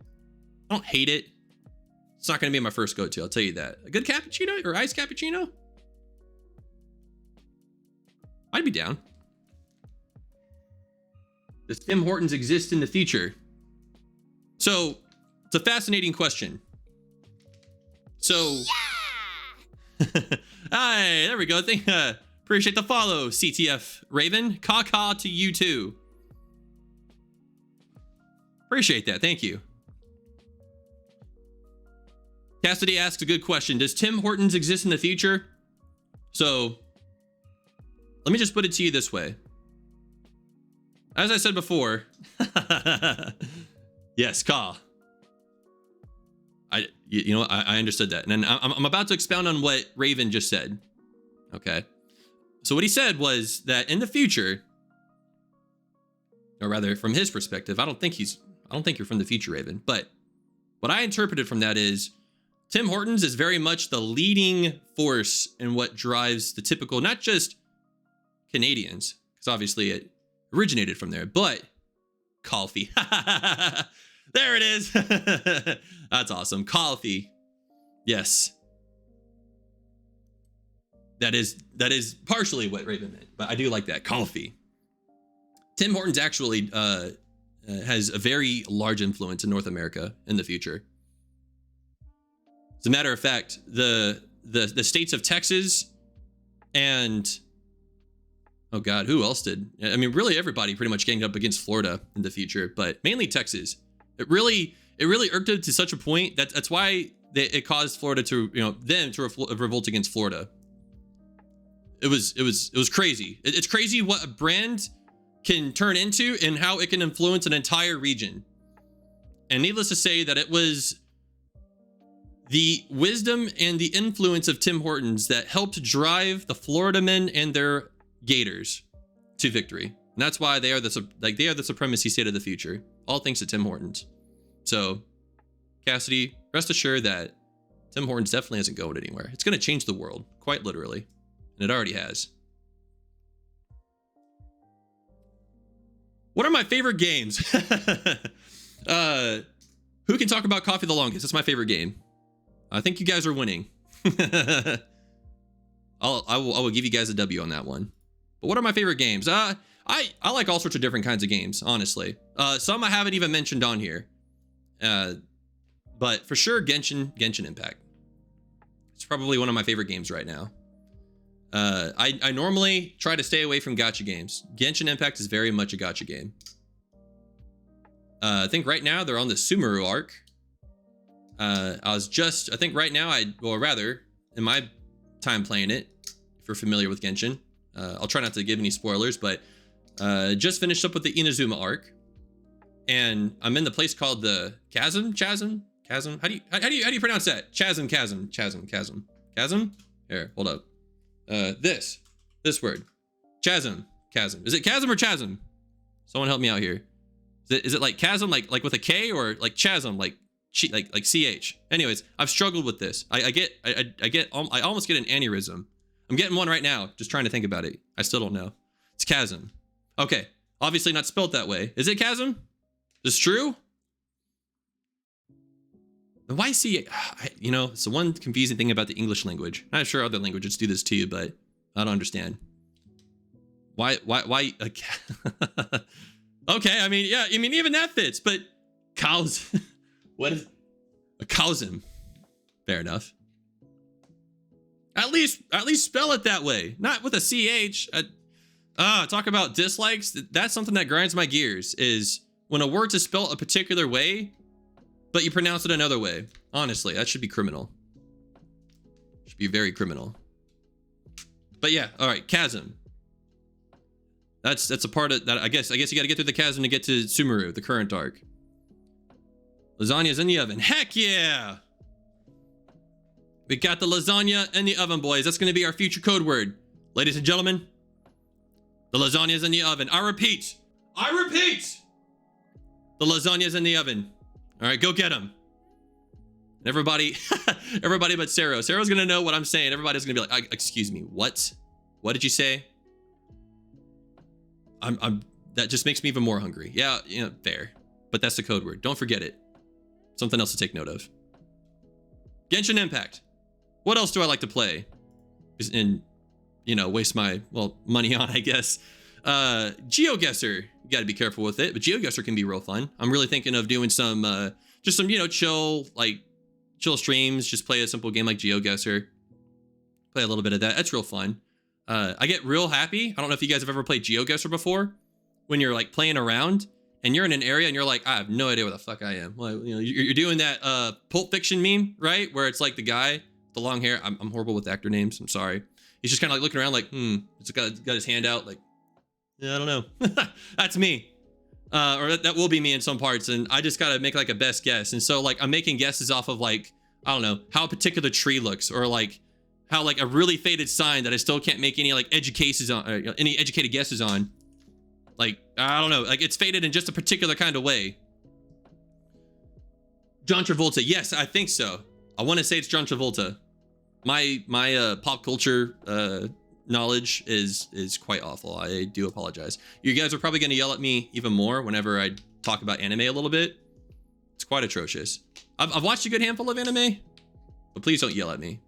I don't hate it. It's not going to be my first go-to, I'll tell you that. A good cappuccino or iced cappuccino? I'd be down. Does Tim Hortons exist in the future? So, it's a fascinating question. So, yeah! Hi, there we go. Appreciate the follow, CTF Raven. Caw to you too. Appreciate that, thank you. Cassidy asks a good question. Does Tim Hortons exist in the future? So, let me just put it to you this way. As I said before, yes, Ka. You know, I understood that. And then I'm about to expound on what Raven just said. Okay. So what he said was that in the future, or rather from his perspective, I don't think you're from the future, Raven, but what I interpreted from that is Tim Hortons is very much the leading force in what drives the typical, not just Canadians, because obviously it originated from there, but coffee. There it is. That's awesome. Coffee. Yes. That is partially what Raven meant, but I do like that. Coffee. Tim Hortons actually has a very large influence in North America in the future. As a matter of fact, the states of Texas and, oh God, who else did? I mean, really everybody pretty much ganged up against Florida in the future, but mainly Texas. It really irked it to such a point that that's why it caused Florida to, them to revolt against Florida. It was crazy. It's crazy what a brand can turn into and how it can influence an entire region. And needless to say that it was the wisdom and the influence of Tim Hortons that helped drive the Florida men and their Gators to victory. And that's why they are the supremacy state of the future. All thanks to Tim Hortons. So, Cassidy, rest assured that Tim Hortons definitely isn't going anywhere. It's going to change the world, quite literally. And it already has. What are my favorite games? Who can talk about coffee the longest? That's my favorite game. I think you guys are winning. I will give you guys a W on that one. But what are my favorite games? I like all sorts of different kinds of games, honestly. Some I haven't even mentioned on here. But for sure, Genshin Impact. It's probably one of my favorite games right now. I normally try to stay away from gacha games. Genshin Impact is very much a gacha game. I think right now they're on the Sumeru arc. I think right now in my time playing it, if you're familiar with Genshin, I'll try not to give any spoilers, but just finished up with the Inazuma arc, and I'm in the place called the Chasm. How do you pronounce that? Chasm. Here, hold up. This word, chasm. Is it chasm or chasm? Someone help me out here. Is it like chasm, like with a K, or like chasm, like CH? Anyways, I've struggled with this. I almost get an aneurysm. I'm getting one right now, just trying to think about it. I still don't know. It's chasm. Okay, obviously not spelled that way. Is it chasm? Is this true? Why CH? It's the one confusing thing about the English language. I'm not sure other languages do this too, but I don't understand. Why? Okay, I mean, yeah, I mean, even that fits, but cows, what is a cowsm? Fair enough. At least spell it that way, not with a CH. Talk about dislikes. That's something that grinds my gears, is when a word is spelled a particular way, but you pronounce it another way. Honestly, that should be criminal. Should be very criminal. But yeah, all right, chasm. That's a part of that. I guess you got to get through the chasm to get to Sumeru, the current arc. Lasagna's in the oven. Heck yeah! We got the lasagna in the oven, boys. That's going to be our future code word. Ladies and gentlemen, the lasagna's in the oven. I repeat. The lasagna's in the oven. All right, go get them. Everybody, everybody but Sarah. Sarah's going to know what I'm saying. Everybody's going to be like, excuse me, what? What did you say? That just makes me even more hungry. Yeah, fair. But that's the code word. Don't forget it. Something else to take note of. Genshin Impact. What else do I like to play? And, waste my, money on, I guess. GeoGuessr. You got to be careful with it, but GeoGuessr can be real fun. I'm really thinking of doing some, chill streams. Just play a simple game like GeoGuessr. Play a little bit of that. That's real fun. I get real happy. I don't know if you guys have ever played GeoGuessr before. When you're like playing around and you're in an area and you're like, I have no idea where the fuck I am. Well, you're doing that Pulp Fiction meme, right? Where it's like the guy with the long hair. I'm horrible with actor names. I'm sorry. He's just kind of like looking around like, It's got his hand out like, yeah, I don't know. That's me. Or that will be me in some parts. And I just got to make like a best guess. And so like I'm making guesses off of like, I don't know, how a particular tree looks, or like how like a really faded sign that I still can't make any like any educated guesses on. Like, I don't know, like it's faded in just a particular kind of way. John Travolta. Yes, I think so. I want to say it's John Travolta. My pop culture knowledge is quite awful. I do apologize. You guys are probably going to yell at me even more whenever I talk about anime a little bit. It's quite atrocious. I've watched a good handful of anime, but please don't yell at me.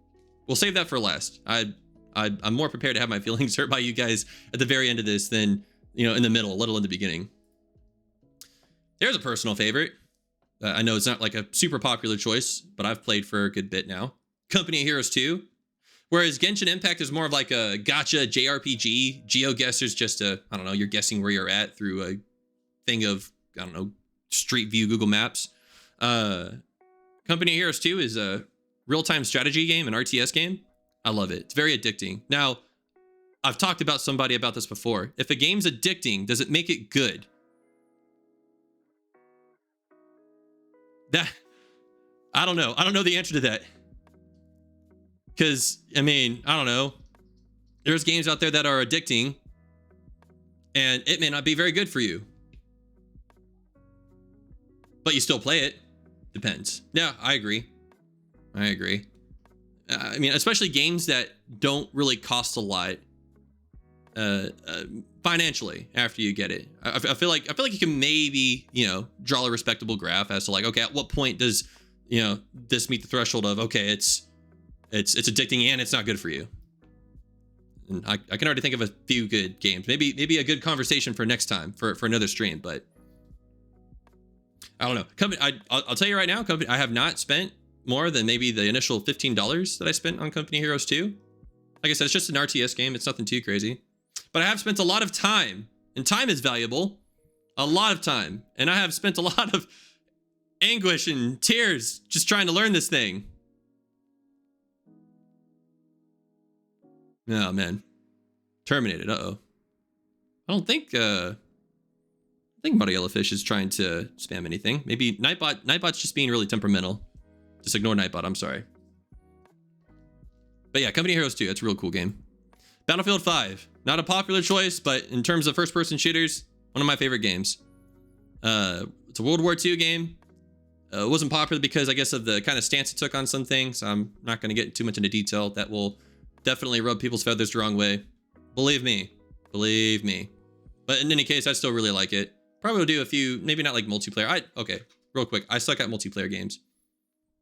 We'll save that for last. I'm more prepared to have my feelings hurt by you guys at the very end of this than, in the middle, let alone the beginning. There's a personal favorite. I know it's not like a super popular choice, but I've played for a good bit now. Company of Heroes 2. Whereas Genshin Impact is more of like a gacha JRPG. GeoGuessr's just you're guessing where you're at through a thing of, Street View Google Maps. Company of Heroes 2 is a real-time strategy game, an RTS game. I love it. It's very addicting. Now, I've talked about somebody about this before. If a game's addicting, does it make it good? I don't know. I don't know the answer to that. Because, I don't know. There's games out there that are addicting, and it may not be very good for you. But you still play it. Depends. Yeah, I agree. Especially games that don't really cost a lot financially after you get it. I feel like you can maybe, draw a respectable graph as to like, okay, at what point does, this meet the threshold of, okay, it's addicting and it's not good for you. And I can already think of a few good games. Maybe a good conversation for next time for another stream, but I don't know. I'll tell you right now, I have not spent more than maybe the initial $15 that I spent on Company Heroes 2. Like I said, it's just an RTS game. It's nothing too crazy. But I have spent a lot of time, and time is valuable. A lot of time. And I have spent a lot of anguish and tears just trying to learn this thing. Oh, man. Terminated. Uh-oh. I don't think Muddy Yellowfish is trying to spam anything. Maybe Nightbot's just being really temperamental. Just ignore Nightbot, I'm sorry. But yeah, Company Heroes 2, that's a real cool game. Battlefield 5, not a popular choice, but in terms of first-person shooters, one of my favorite games. It's a World War II game. It wasn't popular because, I guess, of the kind of stance it took on some things. I'm not going to get too much into detail. That will definitely rub people's feathers the wrong way. Believe me. But in any case, I still really like it. Probably will do a few, maybe not like multiplayer. Okay, real quick. I suck at multiplayer games.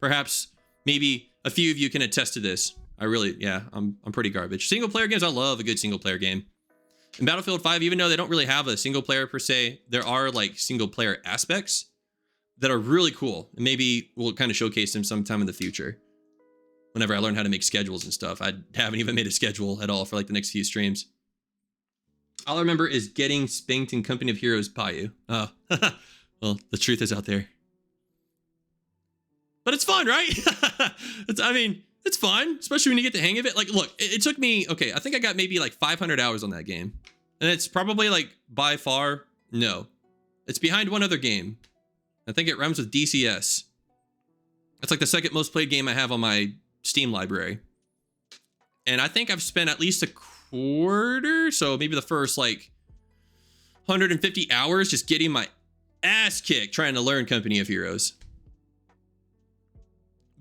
Perhaps, maybe a few of you can attest to this. I'm pretty garbage. Single player games, I love a good single player game. In Battlefield 5, even though they don't really have a single player per se, there are like single player aspects that are really cool. And maybe we'll kind of showcase them sometime in the future. Whenever I learn how to make schedules and stuff. I haven't even made a schedule at all for like the next few streams. All I remember is getting spanked in Company of Heroes Payu. Oh, well, the truth is out there. But it's fun, right? It's fun, especially when you get the hang of it. Like, look, it took me, okay, I think I got maybe like 500 hours on that game. And it's probably like by far, no. It's behind one other game. I think it rhymes with DCS. That's like the second most played game I have on my Steam library. And I think I've spent at least a quarter, so maybe the first like 150 hours just getting my ass kicked trying to learn Company of Heroes.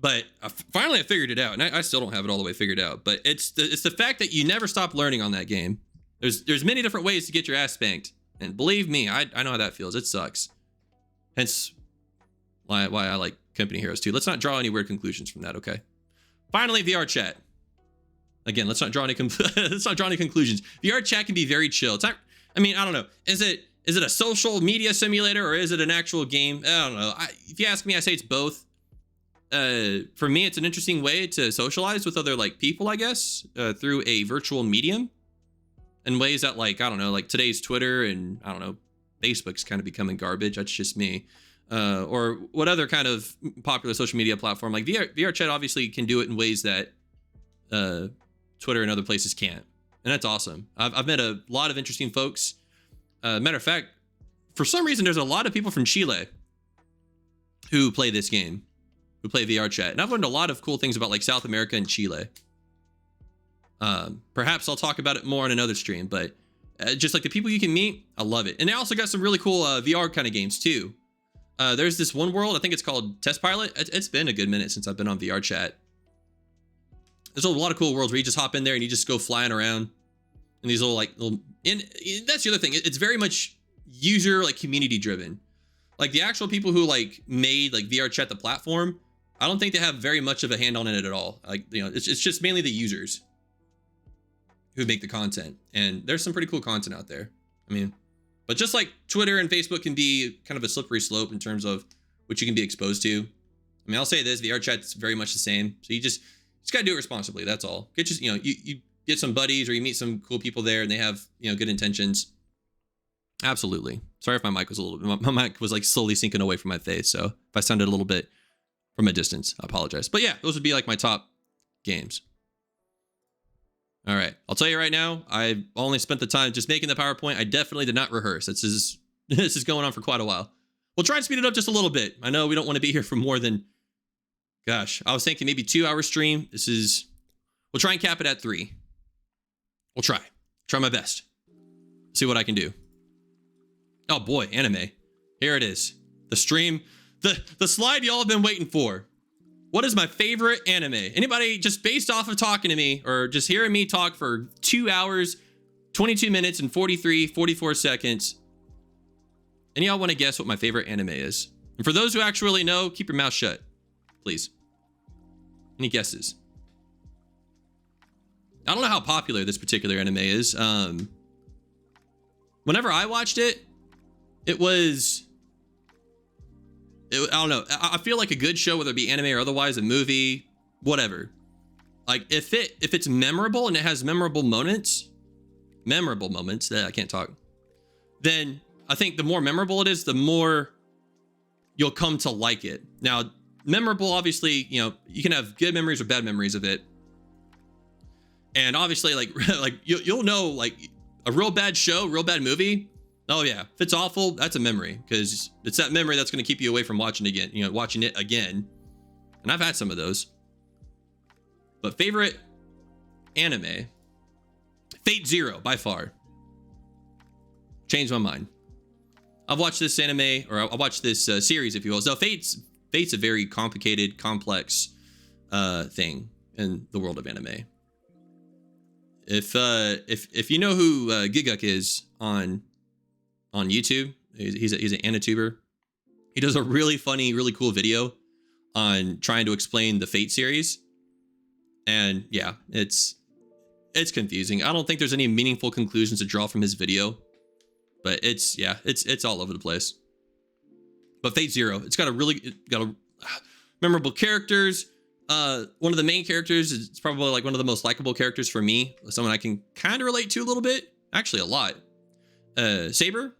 But finally I figured it out, and I still don't have it all the way figured out. But it's the fact that you never stop learning on that game. There's many different ways to get your ass spanked, and believe me, I know how that feels. It sucks. Hence why I like Company of Heroes too. Let's not draw any weird conclusions from that, okay? Finally, VR chat. Again, let's not draw any conclusions. VR chat can be very chill. It's not. I mean, I don't know. Is it a social media simulator or is it an actual game? I don't know. If you ask me, I say it's both. For me, it's an interesting way to socialize with other like people, I guess, through a virtual medium, in ways that like I don't know, like today's Twitter and I don't know, Facebook's kind of becoming garbage. That's just me. Or what other kind of popular social media platform like VR chat obviously can do it in ways that Twitter and other places can't, and that's awesome. I've met a lot of interesting folks. Matter of fact, for some reason, there's a lot of people from Chile who play this game, who play VR chat, and I've learned a lot of cool things about like South America and Chile. Perhaps I'll talk about it more on another stream, but just like the people you can meet, I love it. And they also got some really cool VR kind of games too. There's this one world, I think it's called Test Pilot. It's been a good minute since I've been on VR chat. There's a lot of cool worlds where you just hop in there and you just go flying around. And these and that's the other thing. It's very much user, like community driven. Like the actual people who like made like VR chat the platform, I don't think they have very much of a hand on it at all. Like, you know, it's just mainly the users who make the content. And there's some pretty cool content out there. I mean, but just like Twitter and Facebook can be kind of a slippery slope in terms of what you can be exposed to. I mean, I'll say this, VR chat's very much the same. So you just gotta do it responsibly. That's all. You get some buddies or you meet some cool people there and they have, you know, good intentions. Absolutely. Sorry if my mic was my mic was like slowly sinking away from my face. So if I sounded a little bit from a distance, I apologize. But yeah, those would be like my top games. All right. I'll tell you right now, I only spent the time just making the PowerPoint. I definitely did not rehearse. This is going on for quite a while. We'll try and speed it up just a little bit. I know we don't want to be here for more than, gosh, I was thinking maybe 2-hour stream. We'll try and cap it at 3. We'll try my best. See what I can do. Oh boy, anime. Here it is. The stream, the slide y'all have been waiting for. What is my favorite anime? Anybody just based off of talking to me or just hearing me talk for 2 hours, 22 minutes and 44 seconds. Any of y'all want to guess what my favorite anime is? And for those who actually know, keep your mouth shut, please. Any guesses? I don't know how popular this particular anime is. Whenever I watched it, I don't know. I feel like a good show, whether it be anime or otherwise, a movie, whatever. Like if it's memorable and it has memorable moments, I can't talk. Then I think the more memorable it is, the more you'll come to like it. Now, memorable, obviously, you know, you can have good memories or bad memories of it. And obviously, like you'll know, like a real bad show, real bad movie. Oh yeah, if it's awful, that's a memory, because it's that memory that's going to keep you away from watching it again. And I've had some of those. But favorite anime, Fate Zero by far. Changed my mind. I've watched this anime, or I watched this series, if you will. So Fate's a very complicated, complex thing in the world of anime. If you know who Giguk is on YouTube, he's an Anituber. He does a really funny, really cool video on trying to explain the Fate series. And yeah, it's it's confusing. I don't think there's any meaningful conclusions to draw from his video, but it's all over the place. But Fate Zero, it's got memorable characters. One of the main characters is probably like one of the most likable characters for me. Someone I can kind of relate to a little bit, actually a lot. Saber,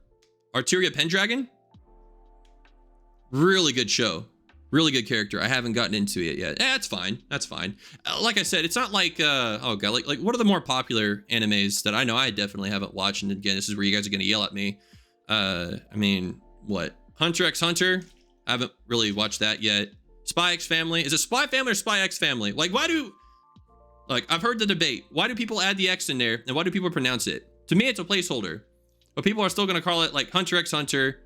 Arteria Pendragon. Really good show. Really good character. I haven't gotten into it yet. That's fine. That's fine. Like I said, it's not like oh god, like what are the more popular animes that I know I definitely haven't watched? And again, this is where you guys are gonna yell at me. I mean, what? Hunter x Hunter? I haven't really watched that yet. Spy X Family. Is it Spy Family or Spy X Family? Like, I've heard the debate. Why do people add the X in there? And why do people pronounce it? To me, it's a placeholder. But people are still going to call it like Hunter x Hunter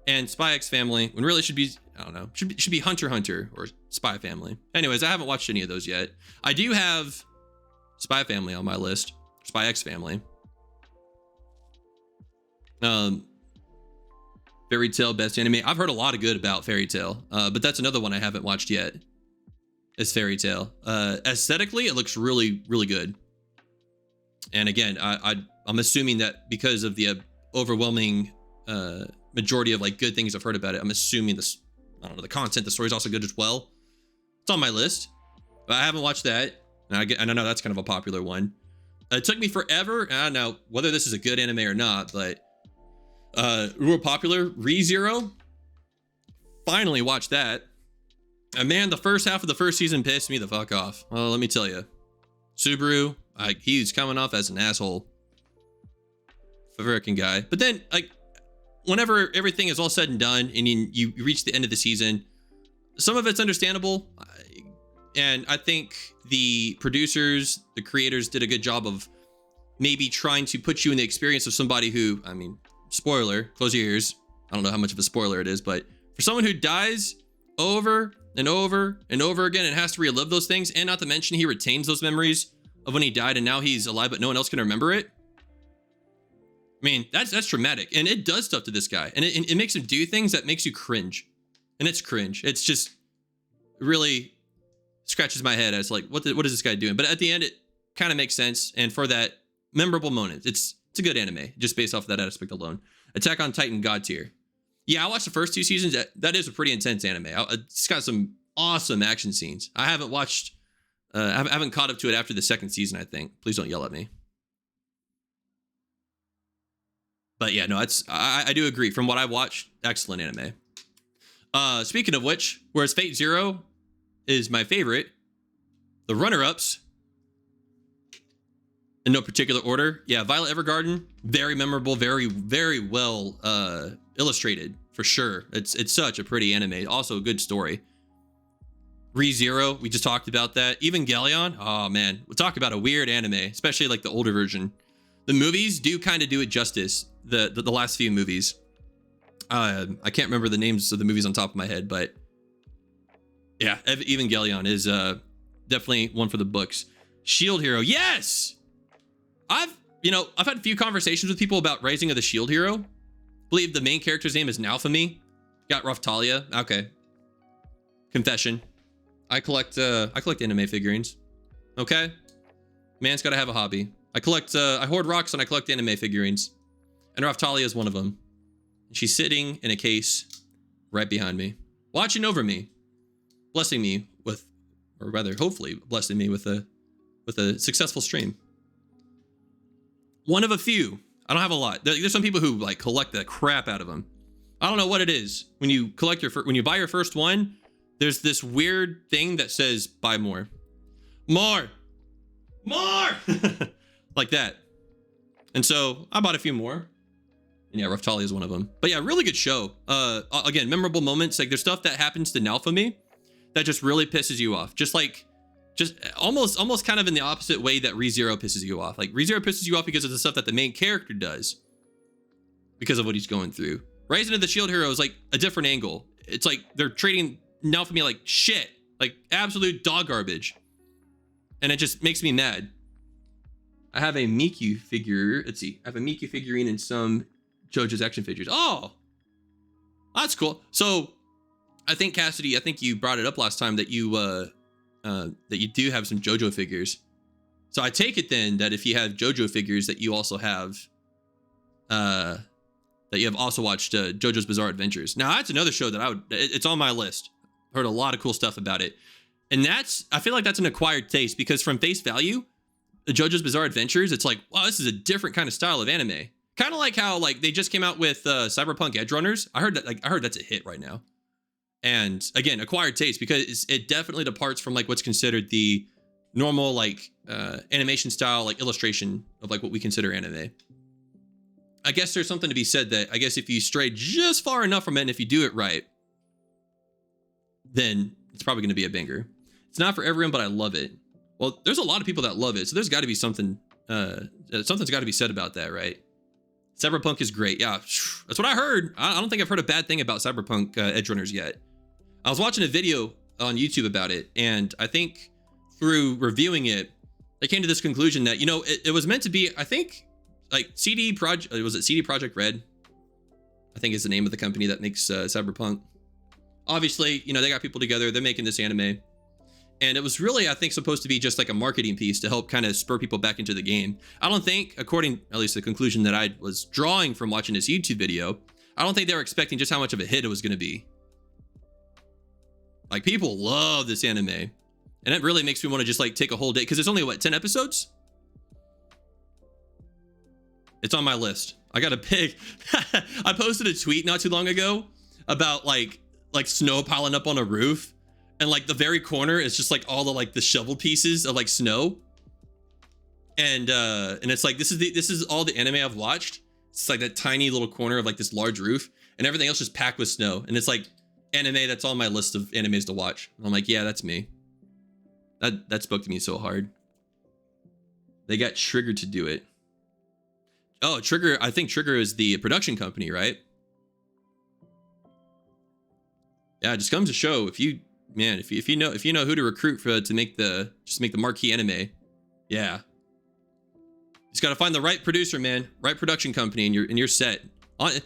and Spy X Family, when really it should be, I don't know, should be Hunter Hunter or Spy Family. Anyways, I haven't watched any of those yet. I do have Spy Family on my list. Spy X Family. Fairy Tail best anime. I've heard a lot of good about Fairy Tail, but that's another one I haven't watched yet. Is Fairy Tail. Aesthetically, it looks really, really good. And again, I'm assuming that because of the overwhelming majority of like good things I've heard about it, I'm assuming this, I don't know, the content, the story's also good as well. It's on my list, but I haven't watched that. And I know that's kind of a popular one. It took me forever. I don't know whether this is a good anime or not, but real popular, ReZero. Finally watched that. And man, the first half of the first season pissed me the fuck off. Well, let me tell you. Subaru, he's coming off as an asshole. Freaking guy. But then, like, whenever everything is all said and done and you reach the end of the season, some of it's understandable. And I think the producers, the creators did a good job of maybe trying to put you in the experience of somebody who, I mean, spoiler, close your ears. I don't know how much of a spoiler it is, but for someone who dies over and over and over again and has to relive those things, and not to mention he retains those memories of when he died and now he's alive but no one else can remember it. I mean, that's traumatic, and it does stuff to this guy, and it makes him do things that makes you cringe, and it's cringe. It's just really scratches my head as like, what is this guy doing? But at the end, it kind of makes sense, and for that memorable moment, it's a good anime just based off of that aspect alone. Attack on Titan God tier. Yeah, I watched the first two seasons. That is a pretty intense anime. It's got some awesome action scenes. I haven't watched, I haven't caught up to it after the second season, I think. Please don't yell at me. But yeah, no, I do agree. From what I watched, excellent anime. Speaking of which, whereas Fate Zero is my favorite, the runner-ups, in no particular order, yeah, Violet Evergarden, very memorable, very, very well illustrated, for sure. It's such a pretty anime. Also a good story. ReZero, we just talked about that. Evangelion, oh man, we'll talk about a weird anime, especially like the older version. The movies do kind of do it justice. The last few movies. I can't remember the names of the movies on top of my head, but yeah, Evangelion is definitely one for the books. Shield Hero, yes! I've had a few conversations with people about Rising of the Shield Hero. I believe the main character's name is Naofumi. Got Raphtalia. Okay. Confession. I collect anime figurines. Okay? Man's gotta have a hobby. I hoard rocks and I collect anime figurines. And Raphtalia is one of them. She's sitting in a case right behind me, watching over me, blessing me with, or rather, hopefully blessing me with a successful stream. One of a few. I don't have a lot. There's some people who like collect the crap out of them. I don't know what it is. When you collect when you buy your first one, there's this weird thing that says buy more. More! Like that. And so I bought a few more. And yeah, Raphtalia is one of them. But yeah, really good show. Again, memorable moments. Like there's stuff that happens to Naofumi that just really pisses you off. Just almost kind of in the opposite way that ReZero pisses you off. Like ReZero pisses you off because of the stuff that the main character does. Because of what he's going through. Rising of the Shield Hero is like a different angle. It's like they're treating Naofumi like shit. Like absolute dog garbage. And it just makes me mad. I have a Miku figure. Let's see. I have a Miku figurine and some JoJo's action figures. Oh, that's cool. So I think Cassidy, you brought it up last time that you do have some JoJo figures. So I take it then that if you have JoJo figures, that you also have, that you have also watched JoJo's Bizarre Adventures. Now that's another show that it's on my list. Heard a lot of cool stuff about it. And I feel like that's an acquired taste, because from face value, JoJo's Bizarre Adventures, it's like, wow, this is a different kind of style of anime. Kind of like how like they just came out with Cyberpunk Edge Runners. I heard that's a hit right now. And again, acquired taste, because it definitely departs from like what's considered the normal like animation style, like illustration of like what we consider anime. I guess there's something to be said that I guess if you stray just far enough from it, and if you do it right, then it's probably going to be a banger. It's not for everyone, but I love it. Well, there's a lot of people that love it, so there's got to be something. Something's got to be said about that, right? Cyberpunk is great. Yeah, that's what I heard. I don't think I've heard a bad thing about Cyberpunk Edge Runners yet. I was watching a video on YouTube about it, and I think through reviewing it, I came to this conclusion that, you know, it was meant to be, I think, like CD Projekt Red? I think is the name of the company that makes Cyberpunk. Obviously, you know, they got people together, they're making this anime. And it was really, I think, supposed to be just like a marketing piece to help kind of spur people back into the game. I don't think, according at least the conclusion that I was drawing from watching this YouTube video, I don't think they were expecting just how much of a hit it was going to be. Like, people love this anime. And it really makes me want to just like take a whole day, because there's only, what, 10 episodes? It's on my list. I got to pick. I posted a tweet not too long ago about like snow piling up on a roof. And like the very corner is just like all the like the shovel pieces of like snow. And it's like, this is all the anime I've watched. It's like that tiny little corner of like this large roof, and everything else just packed with snow. And it's like anime that's on my list of animes to watch. And I'm like, yeah, that's me. That spoke to me so hard. They got Trigger to do it. Oh, Trigger, I think Trigger is the production company, right? Yeah, it just comes to show, if you know who to recruit to make the marquee anime, yeah. Just got to find the right producer, man, right production company, and you're set. I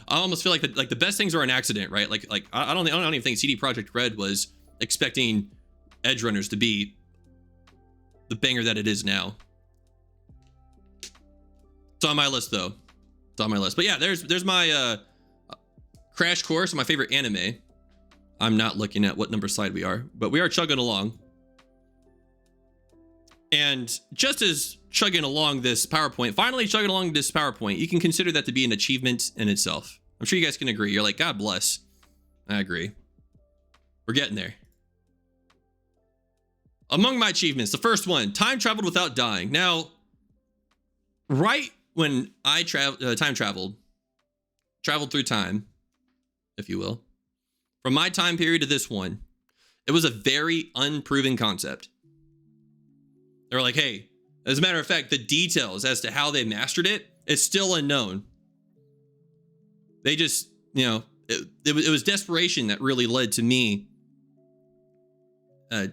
almost feel like the best things are an accident, right? Like I don't even think CD Projekt Red was expecting Edge Runners to be the banger that it is now. It's on my list though. It's on my list. But yeah, there's my crash course on my favorite anime. I'm not looking at what number slide we are, but we are chugging along. And just as chugging along this PowerPoint, you can consider that to be an achievement in itself. I'm sure you guys can agree. You're like, God bless. I agree. We're getting there. Among my achievements, the first one, time traveled without dying. Now, right when I time traveled through time, if you will, from my time period to this one, it was a very unproven concept. They were like, hey, as a matter of fact, the details as to how they mastered it, it's still unknown. They just, you know, it was desperation that really led to me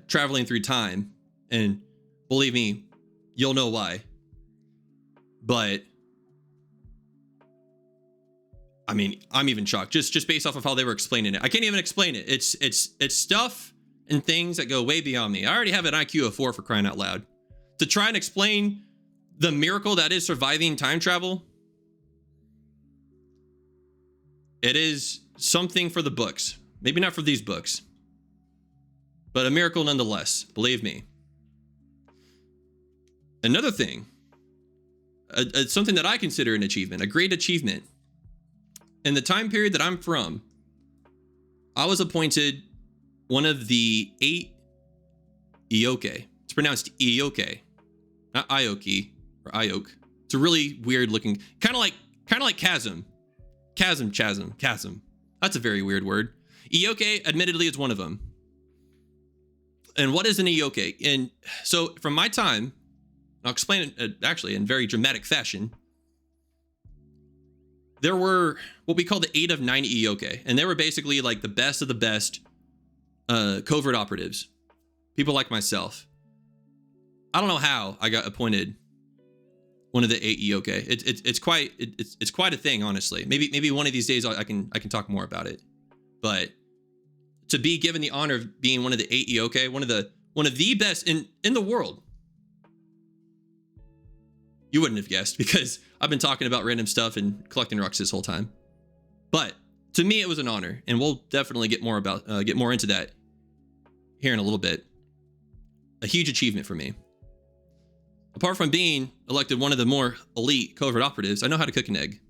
traveling through time. And believe me, you'll know why. But I mean, I'm even shocked just based off of how they were explaining it. I can't even explain it. It's stuff and things that go way beyond me. I already have an IQ of 4 for crying out loud. To try and explain the miracle that is surviving time travel, it is something for the books. Maybe not for these books, but a miracle nonetheless, believe me. Another thing, it's something that I consider an achievement, a great achievement. In the time period that I'm from, I was appointed one of the 8 Ioke. It's pronounced Ioke, not Ioki or Ioke. It's a really weird looking, kind of like chasm. Chasm. That's a very weird word. Ioke, admittedly, is one of them. And what is an Ioke? And so from my time, I'll explain it actually in very dramatic fashion. There were what we call the 8 of 9 Ioke, and they were basically like the best of the best covert operatives. People like myself. I don't know how I got appointed one of the 8 Ioke. It's quite a thing, honestly. Maybe one of these days I can talk more about it. But to be given the honor of being one of the 8 Ioke, one of the best in the world, You wouldn't have guessed because I've been talking about random stuff and collecting rocks this whole time. But to me, it was an honor, and we'll definitely get more into that here in a little bit. A huge achievement for me. Apart from being elected one of the more elite covert operatives, I know how to cook an egg.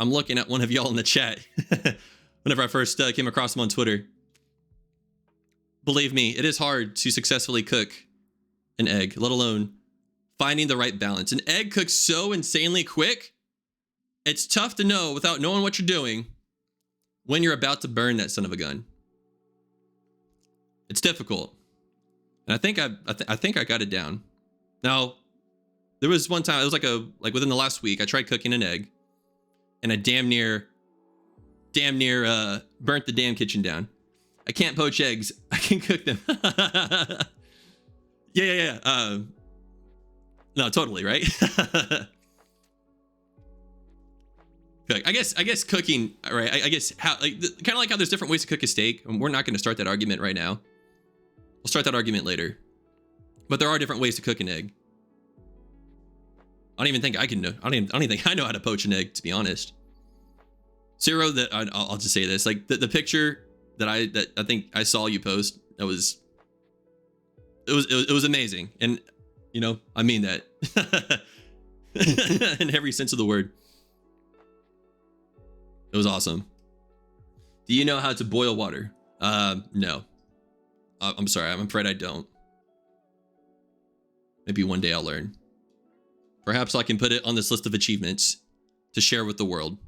I'm looking at one of y'all in the chat whenever I first came across him on Twitter. Believe me, it is hard to successfully cook an egg, let alone finding the right balance. An egg cooks so insanely quick, it's tough to know without knowing what you're doing when you're about to burn that son of a gun. It's difficult. And I think I got it down. Now, there was one time, it was like within the last week, I tried cooking an egg and I damn near burnt the damn kitchen down. I can't poach eggs. I can cook them. Yeah. No, totally, right? I guess cooking, right? I guess how, like, kind of like how there's different ways to cook a steak. And we're not going to start that argument right now. We'll start that argument later. But there are different ways to cook an egg. I don't even think I can know. I don't even think I know how to poach an egg, to be honest. Zero, that I'll just say this, like the picture that I think I saw you post, it was amazing, and you know, I mean that in every sense of the word. It was awesome. Do you know how to boil water? No. I'm sorry. I'm afraid I don't. Maybe one day I'll learn. Perhaps I can put it on this list of achievements to share with the world.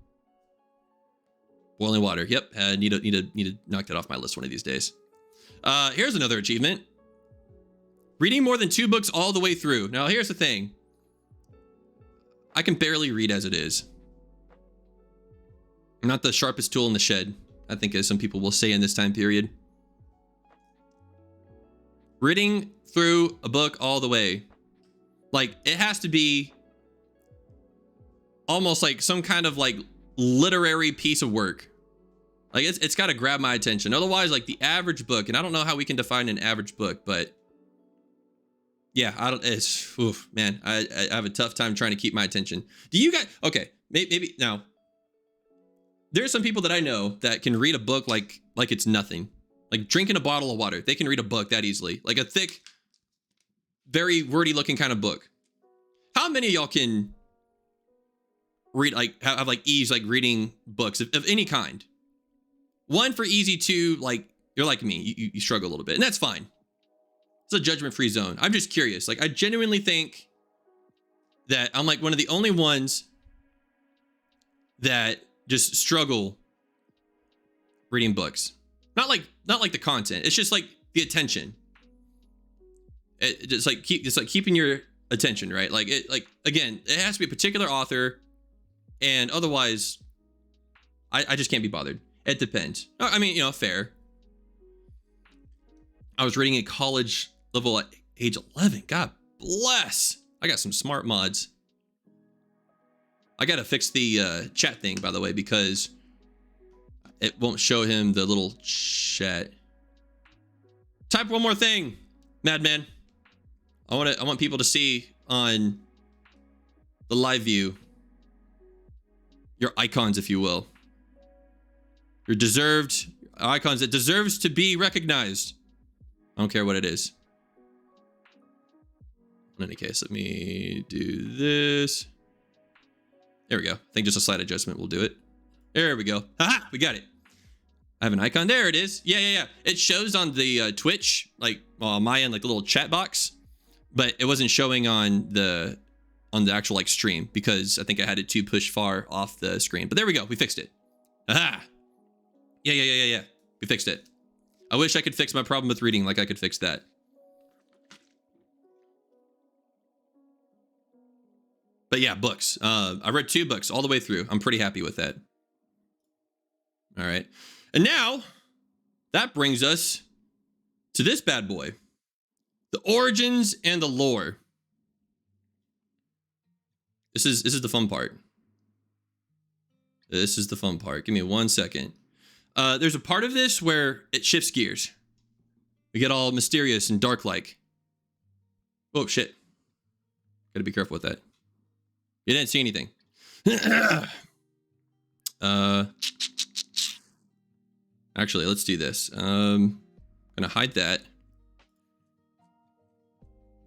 Boiling water. Yep. Need to knock that off my list one of these days. Here's another achievement. Reading more than 2 books all the way through. Now, here's the thing. I can barely read as it is. I'm not the sharpest tool in the shed, I think, as some people will say in this time period. Reading through a book all the way. Like, it has to be almost like some kind of like literary piece of work. Like, it's got to grab my attention. Otherwise, like the average book, and I don't know how we can define an average book, but yeah, oof, man, I have a tough time trying to keep my attention. Do you guys, okay, maybe now, there's some people that I know that can read a book like it's nothing. Like drinking a bottle of water. They can read a book that easily. Like a thick, very wordy looking kind of book. How many of y'all can read, like, have like ease, like reading books of any kind? 1 for easy, 2, like, you're like me, you struggle a little bit, and that's fine. It's a judgment-free zone. I'm just curious. Like, I genuinely think that I'm like one of the only ones that just struggle reading books. Not like the content. It's just like the attention. It's like keeping your attention, right? Like again, it has to be a particular author, and otherwise, I just can't be bothered. It depends. I mean, you know, fair. I was reading at college level at age 11. God bless. I got some smart mods. I gotta fix the chat thing, by the way, because it won't show him the little chat. Type one more thing, Madman. I want people to see on the live view your icons, if you will. Your deserved icons that deserves to be recognized. I don't care what it is. In any case, let me do this. There we go. I think just a slight adjustment will do it. There we go. Haha, we got it. I have an icon. There it is. Yeah. It shows on the Twitch, like, well, on my end, like the little chat box, but it wasn't showing on the actual like stream because I think I had it too pushed far off the screen. But there we go. We fixed it. Aha. Yeah. We fixed it. I wish I could fix my problem with reading like I could fix that. But yeah, books. I read 2 books all the way through. I'm pretty happy with that. All right. And now that brings us to this bad boy. The origins and the lore. This is the fun part. This is the fun part. Give me 1 second. There's a part of this where it shifts gears. We get all mysterious and dark-like. Oh, shit. Gotta be careful with that. You didn't see anything. Actually, let's do this. Gonna hide that.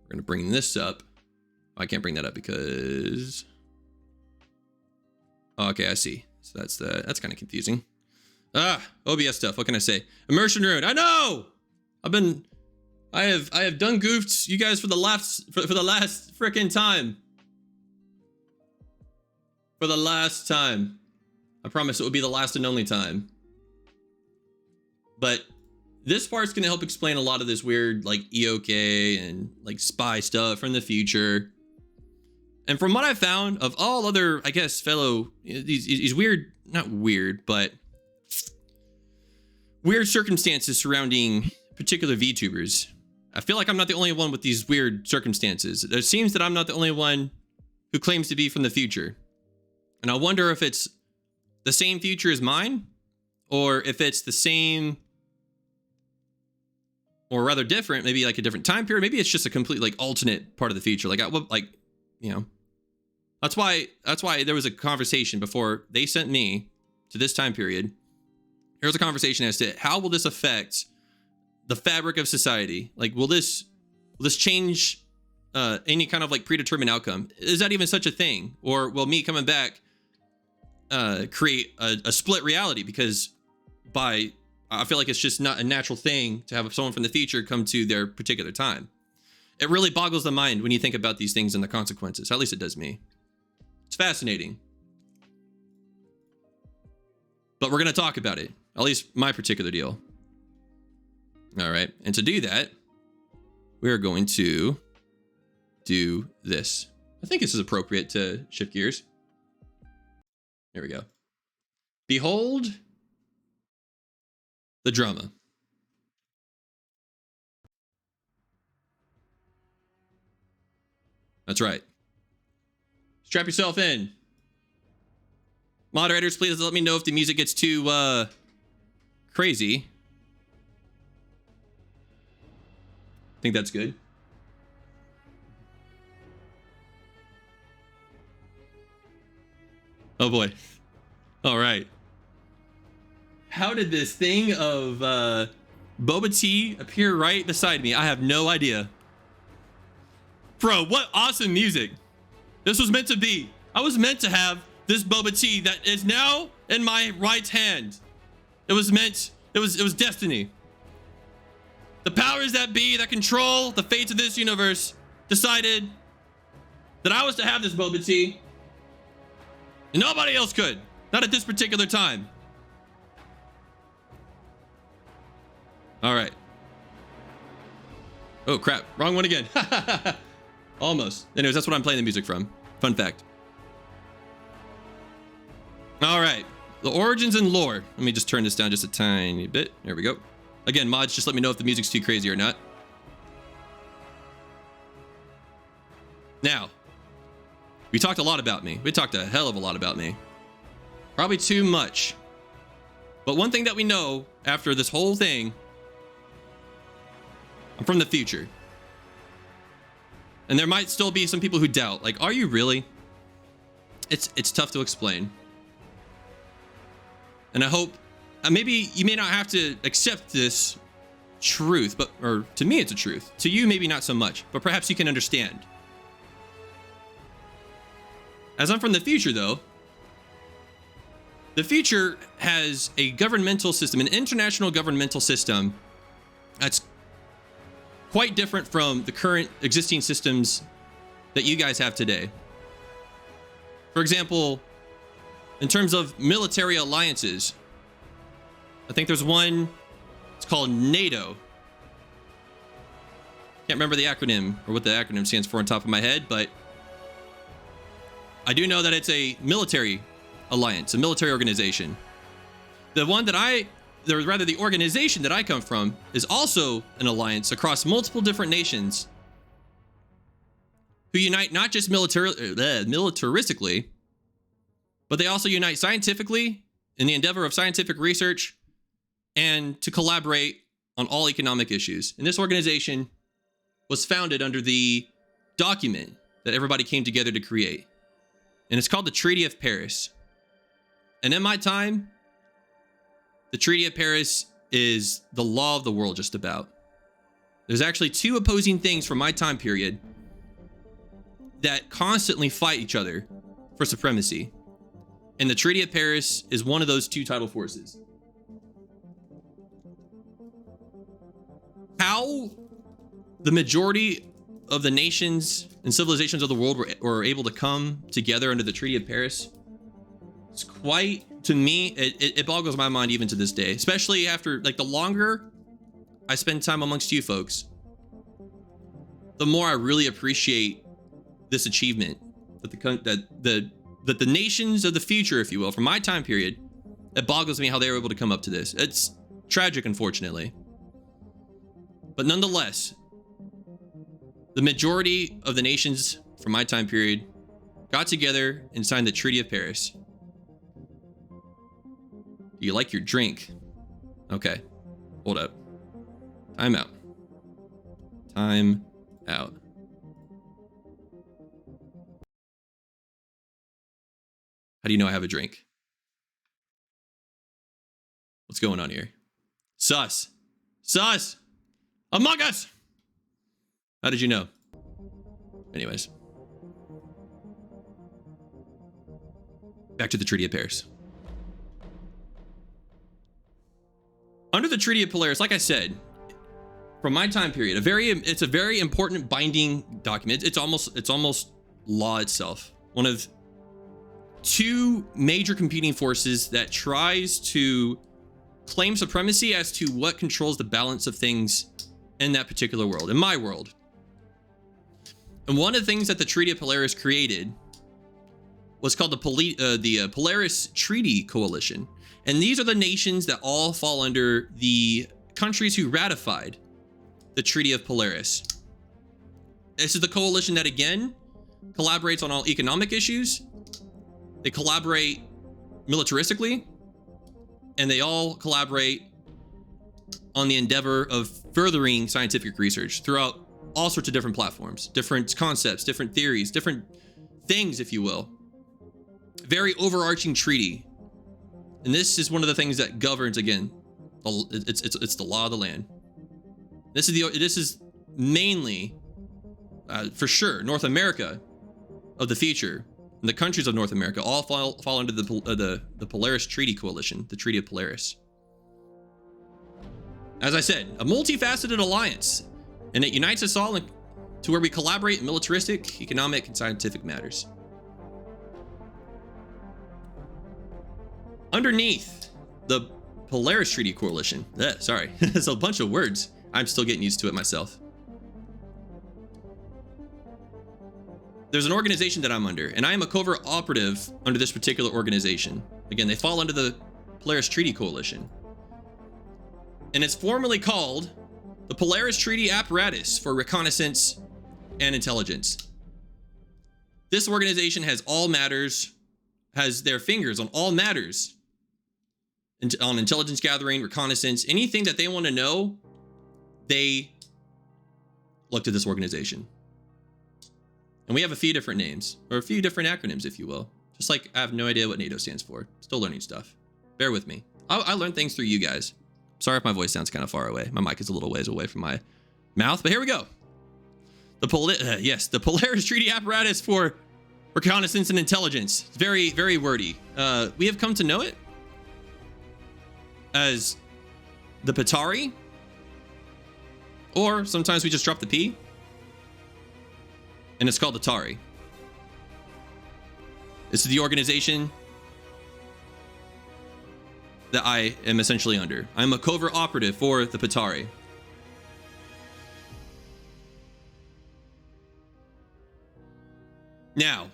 We're gonna bring this up. I can't bring that up because. Oh, okay, I see. So that's kind of confusing. OBS stuff. What can I say? Immersion rune. I know. I have done goofed you guys for the last freaking time. For the last time. I promise it will be the last and only time. But this part's gonna help explain a lot of this weird like EOK and like spy stuff from the future. And from what I found of all other, I guess, fellow these weird, not weird, but weird circumstances surrounding particular VTubers. I feel like I'm not the only one with these weird circumstances. It seems that I'm not the only one who claims to be from the future. And I wonder if it's the same future as mine, or if it's the same, or rather different, maybe like a different time period. Maybe it's just a complete like alternate part of the future. That's why there was a conversation before they sent me to this time period. There was a conversation as to how will this affect the fabric of society? Like, will this change any kind of like predetermined outcome? Is that even such a thing? Or will me coming back create a split reality? Because I feel like it's just not a natural thing to have someone from the future come to their particular time. It really boggles the mind when you think about these things and the consequences. At least it does me. It's fascinating. But we're going to talk about it. At least my particular deal. All right. And to do that, we're going to do this. I think this is appropriate to shift gears. There we go. Behold the drama. That's right. Strap yourself in. Moderators, please let me know if the music gets too crazy. I think that's good. Oh boy. All right. How did this thing of boba tea appear right beside me? I have no idea. Bro, what awesome music. This was meant to be. I was meant to have this boba tea that is now in my right hand. It was meant, it was destiny. The powers that be that control the fates of this universe decided that I was to have this boba tea. And nobody else could. Not at this particular time. All right. Oh, crap. Wrong one again. Almost. Anyways, that's what I'm playing the music from. Fun fact. All right. The origins and lore. Let me just turn this down just a tiny bit. There we go. Again, mods, just let me know if the music's too crazy or not. Now, we talked a lot about me. We talked a hell of a lot about me. Probably too much. But one thing that we know after this whole thing, I'm from the future. And there might still be some people who doubt, like, are you really? It's tough to explain. And I hope, maybe you may not have to accept this truth, or to me it's a truth. To you, maybe not so much, but perhaps you can understand. As I'm from the future, though, the future has a governmental system, an international governmental system that's quite different from the current existing systems that you guys have today. For example, in terms of military alliances, I think there's one, it's called NATO. Can't remember the acronym or what the acronym stands for on top of my head, but I do know that it's a military alliance, a military organization. The one that the organization that I come from is also an alliance across multiple different nations who unite not just militaristically, but they also unite scientifically in the endeavor of scientific research and to collaborate on all economic issues. And this organization was founded under the document that everybody came together to create. And it's called the Treaty of Paris. And in my time, the Treaty of Paris is the law of the world, just about. There's actually two opposing things from my time period that constantly fight each other for supremacy. And the Treaty of Paris is one of those two tidal forces. How the majority of the nations and civilizations of the world were able to come together under the Treaty of Paris, it's quite, to me, it boggles my mind even to this day, especially after, like, the longer I spend time amongst you folks, the more I really appreciate this achievement that the nations of the future, if you will, from my time period, it boggles me how they were able to come up to this. It's tragic, unfortunately. But nonetheless, the majority of the nations from my time period got together and signed the Treaty of Paris. Do you like your drink? Okay, hold up. Time out. Time out. How do you know I have a drink? What's going on here? Sus. Sus. Among Us. How did you know? Anyways. Back to the Treaty of Paris. Under the Treaty of Paris, like I said, from my time period, it's a very important binding document. It's almost law itself. One of two major competing forces that tries to claim supremacy as to what controls the balance of things in that particular world, in my world. And one of the things that the Treaty of Paris created was called the Polaris Treaty Coalition. And these are the nations that all fall under the countries who ratified the Treaty of Paris. This is the coalition that, again, collaborates on all economic issues. They collaborate militaristically, and they all collaborate on the endeavor of furthering scientific research throughout all sorts of different platforms, different concepts, different theories, different things, if you will. Very overarching treaty. And this is one of the things that governs, again, it's the law of the land. This is mainly, for sure, North America of the future. And the countries of North America all fall under the Polaris Treaty Coalition, the Treaty of Paris. As I said, a multifaceted alliance, and it unites us all to where we collaborate in militaristic, economic, and scientific matters. Underneath the Polaris Treaty Coalition, sorry, there's a bunch of words. I'm still getting used to it myself. There's an organization that I'm under, and I am a covert operative under this particular organization. Again, they fall under the Polaris Treaty Coalition. And it's formally called the Polaris Treaty Apparatus for Reconnaissance and Intelligence. This organization has their fingers on all matters on intelligence gathering, reconnaissance, anything that they want to know, they look to this organization. And we have a few different names, or a few different acronyms, if you will. Just like I have no idea what NATO stands for. Still learning stuff. Bear with me. I learn things through you guys. Sorry if my voice sounds kind of far away. My mic is a little ways away from my mouth, but here we go. The Polaris Treaty Apparatus for Reconnaissance and Intelligence. It's very, very wordy. We have come to know it as the Patari, or sometimes we just drop the P, and it's called the Tari. This is the organization that I am essentially under. I'm a covert operative for the Patari. Now,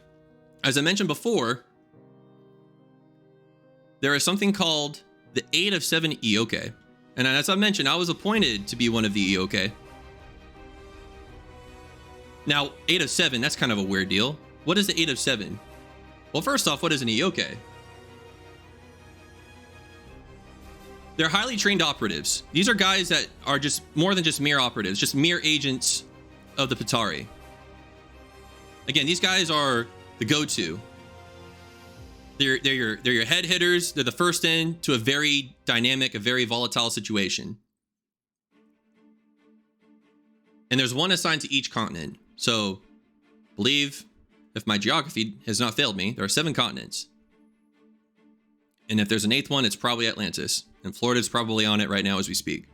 as I mentioned before, there is something called the 8 of 7 EOK. And as I mentioned, I was appointed to be one of the EOK. Now, 8 of 7, that's kind of a weird deal. What is the 8 of 7? Well, first off, what is an EOK? They're highly trained operatives. These are guys that are just more than just mere operatives, just mere agents of the Patari. again, these guys are the go-to. They're your head hitters. They're the first in to a very dynamic, a very volatile situation. And there's one assigned to each continent. So, believe, if my geography has not failed me, there are 7 continents. And if there's an 8th one, it's probably Atlantis. And Florida's probably on it right now as we speak.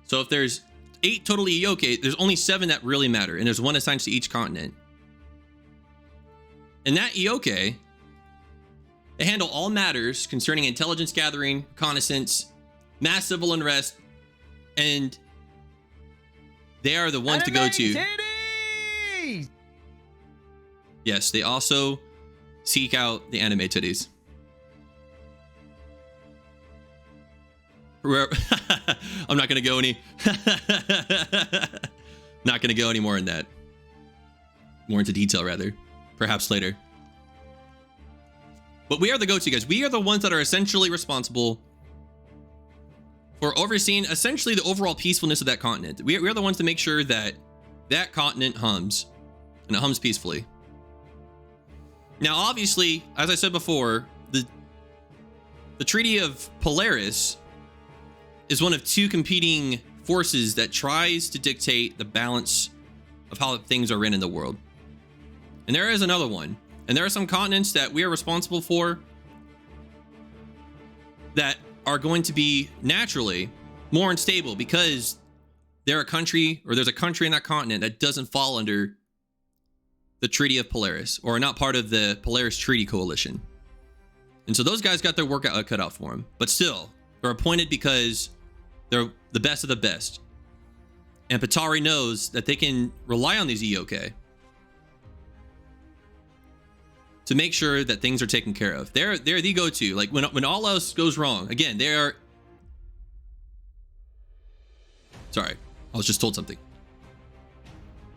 So if there's 8 total Ioke, there's only 7 that really matter. And there's one assigned to each continent. And that Ioke, they handle all matters concerning intelligence gathering, reconnaissance, mass civil unrest, and they are the ones to go to. Titties! Yes, they also seek out the anime titties. I'm not gonna go any not gonna go any more in that. More into detail rather. Perhaps later. But we are the go-to guys. We are the ones that are essentially responsible for overseeing essentially the overall peacefulness of that continent. We are the ones to make sure that that continent hums, and it hums peacefully. Now, obviously, as I said before, the Treaty of Polaris is one of 2 competing forces that tries to dictate the balance of how things are ran in the world. And there is another one. And there are some continents that we are responsible for that are going to be naturally more unstable because there's a country in that continent that doesn't fall under the Treaty of Polaris or are not part of the Polaris Treaty Coalition. And so those guys got their work cut out for them. But still, they're appointed because they're the best of the best. And Patari knows that they can rely on these Ioke to make sure that things are taken care of. They're the go-to. Like when all else goes wrong, again, they are... Sorry, I was just told something.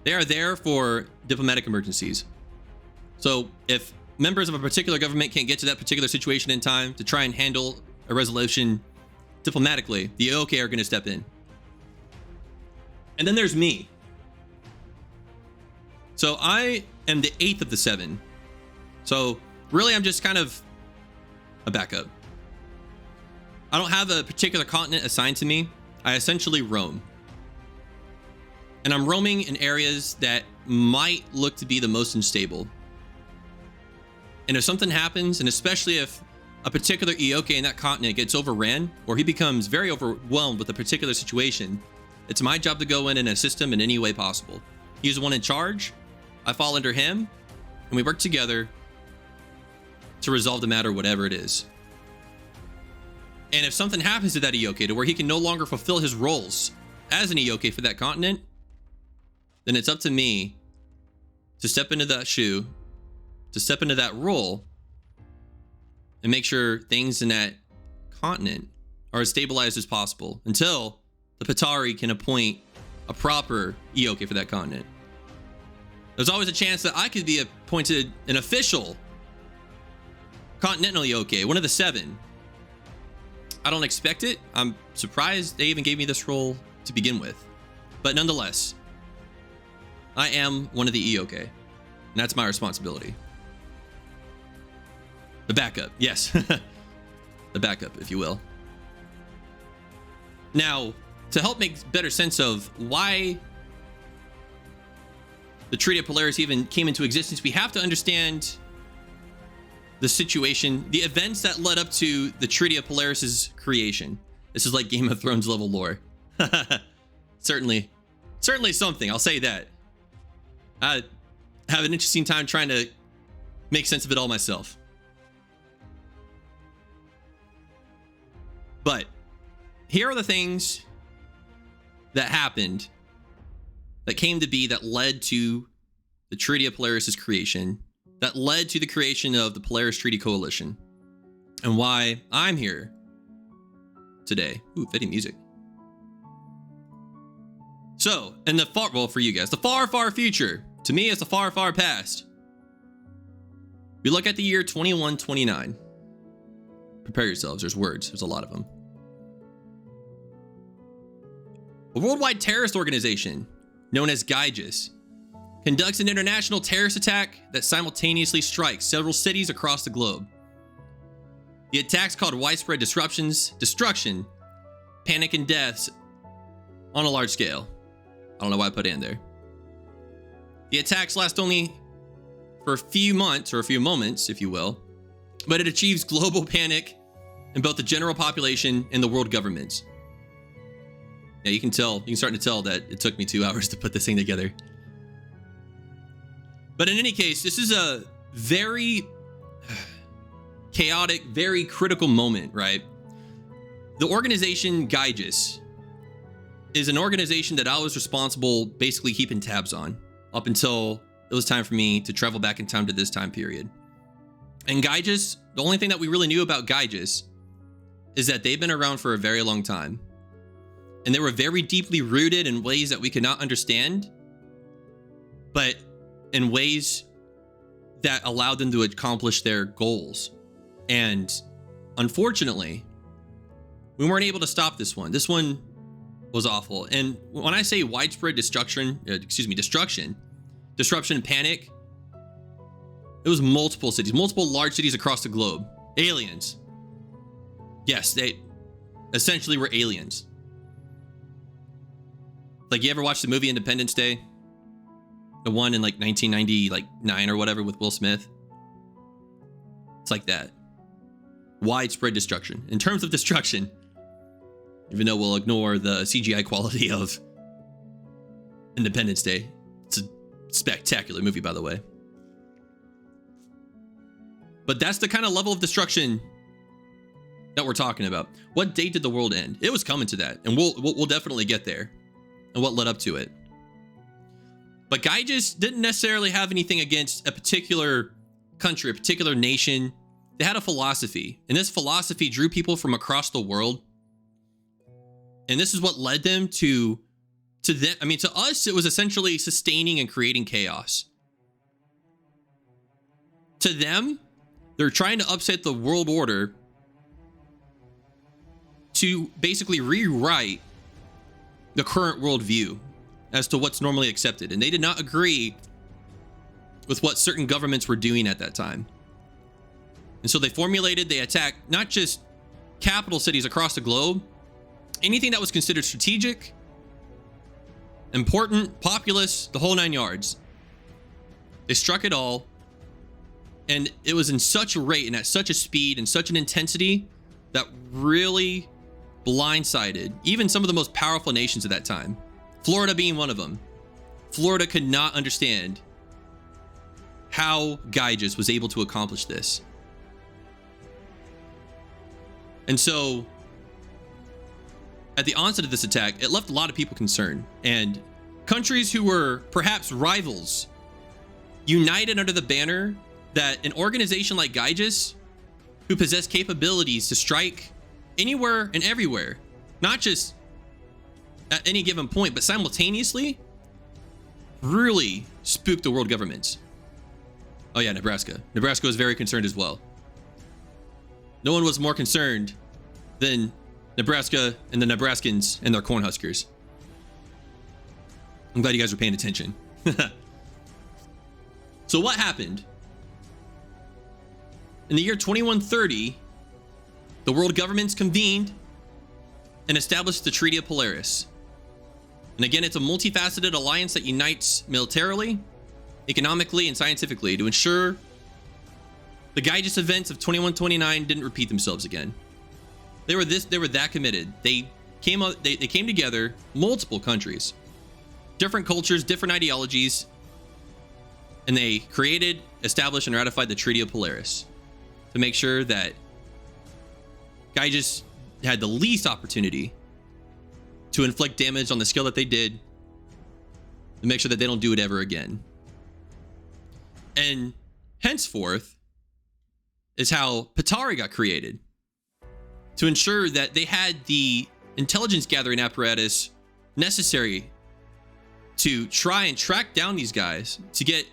They are there for diplomatic emergencies. So if members of a particular government can't get to that particular situation in time to try and handle a resolution diplomatically, the Ioke are going to step in. And then there's me. So I am the 8th of the 7. So really, I'm just kind of a backup. I don't have a particular continent assigned to me. I essentially roam. And I'm roaming in areas that might look to be the most unstable. And if something happens, and especially if a particular Ioke in that continent gets overran, or he becomes very overwhelmed with a particular situation, it's my job to go in and assist him in any way possible. He's the one in charge. I fall under him, and we work together to resolve the matter, whatever it is. And if something happens to that Ioke to where he can no longer fulfill his roles as an Ioke for that continent, then it's up to me to step into that shoe, to step into that role, and make sure things in that continent are as stabilized as possible until the Patari can appoint a proper Ioke for that continent. There's always a chance that I could be appointed an official continental Ioke, one of the 7. I don't expect it. I'm surprised they even gave me this role to begin with. But nonetheless, I am one of the Ioke, and that's my responsibility. The backup, yes. The backup, if you will. Now, to help make better sense of why the Treaty of Polaris even came into existence, we have to understand the situation, the events that led up to the Treaty of Polaris's creation. This is like Game of Thrones level lore. Certainly something, I'll say that. I have an interesting time trying to make sense of it all myself. But here are the things that happened, that came to be, that led to the Treaty of Polaris's creation, that led to the creation of the Polaris Treaty Coalition, and why I'm here today. Ooh, fitting music. So, in the for you guys, the far, far future, to me, it's the far, far past. We look at the year 2129. Prepare yourselves, there's words, there's a lot of them. A worldwide terrorist organization known as Gyges conducts an international terrorist attack that simultaneously strikes several cities across the globe. The attacks caused widespread disruptions, destruction, panic, and deaths on a large scale. I don't know why I put it in there. The attacks last only for a few months, or a few moments, if you will, but it achieves global panic in both the general population and the world governments. Yeah, you can start to tell that it took me 2 hours to put this thing together. But in any case, this is a very chaotic, very critical moment, right? The organization Gyges is an organization that I was responsible basically keeping tabs on up until it was time for me to travel back in time to this time period. And Gyges, the only thing that we really knew about Gyges is that they've been around for a very long time. And they were very deeply rooted in ways that we could not understand, but in ways that allowed them to accomplish their goals. And unfortunately, we weren't able to stop this one. This one was awful. And when I say widespread disruption, disruption, panic, it was multiple cities, multiple large cities across the globe. Aliens. Yes, they essentially were aliens. Like, you ever watch the movie Independence Day? The one in like 1999 or whatever with Will Smith? It's like that. Widespread destruction. In terms of destruction, even though we'll ignore the CGI quality of Independence Day. It's a spectacular movie, by the way. But that's the kind of level of destruction that we're talking about. What date did the world end? It was coming to that, and we'll definitely get there, and what led up to it. But Gyges didn't necessarily have anything against a particular country, a particular nation. They had a philosophy, and this philosophy drew people from across the world. And this is what led them to them. I mean, to us, it was essentially sustaining and creating chaos. To them, they're trying to upset the world order to basically rewrite the current worldview as to what's normally accepted. And they did not agree with what certain governments were doing at that time. And so they attacked not just capital cities across the globe, anything that was considered strategic, important, populous, the whole 9 yards. They struck it all. And it was in such a rate and at such a speed and such an intensity that really blindsided even some of the most powerful nations at that time. Florida being one of them. Florida could not understand how Gyges was able to accomplish this. And so, at the onset of this attack, it left a lot of people concerned. And countries who were perhaps rivals united under the banner that an organization like Gyges, who possessed capabilities to strike anywhere and everywhere, not just at any given point, but simultaneously, really spooked the world governments. Oh yeah, Nebraska. Nebraska was very concerned as well. No one was more concerned than Nebraska and the Nebraskans and their Cornhuskers. I'm glad you guys are paying attention. So what happened? In the year 2130, the world governments convened and established the Treaty of Polaris. And again, it's a multifaceted alliance that unites militarily, economically, and scientifically to ensure the Gyges events of 2129 didn't repeat themselves again. They were that committed. They came together, multiple countries, different cultures, different ideologies, and they created, established, and ratified the Treaty of Polaris to make sure that Gyges had the least opportunity to inflict damage on the scale that they did, to make sure that they don't do it ever again. And henceforth is how Patari got created, to ensure that they had the intelligence gathering apparatus necessary to try and track down these guys, to get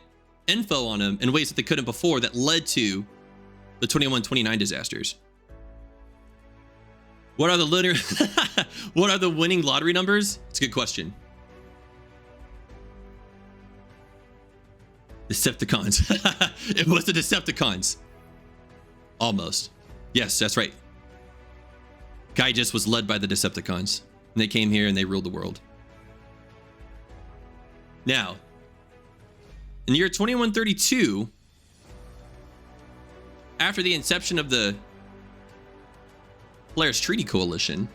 info on them in ways that they couldn't before, that led to the 2129 disasters. What are the winning lottery numbers? It's a good question. Decepticons. It was the Decepticons. Almost. Yes, that's right. Gyges was led by the Decepticons. And they came here and they ruled the world. Now, in the year 2132, after the inception of the Polaris Treaty Coalition,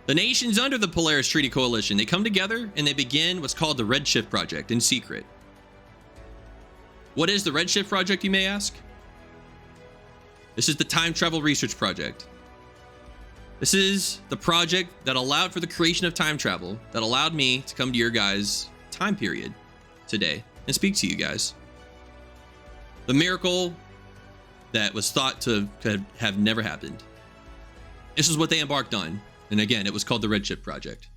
the nations under the Polaris Treaty Coalition, they come together and they begin what's called the Redshift Project in secret. What is the Redshift Project, you may ask? This is the time travel research project. This is the project that allowed for the creation of time travel, that allowed me to come to your guys' time period today and speak to you guys. The miracle that was thought to have never happened. This is what they embarked on. And again, it was called the Redshift Project.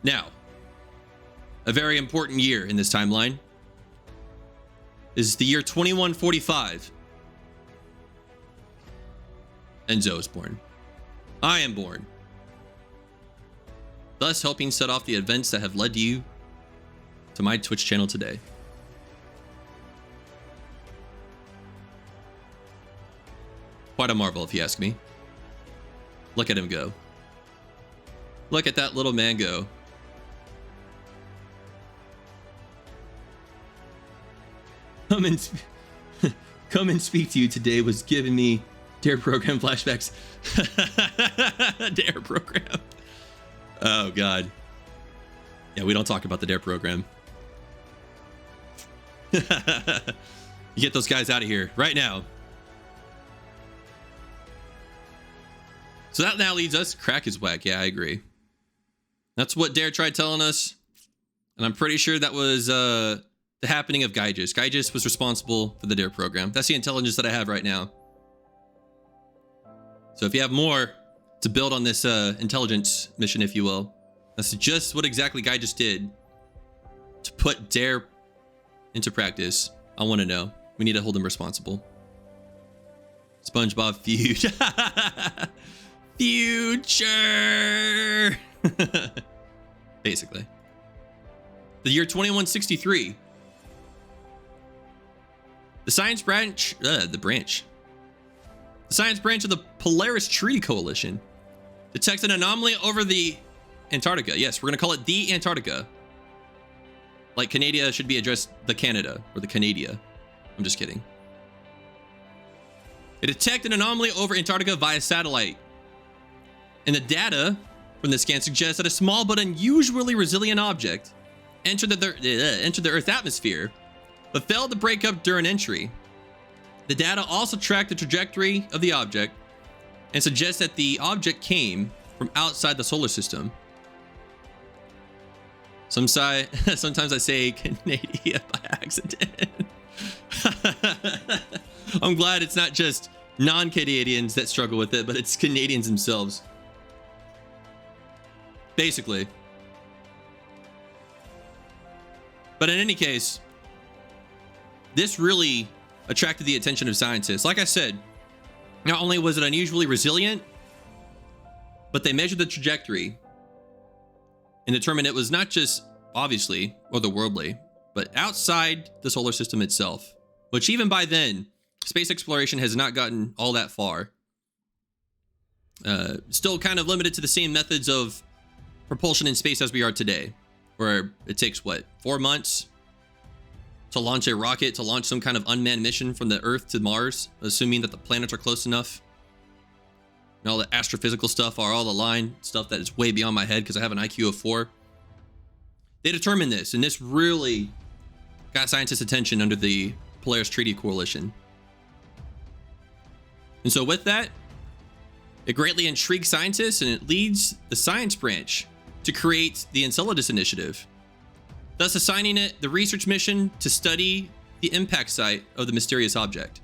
Now, a very important year in this timeline is the year 2145. Enzo is born. I am born. Thus helping set off the events that have led you to my Twitch channel today. Quite a marvel, if you ask me. Look at him go. Look at that little man go. Come and speak to you today was giving me Dare program flashbacks. Dare program. Oh God. Yeah, we don't talk about the Dare program. You get those guys out of here right now. So that now leads us, crack is whack. Yeah, I agree. That's what Dare tried telling us. And I'm pretty sure that was the happening of Gyges. Gyges was responsible for the Dare program. That's the intelligence that I have right now. So if you have more to build on this intelligence mission, if you will, that's just what exactly Gyges did to put Dare into practice. I want to know. We need to hold him responsible. SpongeBob feud. Future. Basically. The year 2163. The science branch, The science branch of the Polaris Treaty Coalition detects an anomaly over the Antarctica. Yes, we're going to call it the Antarctica. Like Canada should be addressed the Canada or the Canadia. I'm just kidding. They detect an anomaly over Antarctica via satellite. And the data from the scan suggests that a small but unusually resilient object entered the Earth's atmosphere, but failed to break up during entry. The data also tracked the trajectory of the object and suggests that the object came from outside the solar system. Sometimes I say Canada by accident. I'm glad it's not just non-Canadians that struggle with it, but it's Canadians themselves. Basically. But in any case, this really attracted the attention of scientists. Like I said, not only was it unusually resilient, but they measured the trajectory and determined it was not just obviously otherworldly, but outside the solar system itself, which even by then, space exploration has not gotten all that far. Still kind of limited to the same methods of propulsion in space as we are today, where it takes, 4 months to launch a rocket, to launch some kind of unmanned mission from the Earth to Mars, assuming that the planets are close enough. And all the astrophysical stuff are all aligned, stuff that is way beyond my head because I have an IQ of 4. They determined this, and this really got scientists' attention under the Polaris Treaty Coalition. And so with that, it greatly intrigues scientists, and it leads the science branch to create the Enceladus Initiative, thus assigning it the research mission to study the impact site of the mysterious object.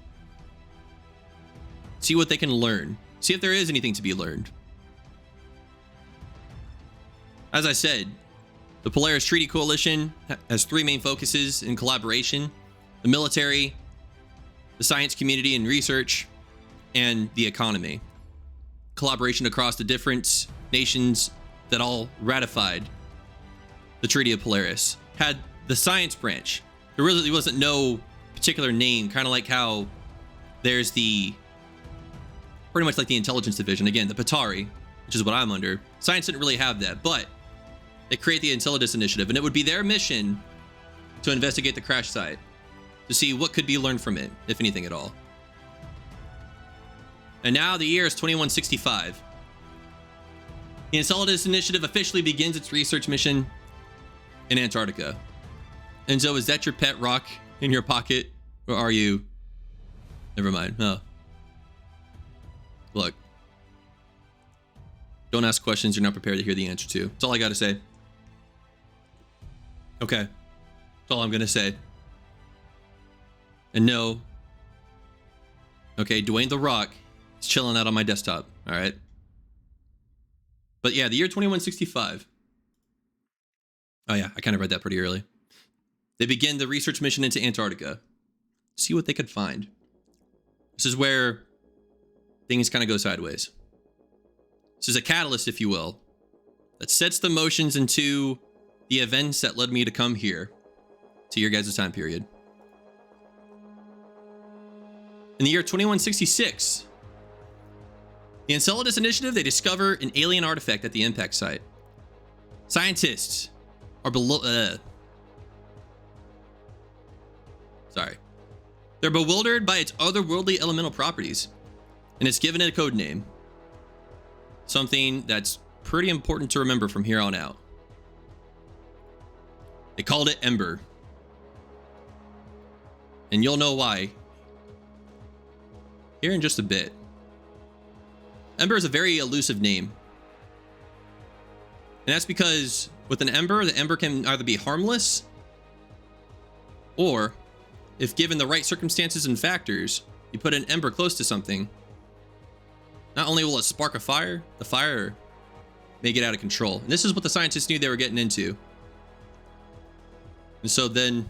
See what they can learn. See if there is anything to be learned. As I said, the Polaris Treaty Coalition has 3 main focuses in collaboration: the military, the science community and research, and the economy. Collaboration across the different nations that all ratified the Treaty of Polaris. had the science branch. There really wasn't no particular name, kind of like how there's pretty much like the intelligence division. Again, the Patari, which is what I'm under. Science didn't really have that, but they create the Enceladus Initiative, and it would be their mission to investigate the crash site, to see what could be learned from it, if anything at all. And now the year is 2165. The Enceladus Initiative officially begins its research mission in Antarctica. Enzo, is that your pet rock in your pocket? Or are you... Never mind. Oh. Look. Don't ask questions you're not prepared to hear the answer to. That's all I gotta say. Okay. That's all I'm gonna say. And no. Okay, Dwayne the Rock is chilling out on my desktop. Alright? But yeah, the year 2165. Oh yeah, I kind of read that pretty early. They begin the research mission into Antarctica. See what they could find. This is where things kind of go sideways. This is a catalyst, if you will, that sets the motions into the events that led me to come here, to your guys' time period. In the year 2166, the Enceladus Initiative, they discover an alien artifact at the impact site. Scientists are They're bewildered by its otherworldly elemental properties, and it's given it a code name. Something that's pretty important to remember from here on out. They called it Ember. And you'll know why here in just a bit. Ember is a very elusive name. And that's because with an Ember, the Ember can either be harmless, or if given the right circumstances and factors, you put an Ember close to something, not only will it spark a fire, the fire may get out of control. And this is what the scientists knew they were getting into. And so then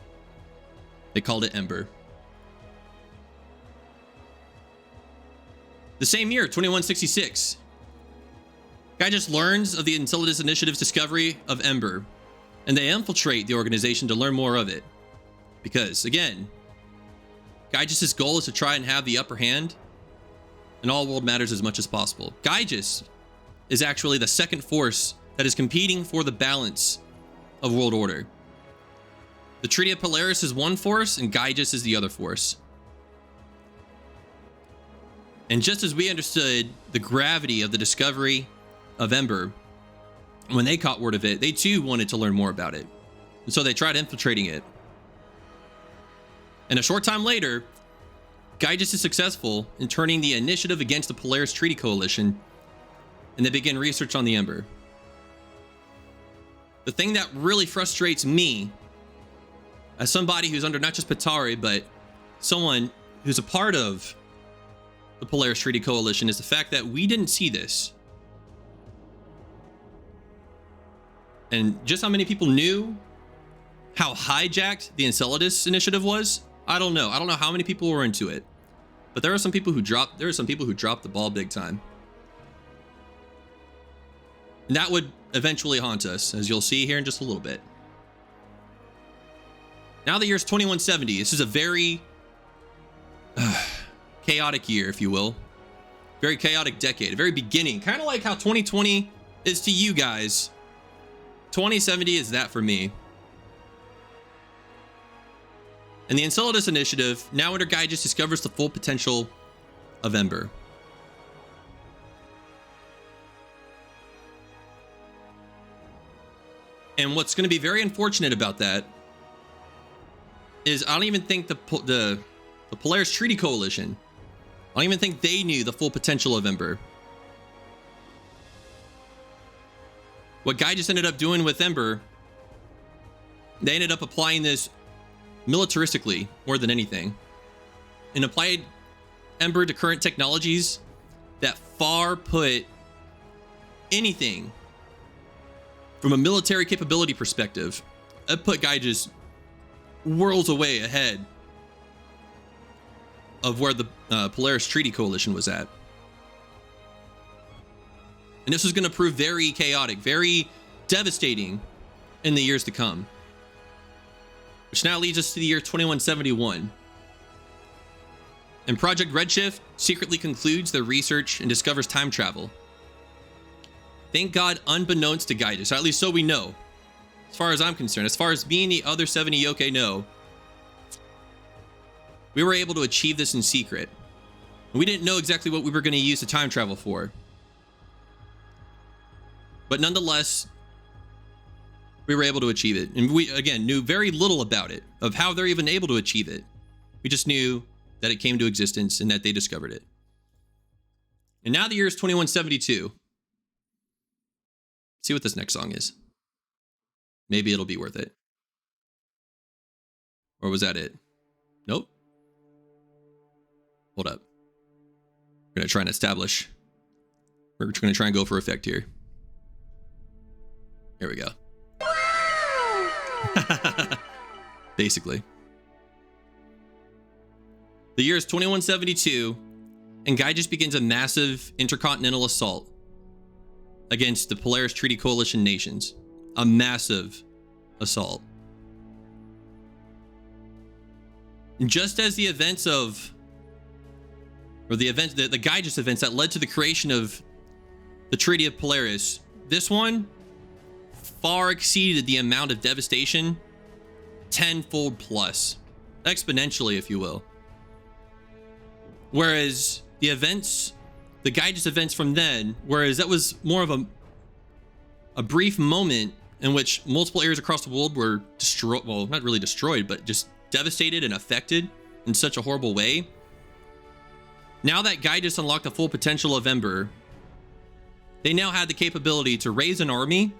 they called it Ember. The same year, 2166, Gyges learns of the Enceladus Initiative's discovery of Ember, and they infiltrate the organization to learn more of it. Because, again, Gyges' goal is to try and have the upper hand in all world matters as much as possible. Gyges is actually the second force that is competing for the balance of world order. The Treaty of Polaris is one force, and Gyges is the other force. And just as we understood the gravity of the discovery of Ember, when they caught word of it, they too wanted to learn more about it. And so they tried infiltrating it. And a short time later, Gyges is successful in turning the initiative against the Polaris Treaty Coalition, and they begin research on the Ember. The thing that really frustrates me, as somebody who's under not just Patari, but someone who's a part of the Polaris Treaty Coalition, is the fact that we didn't see this. And just how many people knew how hijacked the Enceladus Initiative was, I don't know. I don't know how many people were into it, but there are some people who dropped the ball big time. And that would eventually haunt us, as you'll see here in just a little bit. Now the year's 2170. This is a very chaotic year, if you will. Very chaotic decade, a very beginning. Kind of like how 2020 is to you guys. 2070 is that for me. And the Enceladus Initiative, now under Gyges, discovers the full potential of Ember. And what's going to be very unfortunate about that is I don't even think the Polaris Treaty Coalition, I don't even think they knew the full potential of Ember. What Gyges ended up doing with Ember, they ended up applying this militaristically more than anything, and applied Ember to current technologies that far put anything from a military capability perspective, it put Gyges worlds away ahead of where the Polaris Treaty Coalition was at. And this was going to prove very chaotic, very devastating in the years to come. which now leads us to the year 2171. And Project Redshift secretly concludes their research and discovers time travel. Thank God, unbeknownst to Gyges, or at least so we know. As far as I'm concerned, as far as me and the other 70 yokai know, we were able to achieve this in secret. We didn't know exactly what we were going to use the time travel for. But nonetheless, we were able to achieve it. And we, again, knew very little about it, of how they're even able to achieve it. We just knew that it came to existence and that they discovered it. And now the year is 2172. See what this next song is. Maybe it'll be worth it. Or was that it? Nope. Hold up. We're going to try and establish. We're going to try and go for effect here. Here we go. Basically. The year is 2172, and Gyges begins a massive intercontinental assault against the Polaris Treaty Coalition nations. A massive assault. And just as the events of, or the Gyges events that led to the creation of the Treaty of Polaris, this one far exceeded the amount of devastation tenfold plus, exponentially, if you will. Whereas the events, the Gyges events from then, whereas that was more of a brief moment in which multiple areas across the world were destroyed, well, not really destroyed, but just devastated and affected in such a horrible way. Now that Gyges unlocked the full potential of Ember, they now had the capability to raise an army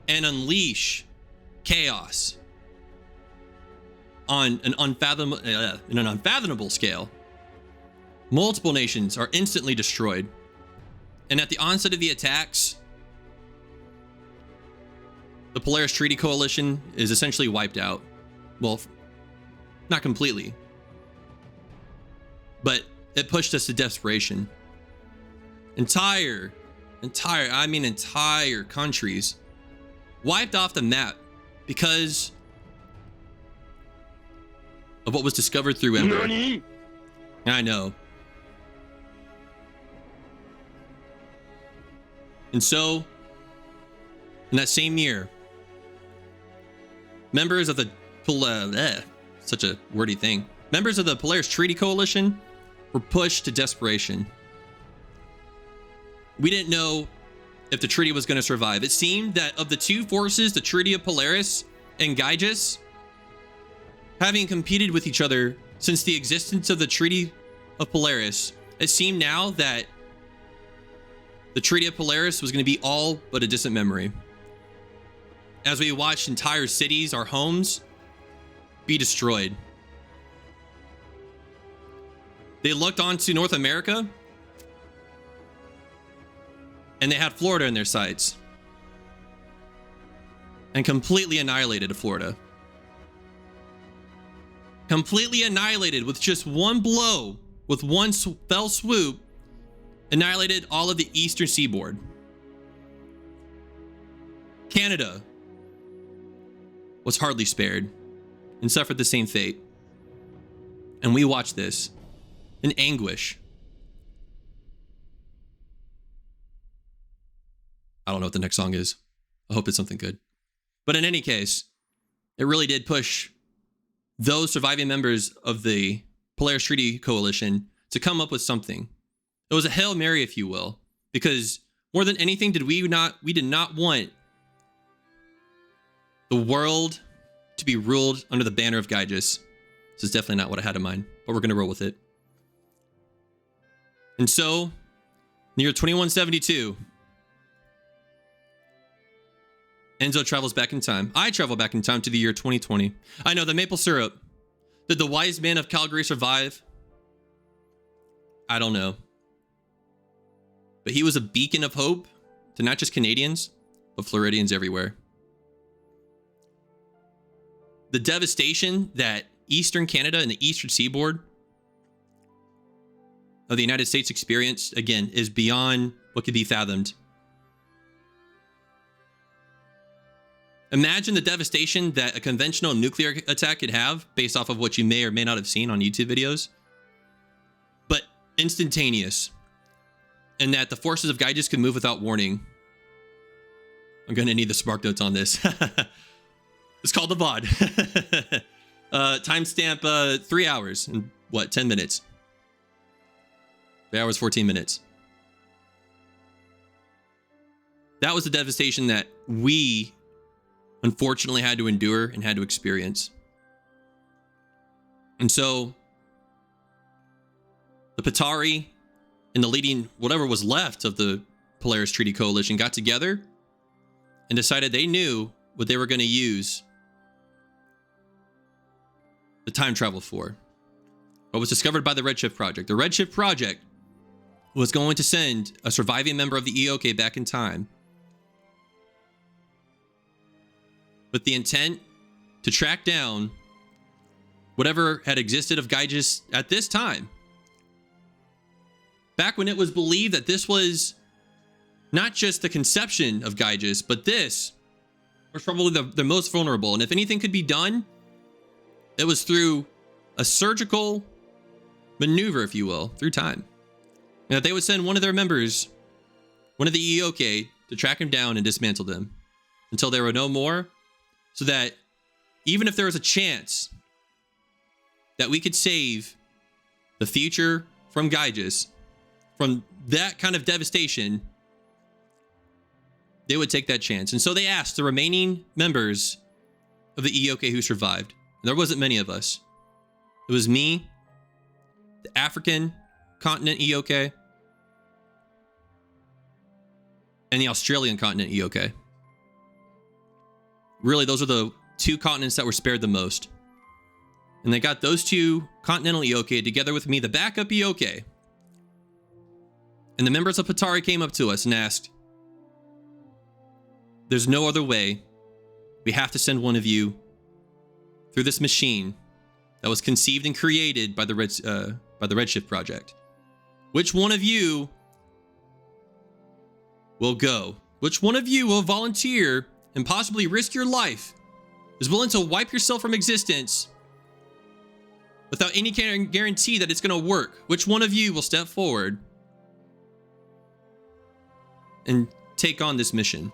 and unleash chaos on an unfathomable scale. Multiple nations are instantly destroyed. And at the onset of the attacks, the Polaris Treaty Coalition is essentially wiped out. Well, not completely, but it pushed us to desperation. Entire countries wiped off the map because of what was discovered through Ember. Nani? I know. And so, in that same year, members of the such a wordy thing. Members of the Polaris Treaty Coalition were pushed to desperation. We didn't know if the treaty was going to survive. It seemed that of the two forces, the Treaty of Polaris and Gyges, having competed with each other since the existence of the Treaty of Polaris, it seemed now that the Treaty of Polaris was going to be all but a distant memory. As we watched entire cities, our homes, be destroyed. They looked onto North America, and they had Florida in their sights, and completely annihilated Florida. Completely annihilated with just one blow, with one fell swoop, annihilated all of the eastern seaboard. Canada was hardly spared and suffered the same fate. And we watched this in anguish. I don't know what the next song is. I hope it's something good. But in any case, it really did push those surviving members of the Polaris Treaty Coalition to come up with something. It was a Hail Mary, if you will, because more than anything we did not want the world to be ruled under the banner of Gyges. This is definitely not what I had in mind, but we're going to roll with it. And so, in the year 2172, Enzo travels back in time. I travel back in time to the year 2020. I know, the maple syrup. Did the wise man of Calgary survive? I don't know. But he was a beacon of hope to not just Canadians, but Floridians everywhere. The devastation that Eastern Canada and the Eastern Seaboard of the United States experienced, again, is beyond what could be fathomed. Imagine the devastation that a conventional nuclear attack could have based off of what you may or may not have seen on YouTube videos. But instantaneous. And that the forces of Gyges could move without warning. I'm going to need the spark notes on this. It's called the VOD. Timestamp 3 hours and what, 10 minutes? 3 hours, 14 minutes. That was the devastation that we unfortunately had to endure and had to experience. And so the Patari and the leading, whatever was left of the Polaris Treaty Coalition, got together and decided they knew what they were going to use the time travel for. What was discovered by the Redshift Project. The Redshift Project was going to send a surviving member of the EOK back in time with the intent to track down whatever had existed of Gyges at this time. Back when it was believed that this was not just the conception of Gyges, but this was probably the most vulnerable. And if anything could be done, it was through a surgical maneuver, if you will, through time. And that they would send one of their members, one of the EOK, to track him down and dismantle them until there were no more, so that even if there was a chance that we could save the future from Gyges, from that kind of devastation, they would take that chance. And so they asked the remaining members of the EOK who survived. And there wasn't many of us. It was me, the African continent EOK, and the Australian continent EOK. Really, those are the two continents that were spared the most. And they got those two continental EOK together with me, the backup EOK. And the members of Patari came up to us and asked, there's no other way. We have to send one of you through this machine that was conceived and created by the Redshift Project. Which one of you will go? Which one of you will volunteer and possibly risk your life, is willing to wipe yourself from existence without any guarantee that it's going to work? Which one of you will step forward and take on this mission,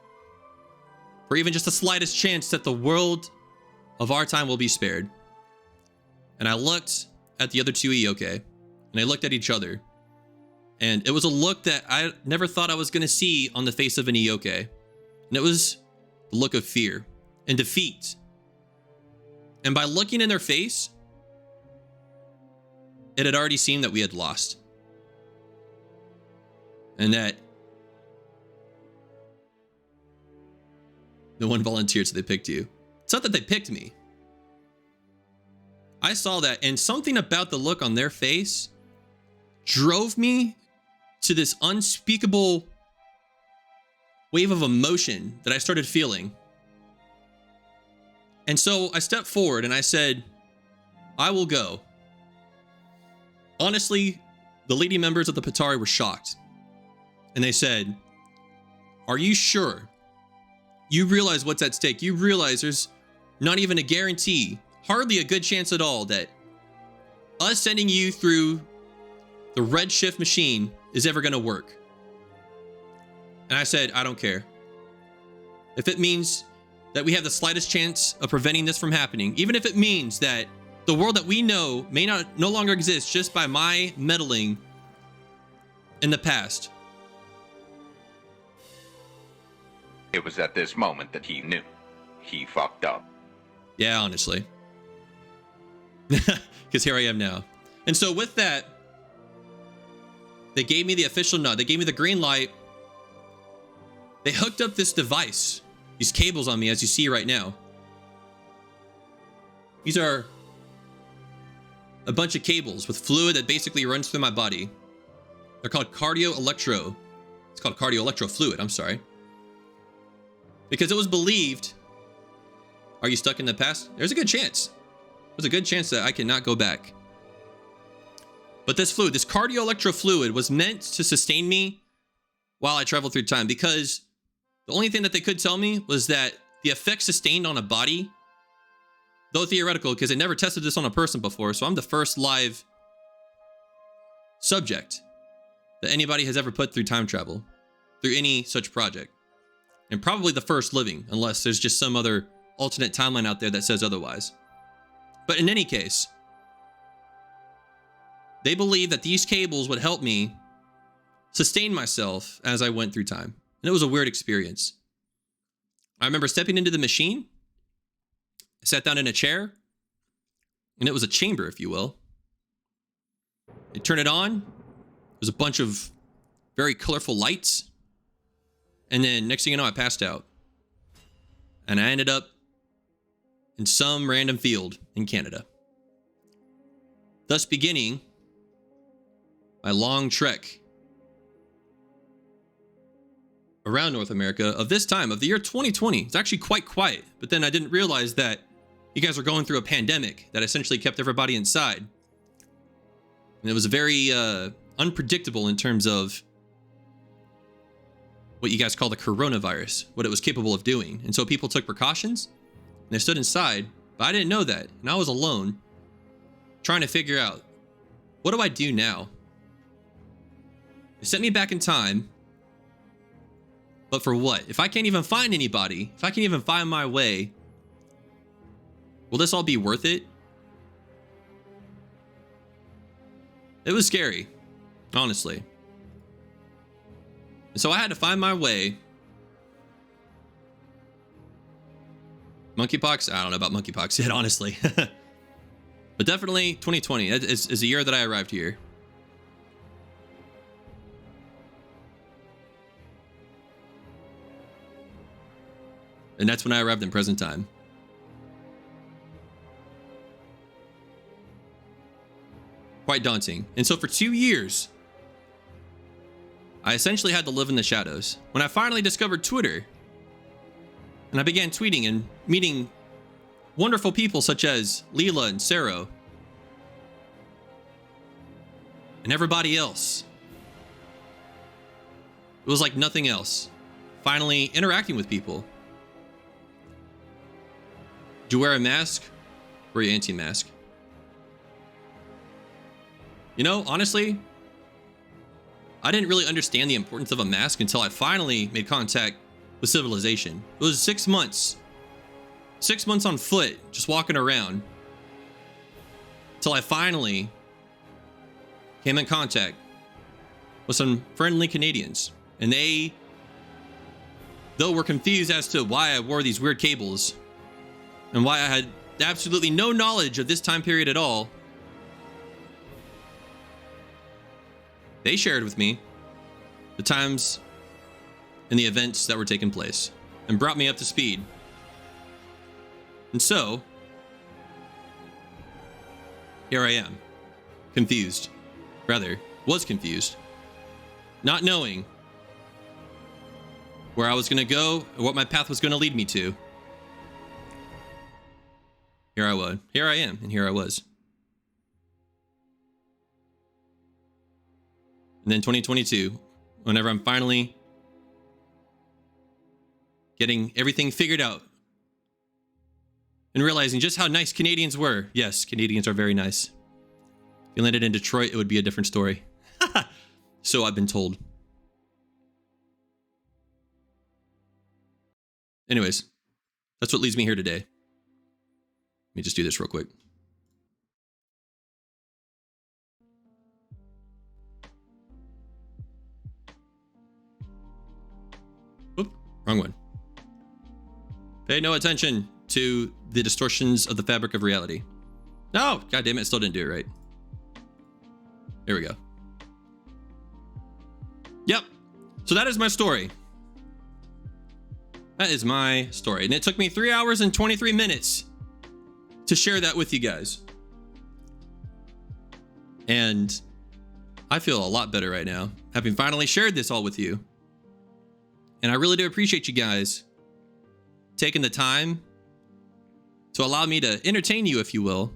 or even just the slightest chance that the world of our time will be spared? And I looked at the other two EOK, and I looked at each other, and it was a look that I never thought I was going to see on the face of an EOK. And it was the look of fear and defeat. And by looking in their face, it had already seemed that we had lost. And that no one volunteered, so they picked you. It's not that they picked me. I saw that, and something about the look on their face drove me to this unspeakable wave of emotion that I started feeling. And so I stepped forward and I said, I will go. Honestly, the leading members of the Patari were shocked. And they said, are you sure? You realize what's at stake. You realize there's not even a guarantee, hardly a good chance at all, that us sending you through the Redshift machine is ever going to work. And I said, I don't care. If it means that we have the slightest chance of preventing this from happening, even if it means that the world that we know may no longer exist just by my meddling in the past. It was at this moment that he knew. He fucked up. Yeah, honestly. Because here I am now. And so with that, they gave me the official nod. They gave me the green light. They hooked up this device, these cables on me, as you see right now. These are a bunch of cables with fluid that basically runs through my body. They're called cardio-electro. It's called cardio-electro fluid, I'm sorry. Because it was believed, are you stuck in the past? There's a good chance. There's a good chance that I cannot go back. But this fluid, this cardio-electro fluid, was meant to sustain me while I traveled through time, because the only thing that they could tell me was that the effect sustained on a body, though theoretical, because I never tested this on a person before, so I'm the first live subject that anybody has ever put through time travel, through any such project. And probably the first living, unless there's just some other alternate timeline out there that says otherwise. But in any case, they believe that these cables would help me sustain myself as I went through time. And it was a weird experience. I remember stepping into the machine, I sat down in a chair, and it was a chamber, if you will. You turn it on, there's a bunch of very colorful lights. And then next thing you know, I passed out. And I ended up in some random field in Canada. Thus beginning my long trek around North America of this time, of the year 2020. It's actually quite quiet. But then I didn't realize that you guys were going through a pandemic that essentially kept everybody inside. And it was very unpredictable in terms of what you guys call the coronavirus, what it was capable of doing. And so people took precautions and they stood inside, but I didn't know that. And I was alone trying to figure out, what do I do now? It sent me back in time, but for what? If I can't even find anybody, if I can't even find my way, will this all be worth it? It was scary, honestly. And so I had to find my way. Monkeypox? I don't know about monkeypox yet, honestly. But definitely 2020 is the year that I arrived here. And that's when I arrived in present time. Quite daunting. And so for 2 years, I essentially had to live in the shadows. When I finally discovered Twitter, and I began tweeting and meeting wonderful people such as Leela and Sarah, and everybody else. It was like nothing else. Finally interacting with people. Do you wear a mask, or are you anti-mask? You know, honestly, I didn't really understand the importance of a mask until I finally made contact with civilization. It was 6 months. 6 months on foot, just walking around. Till I finally came in contact with some friendly Canadians. And they, though, were confused as to why I wore these weird cables and why I had absolutely no knowledge of this time period at all, they shared with me the times and the events that were taking place and brought me up to speed. And so, here I am, confused. Rather, was confused. Not knowing where I was going to go or what my path was going to lead me to. Here I was. Here I am, and here I was. And then 2022, whenever I'm finally getting everything figured out and realizing just how nice Canadians were. Yes, Canadians are very nice. If you landed in Detroit, it would be a different story. So I've been told. Anyways, that's what leads me here today. Let me just do this real quick. Oop, wrong one. Pay no attention to the distortions of the fabric of reality. No, God damn it, still didn't do it right. Here we go. Yep. So that is my story. That is my story. And it took me 3 hours and 23 minutes to share that with you guys. And I feel a lot better right now, having finally shared this all with you. And I really do appreciate you guys taking the time to allow me to entertain you, if you will,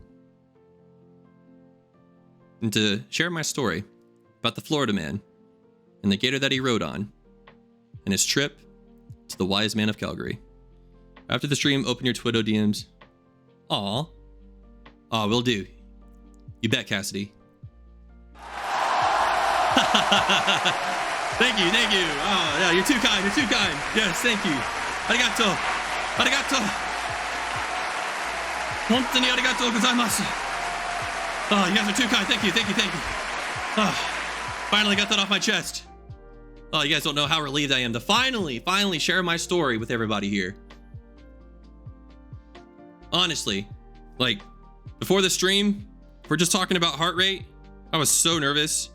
and to share my story about the Florida man and the gator that he rode on and his trip to the Wise Man of Calgary. After the stream, open your Twitter DMs. Aw. Aw, will do. You bet, Cassidy. Thank you, thank you. Oh, yeah, you're too kind, you're too kind. Yes, thank you. Arigato. Arigato. Hontou ni arigatou gozaimasu. Oh, you guys are too kind. Thank you, thank you, thank you. Oh, finally got that off my chest. Oh, you guys don't know how relieved I am to finally share my story with everybody here. Honestly, like, before the stream, if we're just talking about heart rate, I was so nervous.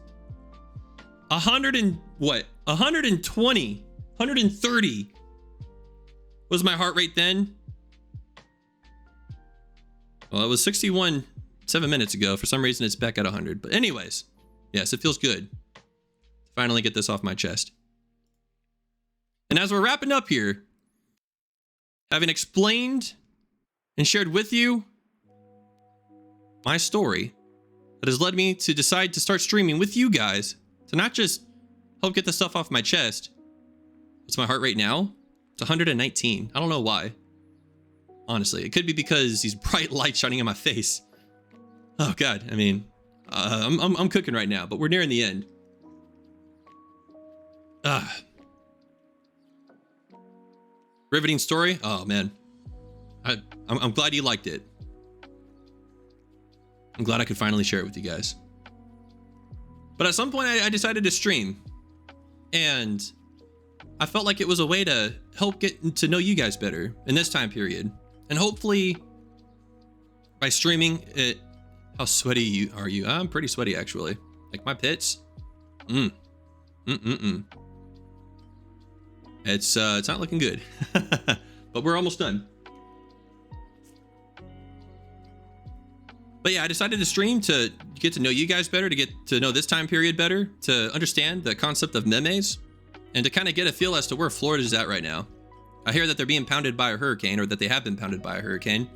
120, 130 was my heart rate then. Well, it was 61 7 minutes ago. For some reason, it's back at 100. But anyways, yes, it feels good to finally get this off my chest. And as we're wrapping up here, having explained and shared with you my story that has led me to decide to start streaming with you guys to not just help get the stuff off my chest. What's my heart rate now? It's 119. I don't know why. Honestly, it could be because these bright lights shining in my face. Oh God, I mean, I'm cooking right now, but we're nearing the end. Riveting story. Oh man, I'm glad you liked it. I'm glad I could finally share it with you guys. But at some point, I decided to stream, and I felt like it was a way to help get to know you guys better in this time period. And hopefully, by streaming it, how sweaty are you? I'm pretty sweaty actually. Like my pits. It's not looking good, but we're almost done. But yeah, I decided to stream to get to know you guys better, to get to know this time period better, to understand the concept of memes, and to kind of get a feel as to where Florida is at right now. I hear that they're being pounded by a hurricane, or that they have been pounded by a hurricane.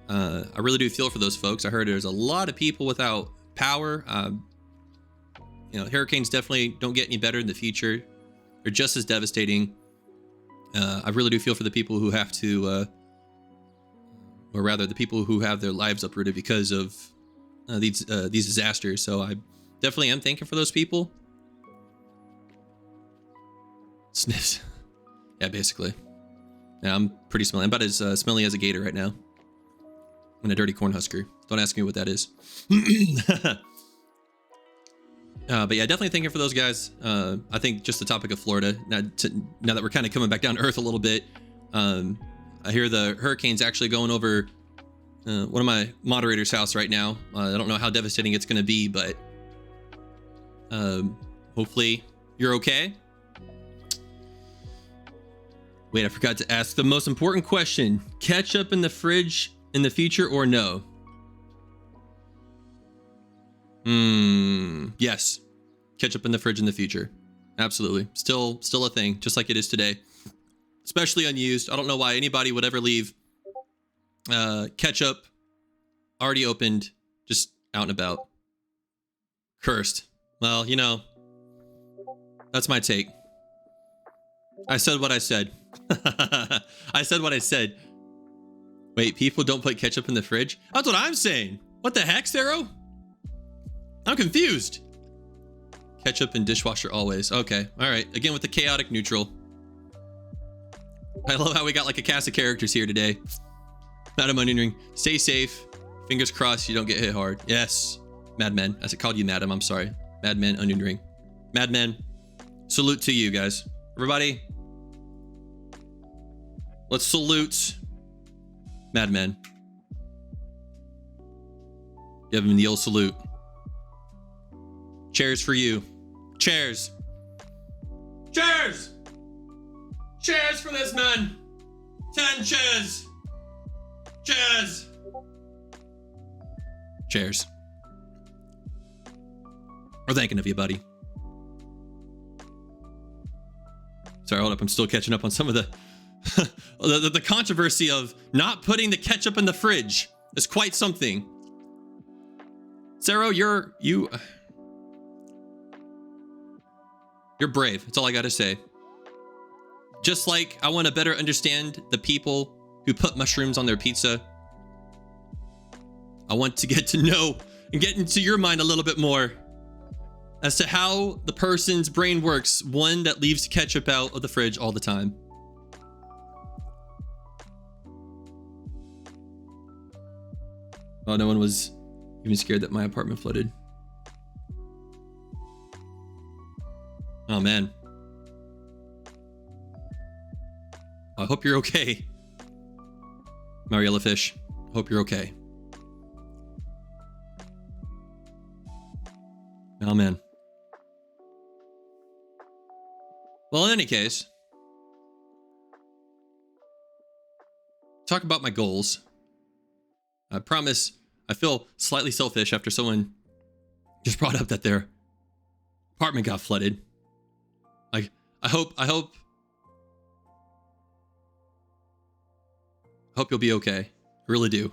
I really do feel for those folks. I heard there's a lot of people without power. You know, hurricanes definitely don't get any better in the future. They're just as devastating. I really do feel for the people who have to, or rather the people who have their lives uprooted because of these disasters. So I definitely am thankful for those people. Sniffs. Yeah, basically. Yeah, I'm pretty smelly. I'm about as smelly as a gator right now. And a dirty Cornhusker. Don't ask me what that is. But yeah, definitely thanking for those guys. I think just the topic of Florida, now that we're kind of coming back down to earth a little bit, I hear the hurricane's actually going over one of my moderators' house right now. I don't know how devastating it's going to be, but hopefully you're okay. Wait, I forgot to ask the most important question. Ketchup in the fridge in the future or no? Yes. Ketchup in the fridge in the future. Absolutely. Still a thing, just like it is today. Especially unused. I don't know why anybody would ever leave ketchup already opened, just out and about. Cursed. Well, you know, that's my take. I said what I said. I said what I said. Wait, people don't put ketchup in the fridge? That's what I'm saying. What the heck, Zero? I'm confused. Ketchup in dishwasher always. Okay, all right. Again with the chaotic neutral. I love how we got like a cast of characters here today. Madam Onion Ring, stay safe. Fingers crossed you don't get hit hard. Yes, Madmen. I called you Madam, I'm sorry. Madmen Onion Ring. Madmen, salute to you guys. Everybody, let's salute Madmen. Give him the old salute. Cheers for you. Cheers. Cheers! Cheers for this man. 10 cheers. Cheers. Cheers. We're thinking of you, buddy. Sorry, hold up. I'm still catching up on some of the the controversy of not putting the ketchup in the fridge is quite something. Zero, you're brave. That's all I got to say. Just like I want to better understand the people who put mushrooms on their pizza. I want to get to know and get into your mind a little bit more as to how the person's brain works, one that leaves ketchup out of the fridge all the time. Oh, no one was even scared that my apartment flooded. Oh, man. I hope you're okay. Mariella Fish, I hope you're okay. Oh, man. Well, in any case, talk about my goals. I promise I feel slightly selfish after someone just brought up that their apartment got flooded. Like, I hope you'll be okay. I really do.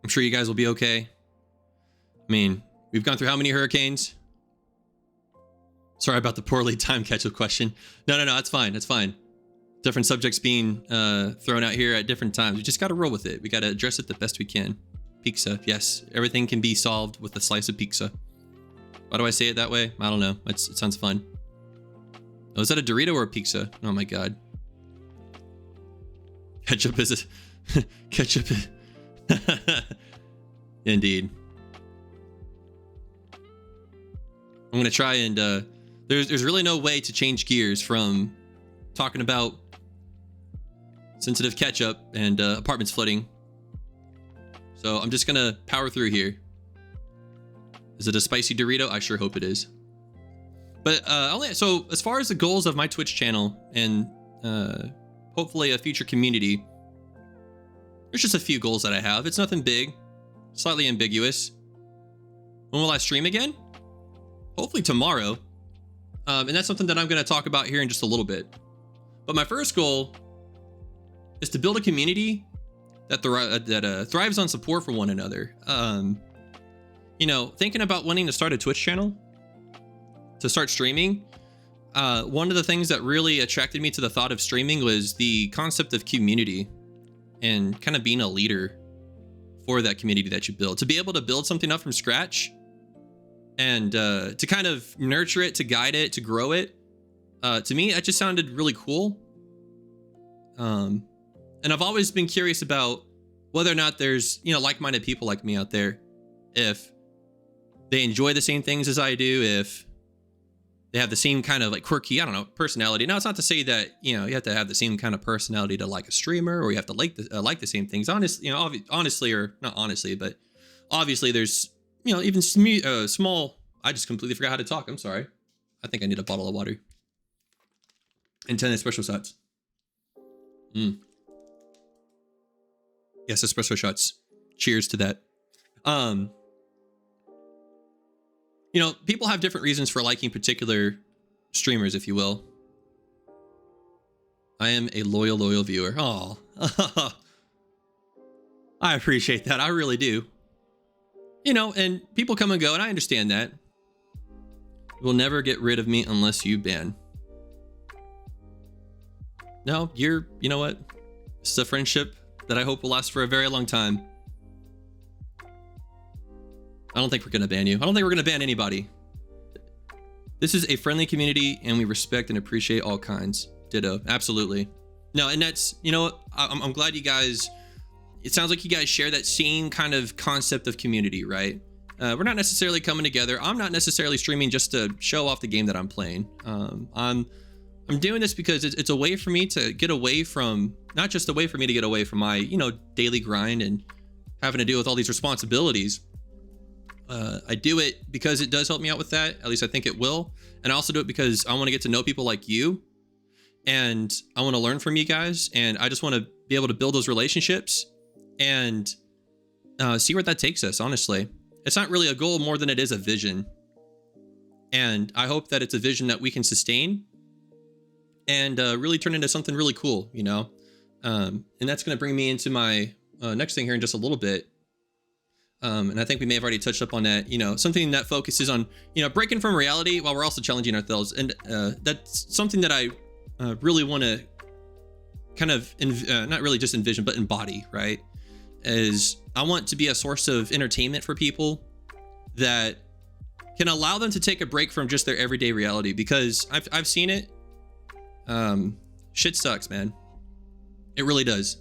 I'm sure you guys will be okay. I mean, we've gone through how many hurricanes? Sorry about the poorly timed ketchup question. No, it's fine. It's fine. Different subjects being thrown out here at different times. We just got to roll with it. We got to address it the best we can. Pizza. Yes, everything can be solved with a slice of pizza. Why do I say it that way? I don't know. It sounds fun. Oh, is that a Dorito or a pizza? Oh my God. Ketchup is a... ketchup is... Indeed. I'm going to try and... There's really no way to change gears from talking about sensitive ketchup and apartments flooding. So I'm just going to power through here. Is it a spicy Dorito? I sure hope it is. But so as far as the goals of my Twitch channel and hopefully a future community, there's just a few goals that I have. It's nothing big, slightly ambiguous. When will I stream again? Hopefully tomorrow. And that's something that I'm going to talk about here in just a little bit. But my first goal is to build a community that thrives on support for one another. You know, thinking about wanting to start a Twitch channel, to start streaming, one of the things that really attracted me to the thought of streaming was the concept of community and kind of being a leader for that community that you build. To be able to build something up from scratch and to kind of nurture it, to guide it, to grow it. To me, that just sounded really cool. And I've always been curious about whether or not there's, you know, like-minded people like me out there. If they enjoy the same things as I do, if they have the same kind of like quirky, I don't know, personality. Now, it's not to say that, you know, you have to have the same kind of personality to like a streamer, or you have to like the same things. Honestly, you know, honestly, or not honestly, but obviously there's, you know, even small. I just completely forgot how to talk. I'm sorry. I think I need a bottle of water. And 10 espresso shots. Yes, espresso shots. Cheers to that. You know, people have different reasons for liking particular streamers, if you will. I am a loyal viewer. Oh, I appreciate that. I really do. You know, and people come and go, and I understand that. You will never get rid of me unless you ban. No, you know what? This is a friendship that I hope will last for a very long time. I don't think we're going to ban you. I don't think we're going to ban anybody. This is a friendly community, and we respect and appreciate all kinds. Ditto. Absolutely. No, and that's, you know, I'm glad you guys, it sounds like you guys share that same kind of concept of community, right? We're not necessarily coming together. I'm not necessarily streaming just to show off the game that I'm playing. I'm doing this because it's a way for me to get away from, not just a way for me to get away from my, you know, daily grind and having to deal with all these responsibilities. I do it because it does help me out with that. At least I think it will. And I also do it because I want to get to know people like you, and I want to learn from you guys. And I just want to be able to build those relationships and see where that takes us. Honestly, it's not really a goal more than it is a vision. And I hope that it's a vision that we can sustain and really turn into something really cool, you know? And that's going to bring me into my next thing here in just a little bit. And I think we may have already touched up on that, you know, something that focuses on, you know, breaking from reality while we're also challenging ourselves. And that's something that I really want to kind of not really just envision, but embody, right? Is I want to be a source of entertainment for people that can allow them to take a break from just their everyday reality, because I've seen it. Shit sucks, man. It really does.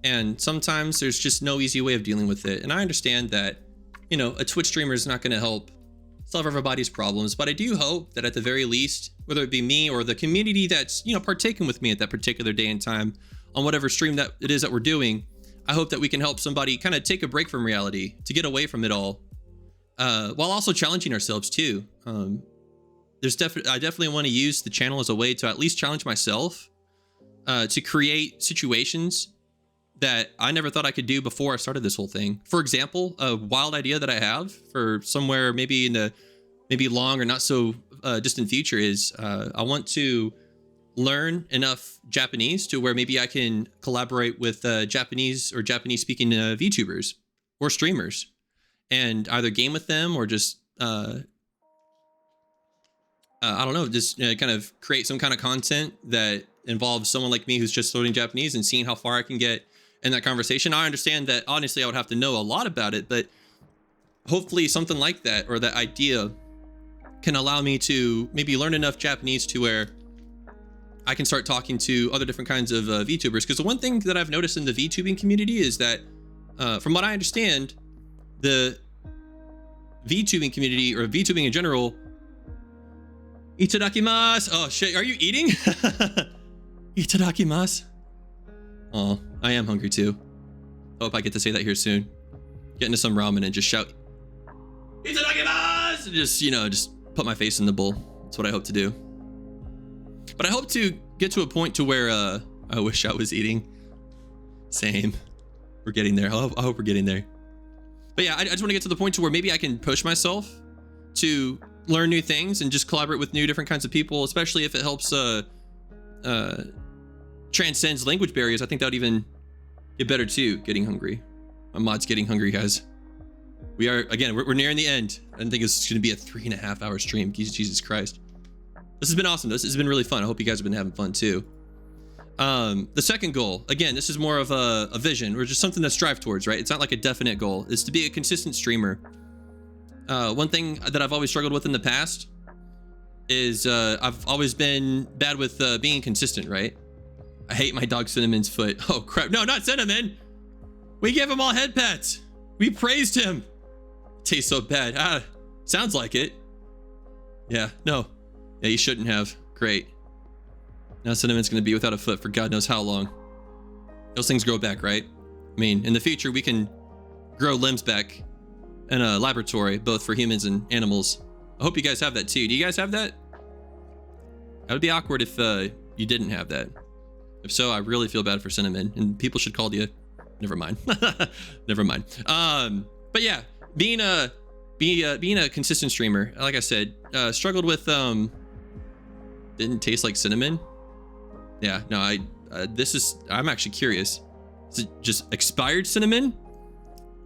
And sometimes there's just no easy way of dealing with it. And I understand that, you know, a Twitch streamer is not going to help solve everybody's problems, but I do hope that at the very least, whether it be me or the community that's, you know, partaking with me at that particular day and time on whatever stream that it is that we're doing, I hope that we can help somebody kind of take a break from reality, to get away from it all, while also challenging ourselves too. I definitely want to use the channel as a way to at least challenge myself, to create situations that I never thought I could do before I started this whole thing. For example, a wild idea that I have for somewhere maybe in the long or not so distant future is I want to learn enough Japanese to where maybe I can collaborate with Japanese or Japanese speaking VTubers or streamers, and either game with them or just I don't know, just kind of create some kind of content that involves someone like me who's just learning Japanese and seeing how far I can get in that conversation. I understand that honestly I would have to know a lot about it, but hopefully something like that, or that idea, can allow me to maybe learn enough Japanese to where I can start talking to other different kinds of VTubers. Because the one thing that I've noticed in the VTubing community is that, from what I understand, the VTubing community, or VTubing in general, itadakimasu. Oh shit, are you eating? Itadakimasu. Oh, I am hungry too. Hope I get to say that here soon. Get into some ramen and just shout itadakimasu! Just, you know, just put my face in the bowl. That's what I hope to do. But I hope to get to a point to where I wish I was eating. Same. We're getting there. I hope we're getting there. But yeah, I just want to get to the point to where maybe I can push myself to learn new things and just collaborate with new different kinds of people, especially if it helps transcends language barriers. I think that would even get better too. Getting hungry. My mod's getting hungry, guys. We are, again, we're nearing the end. I didn't think it's going to be a 3.5 hour stream. Jesus Christ. This has been awesome. This has been really fun. I hope you guys have been having fun too. The second goal, again, this is more of a vision, or just something to strive towards, right? It's not like a definite goal. It's to be a consistent streamer. One thing that I've always struggled with in the past is I've always been bad with being consistent, right? I hate my dog Cinnamon's foot. Oh crap, no, not Cinnamon. We gave him all head pats. We praised him. Tastes so bad. Sounds like it. Yeah, no. Yeah, you shouldn't have. Great. Now Cinnamon's gonna be without a foot for God knows how long. Those things grow back, right? I mean, in the future, we can grow limbs back in a laboratory, both for humans and animals. I hope you guys have that too. Do you guys have that? That would be awkward if you didn't have that. If so, I really feel bad for Cinnamon, and people should call you. Never mind. Never mind. But yeah, being a consistent streamer, like I said, struggled with didn't taste like cinnamon. Yeah, no, I'm actually curious. Is it just expired cinnamon?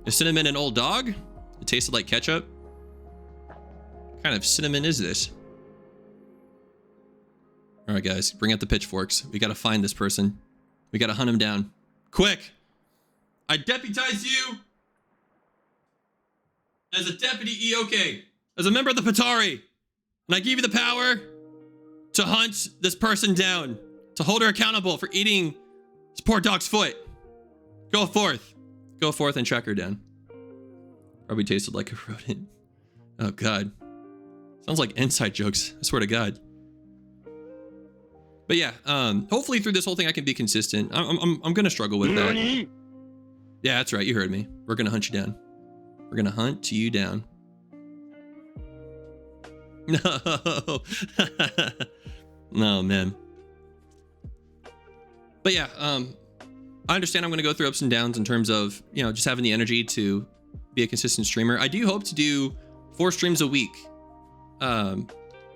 Is cinnamon an old dog? It tasted like ketchup. What kind of cinnamon is this? All right, guys, bring out the pitchforks. We gotta find this person. We gotta hunt him down. Quick! I deputize you as a deputy EOK, as a member of the Patari, and I give you the power to hunt this person down, to hold her accountable for eating this poor dog's foot. Go forth and track her down. Probably tasted like a rodent. Oh God. Sounds like inside jokes, I swear to God. But yeah, hopefully through this whole thing I can be consistent. I'm gonna struggle with that. Yeah, that's right, you heard me. We're gonna hunt you down. We're gonna hunt you down. No. No, man. But yeah, I understand I'm gonna go through ups and downs in terms of, you know, just having the energy to be a consistent streamer. I do hope to do 4 streams a week.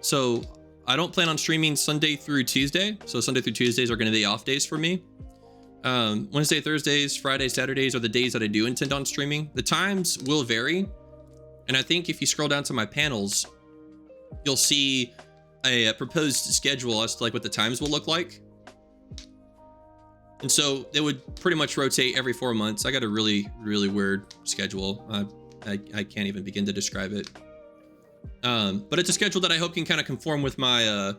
So I don't plan on streaming Sunday through Tuesday. So Sunday through Tuesdays are gonna be off days for me. Wednesday, Thursdays, Fridays, Saturdays are the days that I do intend on streaming. The times will vary. And I think if you scroll down to my panels, you'll see a proposed schedule as to like what the times will look like. And so it would pretty much rotate every 4 months. I got a really, really weird schedule. I can't even begin to describe it. But it's a schedule that I hope can kind of conform with my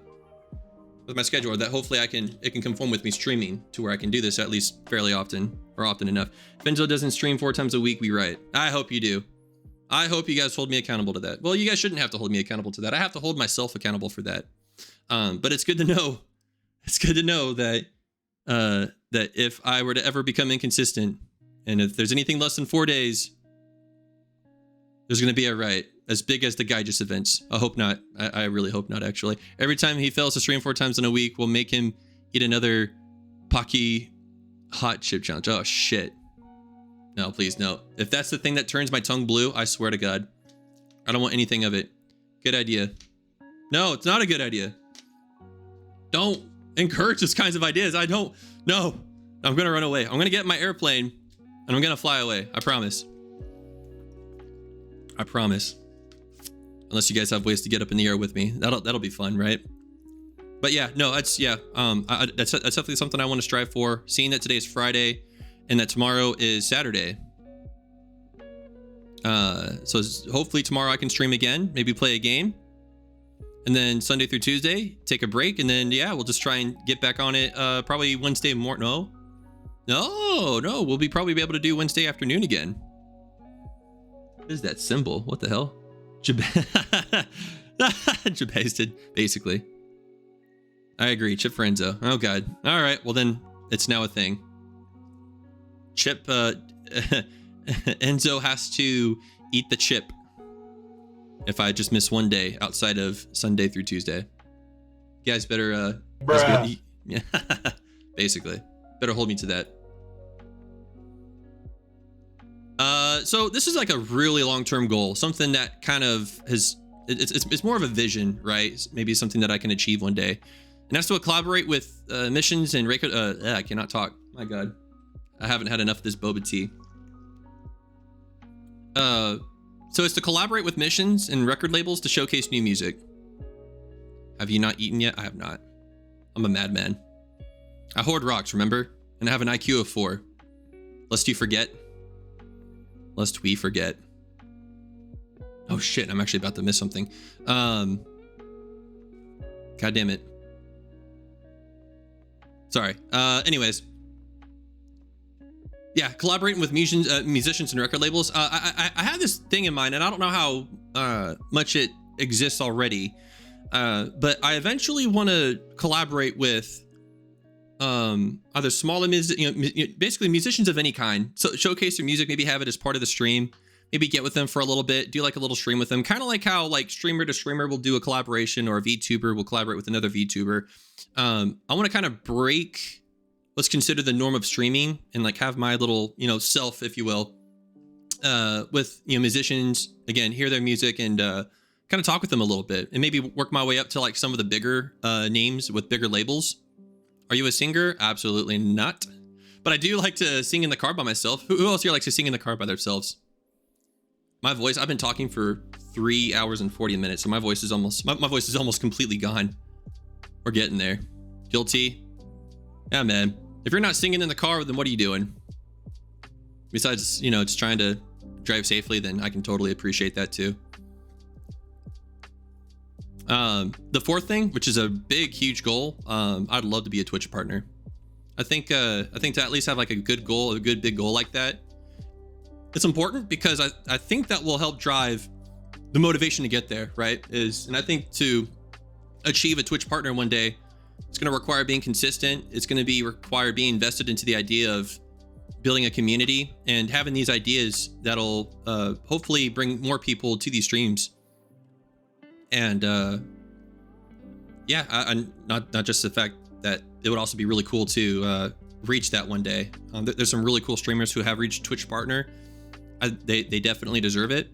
schedule, or that hopefully it can conform with me streaming to where I can do this at least fairly often, or often enough. If Enzo doesn't stream 4 times a week, we right. I hope you do. I hope you guys hold me accountable to that. Well, you guys shouldn't have to hold me accountable to that. I have to hold myself accountable for that. But it's good to know. It's good to know that that if I were to ever become inconsistent, and if there's anything less than 4 days, there's going to be a riot as big as the Gyges events. I hope not. I really hope not, actually. Every time he fails to stream 4 times in a week, we'll make him eat another Pocky hot chip challenge. Oh, shit. No, please, no. If that's the thing that turns my tongue blue, I swear to God, I don't want anything of it. Good idea. No, it's not a good idea. Don't encourage those kinds of ideas. I don't. No. I'm going to run away. I'm going to get in my airplane, and I'm going to fly away. I promise. I promise. Unless you guys have ways to get up in the air with me. That'll be fun, right? But yeah, no, that's that's definitely something I want to strive for. Seeing that today is Friday and that tomorrow is Saturday. So hopefully tomorrow I can stream again, maybe play a game. And then Sunday through Tuesday, take a break, and then yeah, we'll just try and get back on it probably Wednesday morning. No, we'll probably be able to do Wednesday afternoon again. What is that symbol? What the hell? Gyges did, basically. I agree. Chip for Enzo. Oh, God. All right. Well, then it's now a thing. Chip, Enzo has to eat the chip if I just miss one day outside of Sunday through Tuesday. You guys better, yeah, basically. Better hold me to that. So this is like a really long-term goal, something that kind of it's more of a vision, right? Maybe something that I can achieve one day. And that's to collaborate with missions and record. I cannot talk. My God, I haven't had enough of this boba tea. So it's to collaborate with missions and record labels to showcase new music. Have you not eaten yet? I have not. I'm a madman. I hoard rocks, remember? And I have an IQ of 4. Lest you forget. Lest we forget. Oh shit, I'm actually about to miss something. God damn it. Sorry. Anyways. Yeah, collaborating with musicians and record labels. I have this thing in mind, and I don't know how much it exists already. But I eventually want to collaborate with either smaller basically musicians of any kind. So showcase their music, maybe have it as part of the stream, maybe get with them for a little bit, do like a little stream with them, kind of like how like streamer to streamer will do a collaboration, or a VTuber will collaborate with another VTuber. I want to kind of break what's considered the norm of streaming and like have my little, self, if you will, with, musicians, again, hear their music and kind of talk with them a little bit, and maybe work my way up to like some of the bigger names with bigger labels. Are you a singer? Absolutely not. But I do like to sing in the car by myself. Who else here likes to sing in the car by themselves? My voice, I've been talking for 3 hours and 40 minutes, so my voice is almost completely gone. We're getting there. Guilty. Yeah, man. If you're not singing in the car, then what are you doing? Besides, just trying to drive safely, then I can totally appreciate that too. The fourth thing, which is a big, huge goal, I'd love to be a Twitch partner. I think to at least have like a good goal, a good big goal like that, it's important because I think that will help drive the motivation to get there, right? And I think to achieve a Twitch partner one day, it's going to require being consistent. It's going to require being invested into the idea of building a community and having these ideas that'll hopefully bring more people to these streams. And not just the fact that it would also be really cool to reach that one day. There's some really cool streamers who have reached Twitch partner. They definitely deserve it.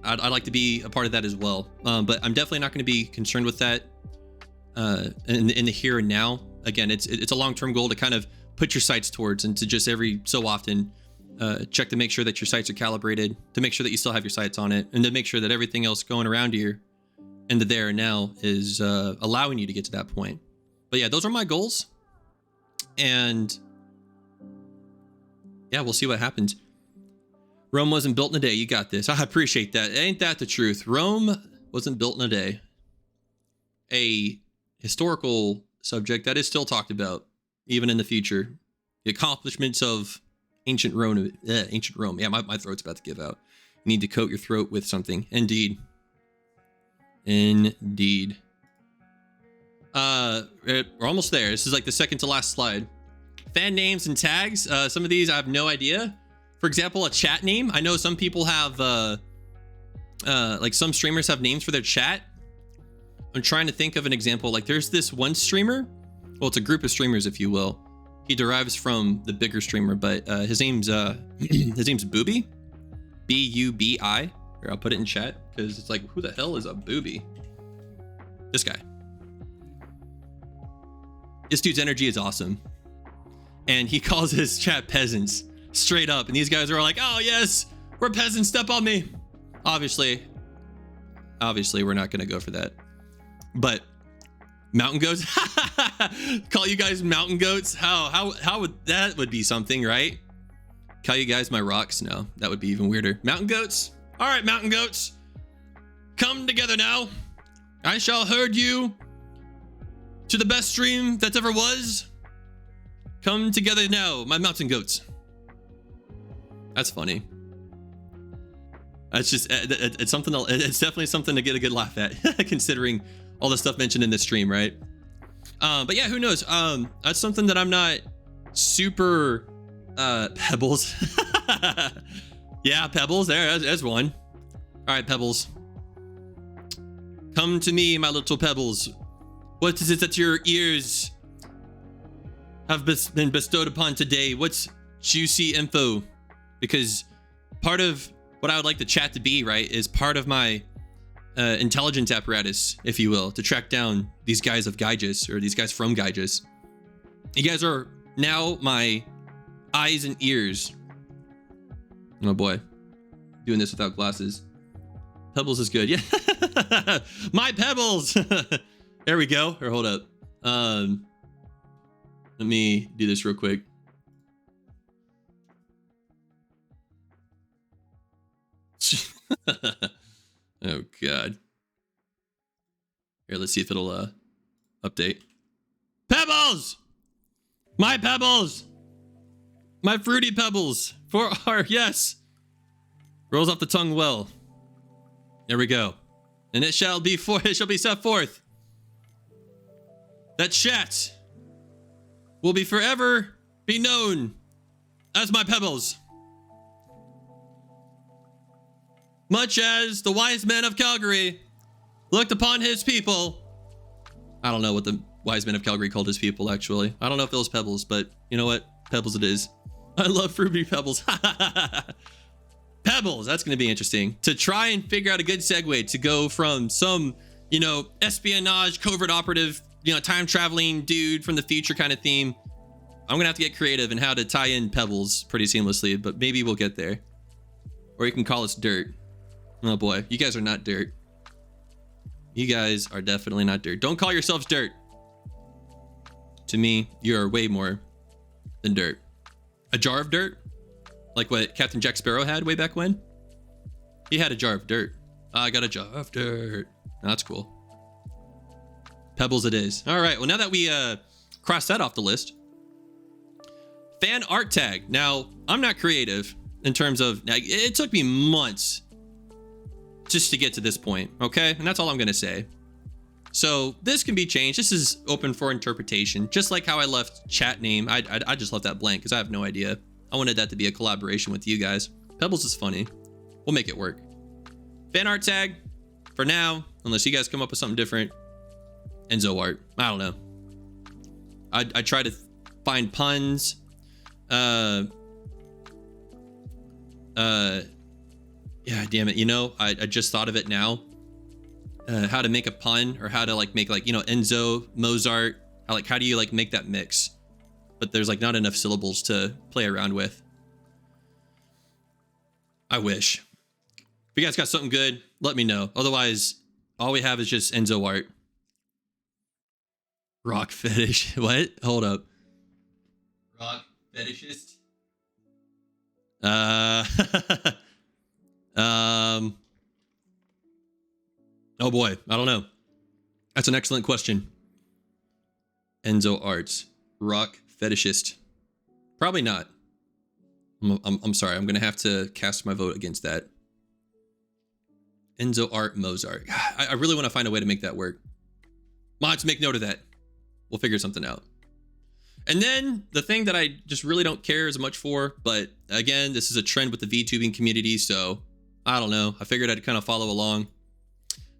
I'd like to be a part of that as well. But I'm definitely not going to be concerned with that in the here and now. Again, it's a long-term goal to kind of put your sights towards, and to just every so often check to make sure that your sights are calibrated, to make sure that you still have your sights on it, and to make sure that everything else going around you in the there and now is allowing you to get to that point. But yeah, those are my goals. And yeah, we'll see what happens. Rome wasn't built in a day. You got this. I appreciate that. Ain't that the truth? Rome wasn't built in a day. A historical subject that is still talked about, even in the future. The accomplishments of ancient Rome. Ancient Rome. Yeah, my throat's about to give out. You need to coat your throat with something. Indeed. Indeed. We're almost there. This is like the second to last slide. Fan names and tags. Some of these I have no idea. For example, a chat name. I know some people have, like some streamers have names for their chat. I'm trying to think of an example. Like there's this one streamer. Well, it's a group of streamers, if you will. He derives from the bigger streamer, but his name's Booby. B-U-B-I. Here, I'll put it in chat because it's like, who the hell is a booby? This guy. This dude's energy is awesome. And he calls his chat peasants straight up. And these guys are all like, oh yes, we're peasants, step on me. Obviously, we're not gonna go for that. But mountain goats, call you guys mountain goats. How would be something, right? Call you guys my rocks? No, that would be even weirder. Mountain goats. All right, mountain goats, come together now. I shall herd you to the best stream that ever was. Come together now, my mountain goats. That's funny. That's just, it's something, it's definitely something to get a good laugh at, considering all the stuff mentioned in this stream, right? But yeah, who knows? That's something that I'm not super, Pebbles. Yeah, Pebbles, there's one. All right, Pebbles. Come to me, my little Pebbles. What is it that your ears have been bestowed upon today? What's juicy info? Because part of what I would like the chat to be, right, is part of my intelligence apparatus, if you will, to track down these guys of Gyges, or these guys from Gyges. You guys are now my eyes and ears. Oh boy, doing this without glasses. Pebbles is good. Yeah, my Pebbles. There we go. Or hold up. Let me do this real quick. Oh god. Here, let's see if it'll update. Pebbles! My Pebbles! My fruity Pebbles! For our, yes! Rolls off the tongue well. There we go. And it shall be set forth that chat will be forever be known as my Pebbles. Much as the wise men of Calgary looked upon his people. I don't know what the wise men of Calgary called his people, actually. I don't know if it was Pebbles, but you know what? Pebbles it is. I love fruity Pebbles. Pebbles, that's going to be interesting. To try and figure out a good segue to go from some, you know, espionage, covert operative, you know, time traveling dude from the future kind of theme. I'm going to have to get creative in how to tie in Pebbles pretty seamlessly, but maybe we'll get there. Or you can call us dirt. Oh boy, you guys are not dirt. You guys are definitely not dirt. Don't call yourselves dirt. To me, you are way more than dirt. A jar of dirt? Like what Captain Jack Sparrow had way back when? He had a jar of dirt. I got a jar of dirt. That's cool. Pebbles it is. All right, well now that we crossed that off the list. Fan art tag. Now, I'm not creative in terms of, it took me months just to get to this point, okay? And that's all I'm gonna say. So this can be changed. This is open for interpretation. Just like how I left chat name, I just left that blank because I have no idea. I wanted that to be a collaboration with you guys. Pebbles is funny. We'll make it work. Fan art tag, for now, unless you guys come up with something different. Enzo art. I don't know. I try to find puns. Yeah, damn it. You know, I just thought of it now. How to make a pun, or how to like make like, you know, Enzo, Mozart. How do you like make that mix? But there's like not enough syllables to play around with. I wish. If you guys got something good, let me know. Otherwise, all we have is just Enzo art. Rock fetish. What? Hold up. Rock fetishist. Oh boy, I don't know. That's an excellent question. Enzo Arts, rock fetishist. Probably not. I'm sorry. I'm gonna have to cast my vote against that. Enzo Art Mozart. I really want to find a way to make that work. Mods, make note of that. We'll figure something out. And then the thing that I just really don't care as much for, but again, this is a trend with the VTubing community, so I don't know. I figured I'd kind of follow along.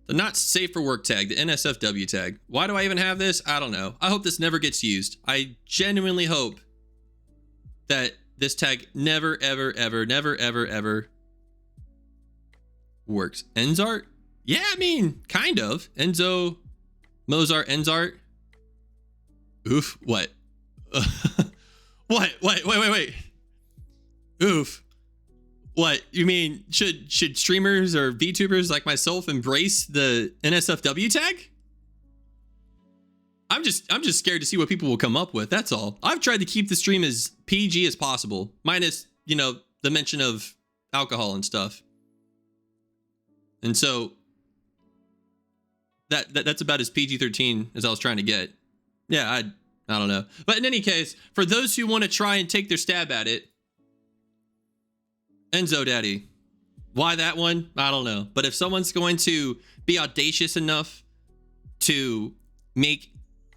The not safe for work tag, the NSFW tag. Why do I even have this? I don't know. I hope this never gets used. I genuinely hope that this tag never, ever, ever, never, ever, ever works. Enzart? Yeah, I mean, kind of. Enzo, Mozart, Enzart. Oof, what? What? Wait. Oof. What? You mean, should streamers or VTubers like myself embrace the NSFW tag? I'm just scared to see what people will come up with. That's all. I've tried to keep the stream as PG as possible, minus, you know, the mention of alcohol and stuff. And so that's about as PG-13 as I was trying to get. Yeah, I don't know. But in any case, for those who want to try and take their stab at it, Enzo Daddy. Why that one? I don't know. But if someone's going to be audacious enough to make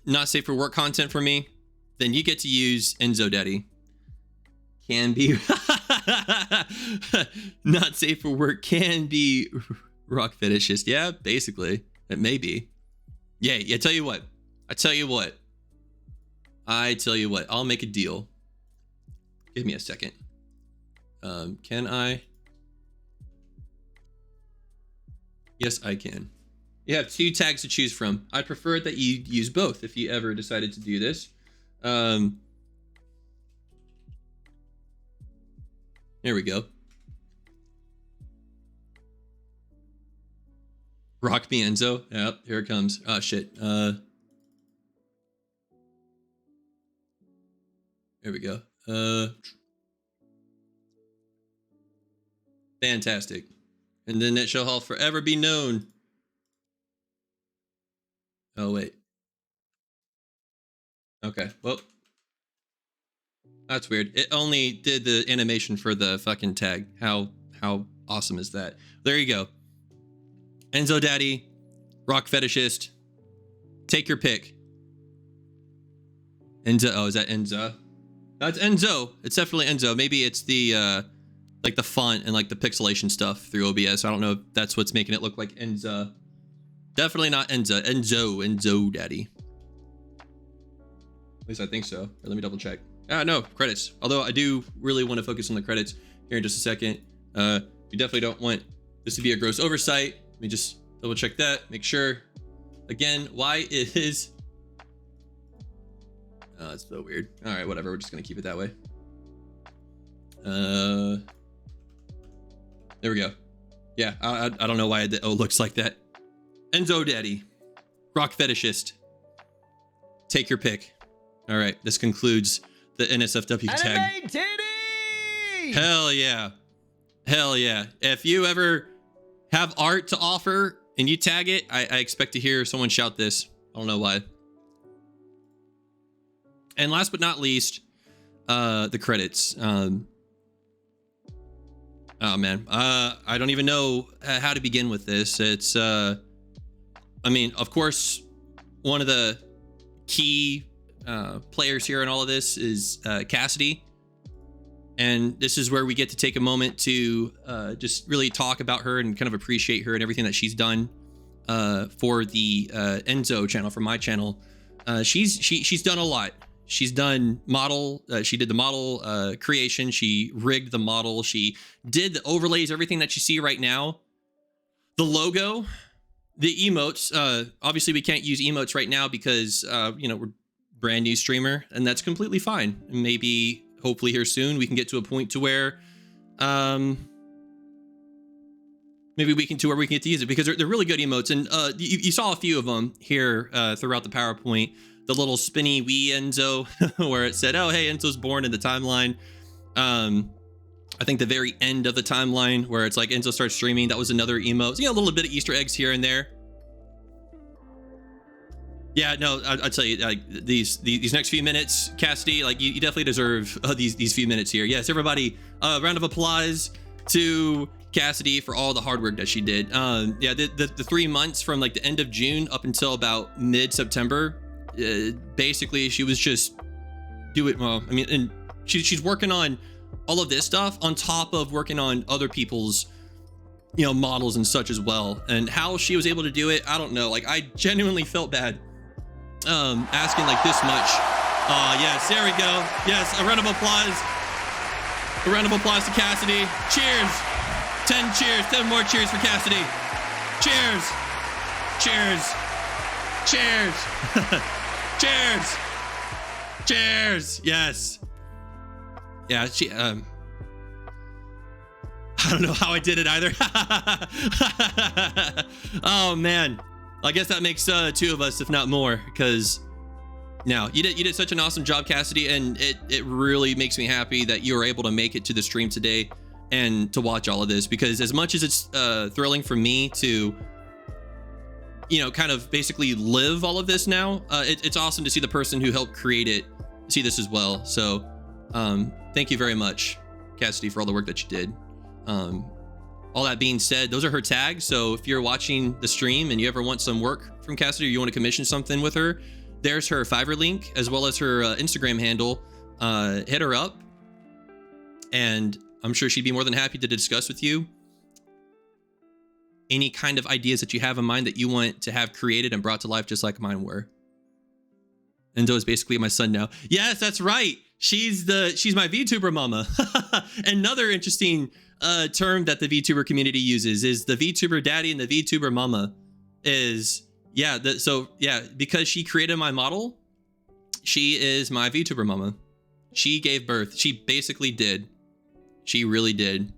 not safe for work content for me, then you get to use Enzo Daddy. Can be not safe for work, can be rock fetishist. Yeah, basically. It may be. Yeah, I tell you what. I'll make a deal. Give me a second. Can I? Yes, I can. You have 2 tags to choose from. I'd prefer that you use both if you ever decided to do this. Here we go. Rock me, Enzo. Yep, here it comes. Oh, shit. Here we go. Fantastic. And then it shall forever be known. Oh, wait. Okay, well. That's weird. It only did the animation for the fucking tag. How awesome is that? There you go. Enzo Daddy, rock fetishist. Take your pick. Enzo, oh, is that Enzo? That's Enzo. It's definitely Enzo. Maybe it's the like the font and like the pixelation stuff through OBS. I don't know if that's what's making it look like Enzo. Definitely not Enzo. Enzo Daddy. At least I think so. Here, let me double check. No, credits. Although I do really want to focus on the credits here in just a second. We definitely don't want this to be a gross oversight. Let me just double check that, make sure. Again, why it is... Oh, it's so weird. All right, whatever. We're just going to keep it that way. There we go. Yeah, I don't know why the O looks like that. Enzo Daddy, rock fetishist. Take your pick. All right, this concludes the NSFW tag. Anime titty! Hell yeah. Hell yeah. If you ever have art to offer and you tag it, I expect to hear someone shout this. I don't know why. And last but not least, the credits. Oh man, I don't even know how to begin with this. It's, I mean, of course, one of the key players here in all of this is Cassidy. And this is where we get to take a moment to just really talk about her and kind of appreciate her and everything that she's done for the Enzo channel, for my channel. She's done a lot. She's done model. She did the model creation. She rigged the model. She did the overlays, everything that you see right now. The logo, the emotes. Obviously, we can't use emotes right now because you know, we're brand new streamer, and that's completely fine. Maybe, hopefully, here soon we can get to a point to where, maybe we can get to use it because they're really good emotes, and you saw a few of them here throughout the PowerPoint. the little spinny wee Enzo where it said, oh, hey, Enzo's born in the timeline. I think the very end of the timeline where it's like Enzo starts streaming, that was another emote. So, yeah, a little bit of Easter eggs here and there. Yeah, no, I'll tell you, these next few minutes, Cassidy, like you definitely deserve these few minutes here. Yes, everybody, round of applause to Cassidy for all the hard work that she did. Yeah, the 3 months from like the end of June up until about mid-September, basically she was just well, I mean, and she's working on all of this stuff on top of working on other people's, you know, models and such as well. And how she was able to do it, I don't know. Like, I genuinely felt bad asking like this much. Yes, there we go. Yes, a round of applause. A round of applause to Cassidy. Cheers. 10 cheers. 10 more cheers for Cassidy. Cheers. Cheers. Cheers. Cheers. Cheers. Yes. Yeah, she I don't know how I did it either. Oh man. I guess that makes 2 of us, if not more, because no, you did such an awesome job, Cassidy, and it really makes me happy that you were able to make it to the stream today and to watch all of this, because as much as it's thrilling for me to, you know, kind of basically live all of this now, it's awesome to see the person who helped create it see this as well. So thank you very much, Cassidy, for all the work that you did. All that being said, those are her tags. So if you're watching the stream and you ever want some work from Cassidy or you want to commission something with her, there's her Fiverr link as well as her Instagram handle. Hit her up and I'm sure she'd be more than happy to discuss with you any kind of ideas that you have in mind that you want to have created and brought to life just like mine were. Endo is basically my son now. Yes, that's right. She's my VTuber mama. Another interesting term that the VTuber community uses is the VTuber daddy and the VTuber mama is, yeah, because she created my model, she is my VTuber mama. She gave birth. She basically did. She really did.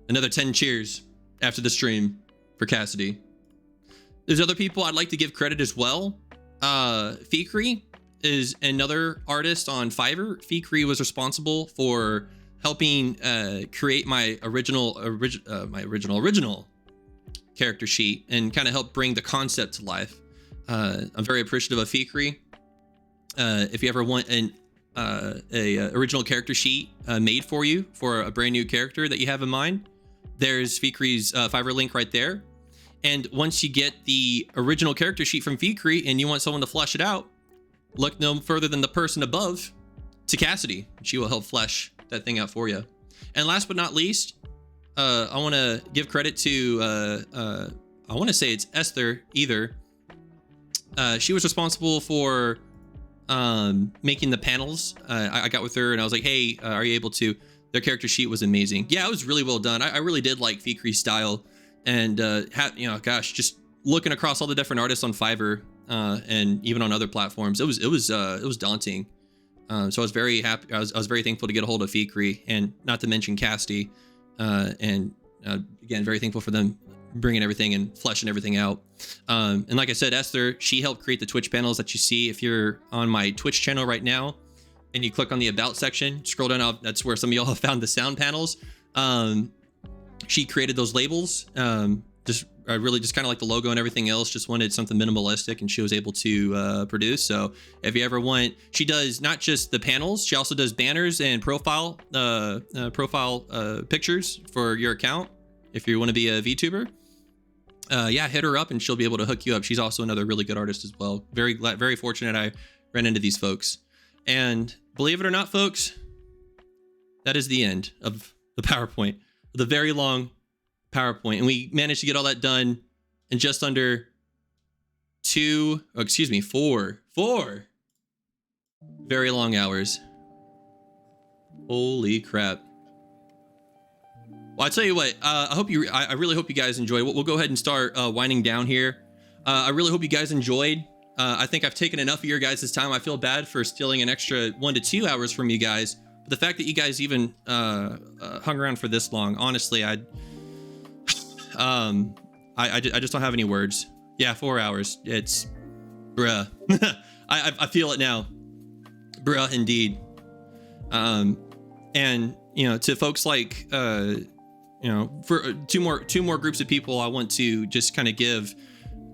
Another 10 cheers after the stream for Cassidy. There's other people I'd like to give credit as well. Fikri is another artist on Fiverr. Fikri was responsible for helping create my original character sheet and kind of help bring the concept to life. I'm very appreciative of Fikri. If you ever want a original character sheet made for you for a brand new character that you have in mind, there's Fikri's Fiverr link right there. And once you get the original character sheet from Fikri and you want someone to flesh it out, look no further than the person above to Cassidy. She will help flesh that thing out for you. And last but not least, I want to give credit to, I want to say it's Esther either. She was responsible for making the panels. I got with her and I was like, hey, are you able to? Their character sheet was amazing. Yeah, it was really well done. I really did like Fikri's style. And, you know, gosh, just looking across all the different artists on Fiverr and even on other platforms, it was daunting. So I was very happy. I was very thankful to get a hold of Fikri and not to mention Cassidy. And again, very thankful for them bringing everything and fleshing everything out. And like I said, Esther, she helped create the Twitch panels that you see. If you're on my Twitch channel right now and you click on the About section, scroll down, that's where some of y'all have found the sound panels. She created those labels. Really just kind of like the logo and everything else, just wanted something minimalistic and she was able to produce. So if you ever want, she does not just the panels, she also does banners and profile pictures for your account. If you want to be a VTuber, yeah, hit her up and she'll be able to hook you up. She's also another really good artist as well. Very fortunate I ran into these folks. And believe it or not, folks, that is the end of the PowerPoint, the very long PowerPoint. And we managed to get all that done in just under 4 very long hours. Holy crap. Well, I tell you what, I really hope you guys enjoy. We'll go ahead and start winding down here. I really hope you guys enjoyed. I think I've taken enough of your guys' time. I feel bad for stealing an extra 1 to 2 hours from you guys. But the fact that you guys even hung around for this long, honestly, I just don't have any words Yeah, 4 hours. It's bruh. I feel it now. Bruh, indeed. And to folks like for two more groups of people, I want to just kind of give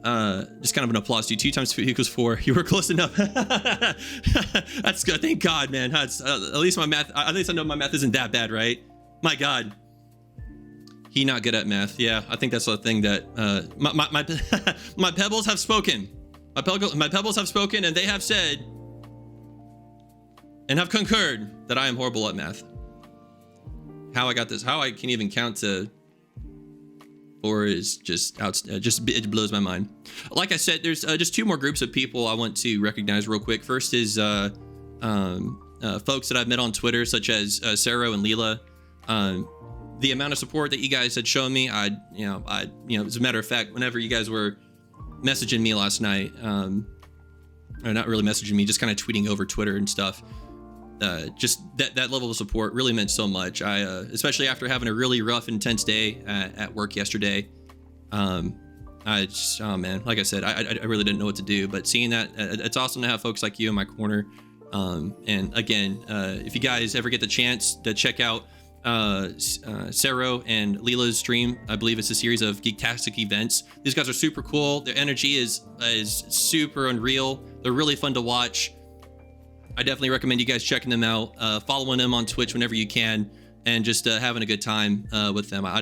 just kind of an applause to you. 2 times 2 equals 4. You were close enough. That's good. Thank God, man. That's, at least my math. At least I know my math isn't that bad, right? My God. He not good at math. Yeah, I think that's the thing that my pebbles have spoken. My pebbles have spoken, and they have said and have concurred that I am horrible at math. How I got this, how I can even count to 4 is just out. It blows my mind. Like I said, there's just 2 more groups of people I want to recognize real quick. First is folks that I've met on Twitter, such as Sarah and Leela. The amount of support that you guys had shown me, as a matter of fact, whenever you guys were messaging me last night, or not really messaging me, just kind of tweeting over Twitter and stuff. Just that level of support really meant so much. I especially after having a really rough, intense day at work yesterday. I just, oh man, like I said, I really didn't know what to do. But seeing that, it's awesome to have folks like you in my corner. And again, if you guys ever get the chance to check out Sarah and Leela's stream, I believe it's a series of Geektastic events. These guys are super cool. Their energy is super unreal. They're really fun to watch. I definitely recommend you guys checking them out, following them on Twitch whenever you can, and just having a good time with them. I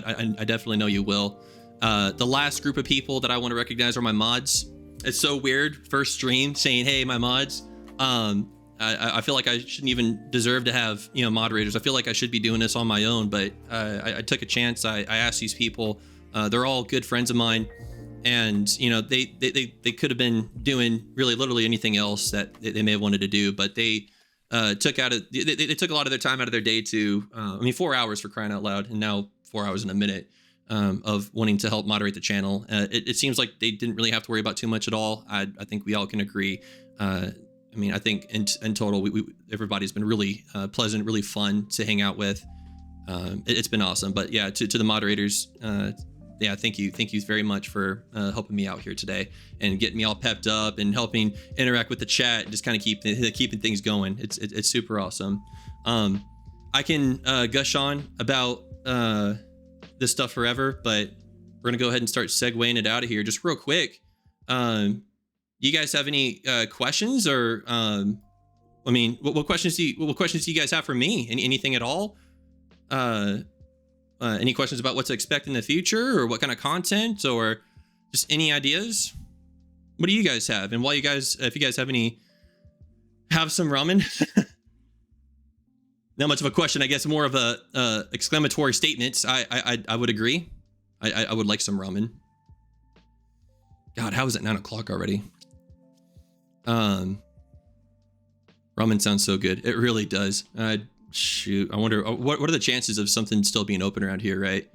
definitely know you will. The last group of people that I want to recognize are my mods. It's so weird, first stream saying, hey, my mods. I feel like I shouldn't even deserve to have moderators. I feel like I should be doing this on my own, but I took a chance. I asked these people. They're all good friends of mine. And they could have been doing really literally anything else that they may have wanted to do, but they took a lot of their time out of their day to 4 hours for crying out loud, and now 4 hours and a minute of wanting to help moderate the channel. It seems like they didn't really have to worry about too much at all. I think we all can agree. I think in total everybody's been really pleasant, really fun to hang out with. It's been awesome. But yeah, to the moderators, yeah, thank you very much for helping me out here today and getting me all pepped up and helping interact with the chat and just kind of keeping things going. It's super awesome. I can gush on about this stuff forever, but we're gonna go ahead and start segueing it out of here just real quick. You guys have any questions, or what questions do you guys have for me? Anything at all? Any questions about what to expect in the future, or what kind of content, or just any ideas? What do you guys have? And while if you guys have some ramen, not much of a question, I guess, more of a exclamatory statement. I would agree. I would like some ramen. God, how is it 9 o'clock already? Ramen sounds so good. It really does. Shoot, I wonder what are the chances of something still being open around here, right?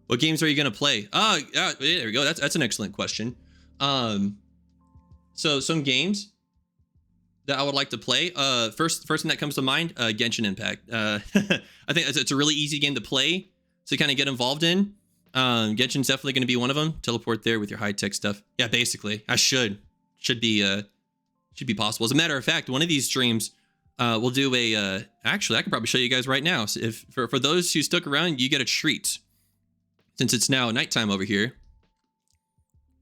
What games are you gonna play? Yeah, there we go. That's an excellent question. So some games that I would like to play. First thing that comes to mind, Genshin Impact. I think it's a really easy game to play to kind of get involved in. Genshin's definitely going to be one of them. Teleport there with your high tech stuff. Yeah, basically, I should be possible. As a matter of fact, one of these streams. We'll do a, actually, I can probably show you guys right now. So if for those who stuck around, you get a treat. Since it's now nighttime over here.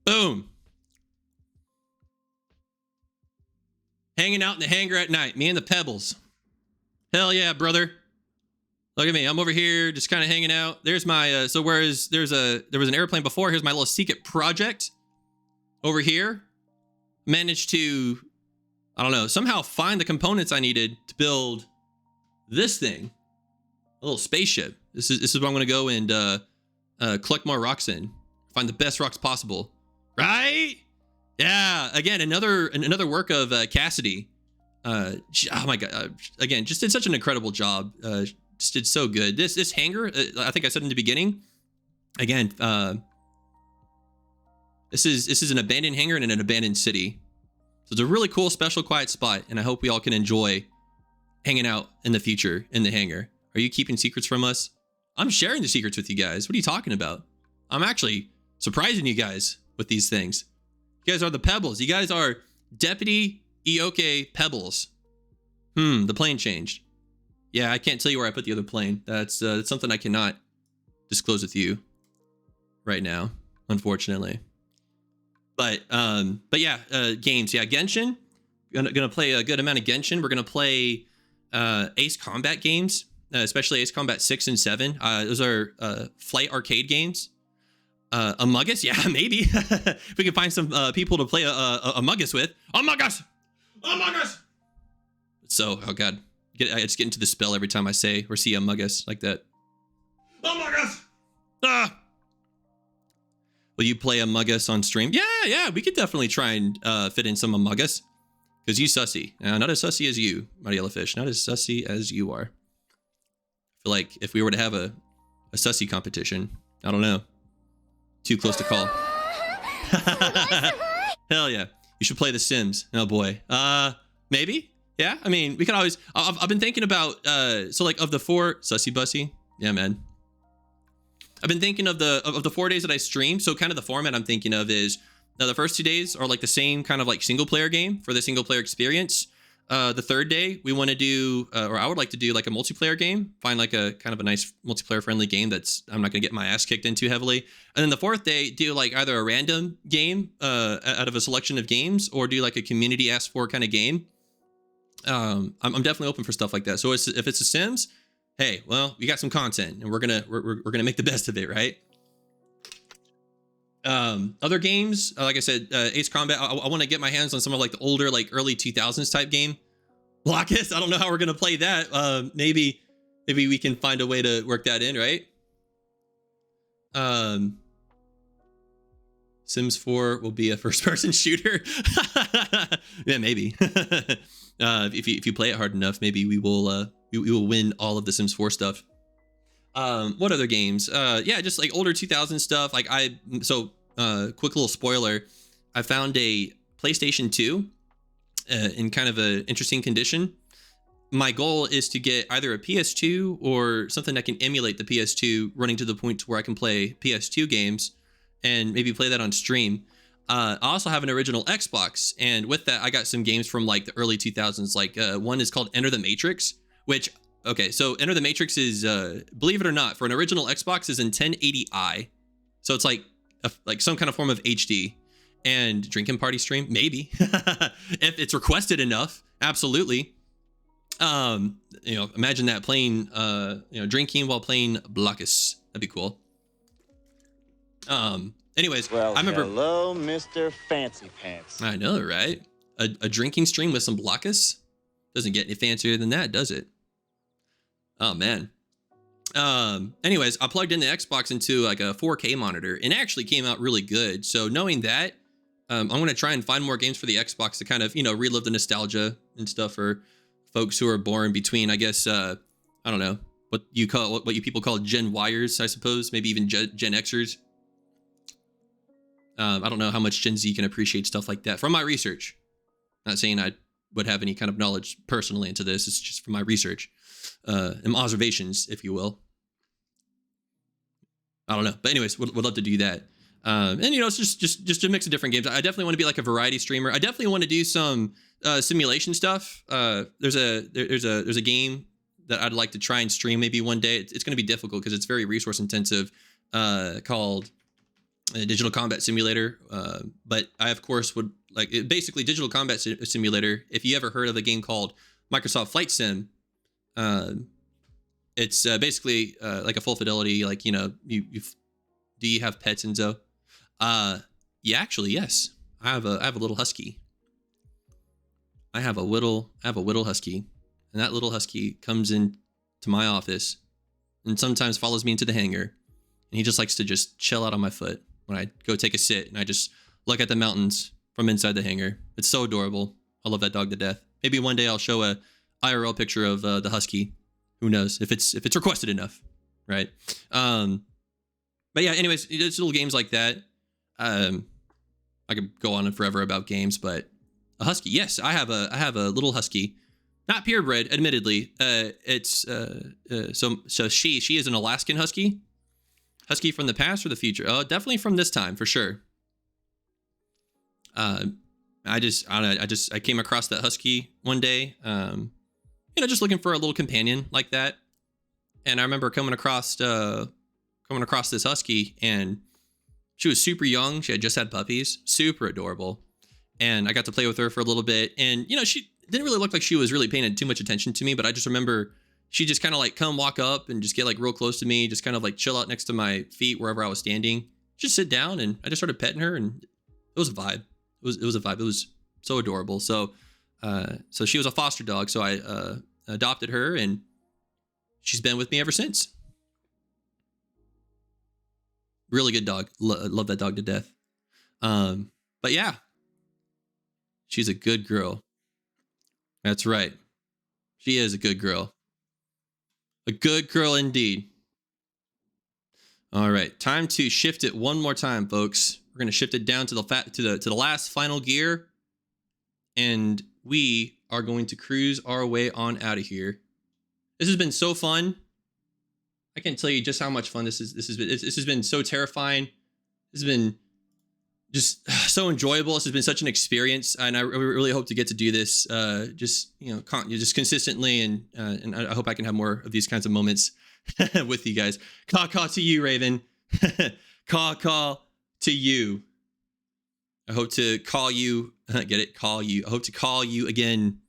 Boom. Hanging out in the hangar at night, me and the pebbles. Hell yeah, brother. Look at me, I'm over here just kind of hanging out. There's my, so whereas there was an airplane before, here's my little secret project over here. Managed to, I don't know, somehow find the components I needed to build this thing, a little spaceship. This is what I'm gonna go and collect more rocks in, find the best rocks possible, right? Yeah. Again, another work of Cassidy. Oh my god! Again, just did such an incredible job. Just did so good. This hangar, I think I said in the beginning. Again, this is an abandoned hangar in an abandoned city. So it's a really cool, special, quiet spot, and I hope we all can enjoy hanging out in the future in the hangar. Are you keeping secrets from us? I'm sharing the secrets with you guys. What are you talking about? I'm actually surprising you guys with these things. You guys are the Pebbles. You guys are Deputy Ioke Pebbles. The plane changed. Yeah, I can't tell you where I put the other plane. That's something I cannot disclose with you right now, unfortunately. But yeah, games. Yeah, Genshin. Gonna play a good amount of Genshin. We're gonna play Ace Combat games, especially Ace Combat 6 and 7. Those are flight arcade games. Among Us, yeah, maybe. If we can find some people to play Among Us with. Among Us! Among Us! So, oh god. I just get into the spell every time I say or see Among Us like that. Among Us! Ah! Will you play Among Us on stream? Yeah, we could definitely try and fit in some Among Us. Because you sussy. Not as sussy as you, Mighty Yellowfish. Not as sussy as you are. I feel like if we were to have a sussy competition, I don't know. Too close to call. Hell yeah. You should play The Sims. Oh boy. Maybe? Yeah? I mean, we could always... I've been thinking about... so like of the 4... Sussy bussy? Yeah, man. I've been thinking of the 4 days that I stream. So kind of the format I'm thinking of is... the first 2 days are like the same kind of like single player game for the single player experience. The third day we want to do, or I would like to do like a multiplayer game, find like a kind of a nice multiplayer friendly game that's I'm not gonna get my ass kicked into heavily. And then the fourth day do like either a random game out of a selection of games or do like a community asked for kind of game. I'm definitely open for stuff like that. So if it's a Sims, hey, well, we got some content and we're gonna make the best of it, right? Other games, like I said, Ace Combat. I want to get my hands on some of like the older, like early 2000s type game. Blockus. I don't know how we're gonna play that. Maybe we can find a way to work that in, right? Sims 4 will be a first-person shooter. Yeah, maybe. If you play it hard enough, maybe we will win all of the Sims 4 stuff. What other games? Yeah, just like older 2000 stuff. Like quick little spoiler, I found a PlayStation 2 in kind of an interesting condition. My goal is to get either a PS2 or something that can emulate the PS2 running to the point to where I can play PS2 games and maybe play that on stream. I also have an original Xbox, and with that I got some games from like the early 2000s. Like one is called Enter the Matrix, which okay, so Enter the Matrix is, believe it or not, for an original Xbox is in 1080i. So it's like some kind of form of HD. And drinking party stream, maybe. If it's requested enough, absolutely. Imagine that playing, drinking while playing Blockus. That'd be cool. Anyways, Well, I remember. hello, Mr. Fancy Pants. I know, right? A drinking stream with some Blockus doesn't get any fancier than that, does it? Oh man. Anyways, I plugged in the Xbox into like a 4K monitor and it actually came out really good. So knowing that, I'm going to try and find more games for the Xbox to kind of, relive the nostalgia and stuff for folks who are born between, I guess, I don't know, what you people call Gen Yers, I suppose, maybe even Gen Xers. I don't know how much Gen Z can appreciate stuff like that from my research. Not saying I would have any kind of knowledge personally into this. It's just from my research. And observations, if you will. I don't know, but anyways, would love to do that. And it's just a mix of different games. I definitely want to be like a variety streamer. I definitely want to do some simulation stuff. There's a game that I'd like to try and stream maybe one day. It's going to be difficult because it's very resource intensive. Called Digital Combat Simulator. But I of course would like basically Digital Combat Simulator. If you ever heard of a game called Microsoft Flight Sim. It's basically like a full fidelity, like do you have pets, Enzo? Yeah, actually, yes. I have a little husky. I have a little husky, and that little husky comes in to my office and sometimes follows me into the hangar, and he just likes to just chill out on my foot when I go take a sit, and I just look at the mountains from inside the hangar. It's so adorable. I love that dog to death. Maybe one day I'll show a IRL picture of the husky. Who knows if it's requested enough, right? But yeah, anyways, it's little games like that. I could go on and forever about games, but a husky, yes, I have a little husky, not purebred, admittedly. It's so she is an Alaskan husky from the past or the future. Definitely from this time for sure. I came across that husky one day, just looking for a little companion like that. And I remember coming across this husky, and she was super young. She had just had puppies, super adorable. And I got to play with her for a little bit. And, she didn't really look like she was really paying too much attention to me, but I just remember she just kind of like come walk up and just get like real close to me, just kind of like chill out next to my feet wherever I was standing, just sit down. And I just started petting her, and it was a vibe. It was a vibe. It was so adorable. So she was a foster dog. So I adopted her, and she's been with me ever since. Really good dog. Love that dog to death. But yeah, she's a good girl. That's right. She is a good girl. A good girl indeed. All right, time to shift it one more time, folks. We're gonna shift it down to the last final gear, and we are going to cruise our way on out of here. This has been so fun. I can't tell you just how much fun this has been so terrifying. This has been just so enjoyable. This has been such an experience, and I really hope to get to do this just consistently, and I hope I can have more of these kinds of moments with you guys. Caw to you, Raven. Caw to you. I hope to call you. Get it? Call you. I hope to call you again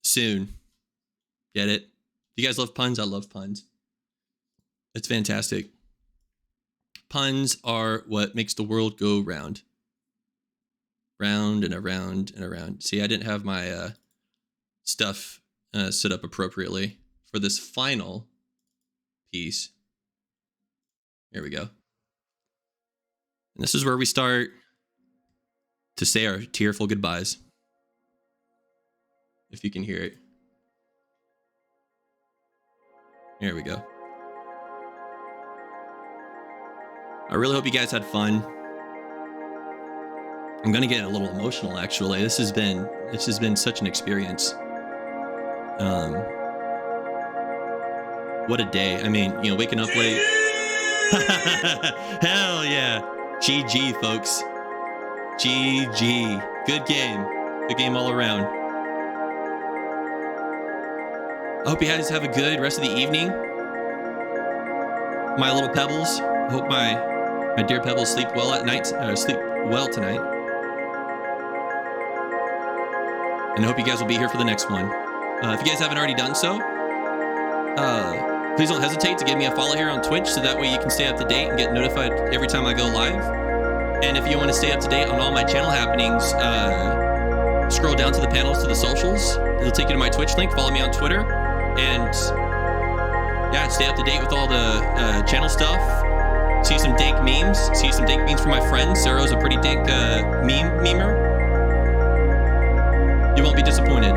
soon. Get it? You guys love puns? I love puns. It's fantastic. Puns are what makes the world go round. Round and around and around. See, I didn't have my stuff set up appropriately for this final piece. Here we go. And this is where we start to say our tearful goodbyes. If you can hear it. Here we go. I really hope you guys had fun. I'm gonna get a little emotional, actually. This has been such an experience. What a day. I mean, waking up late. Hell yeah. GG, folks. GG. Good game. Good game all around. I hope you guys have a good rest of the evening. My little pebbles. I hope my dear pebbles sleep well at night. Sleep well tonight. And I hope you guys will be here for the next one. If you guys haven't already done so, please don't hesitate to give me a follow here on Twitch, so that way you can stay up to date and get notified every time I go live. And if you want to stay up to date on all my channel happenings, scroll down to the panels to the socials. It'll take you to my Twitch link. Follow me on Twitter. And yeah, stay up to date with all the channel stuff. See some dank memes. See some dank memes from my friend. Sarah's a pretty dank memer. You won't be disappointed.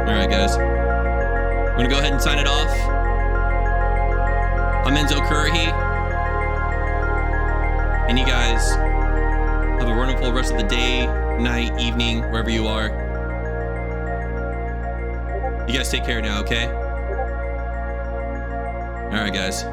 Alright, guys. I'm gonna go ahead and sign it off. I'm Enzo Kuruhi. And you guys have a wonderful rest of the day, night, evening, wherever you are. You guys take care now, okay? Alright, guys.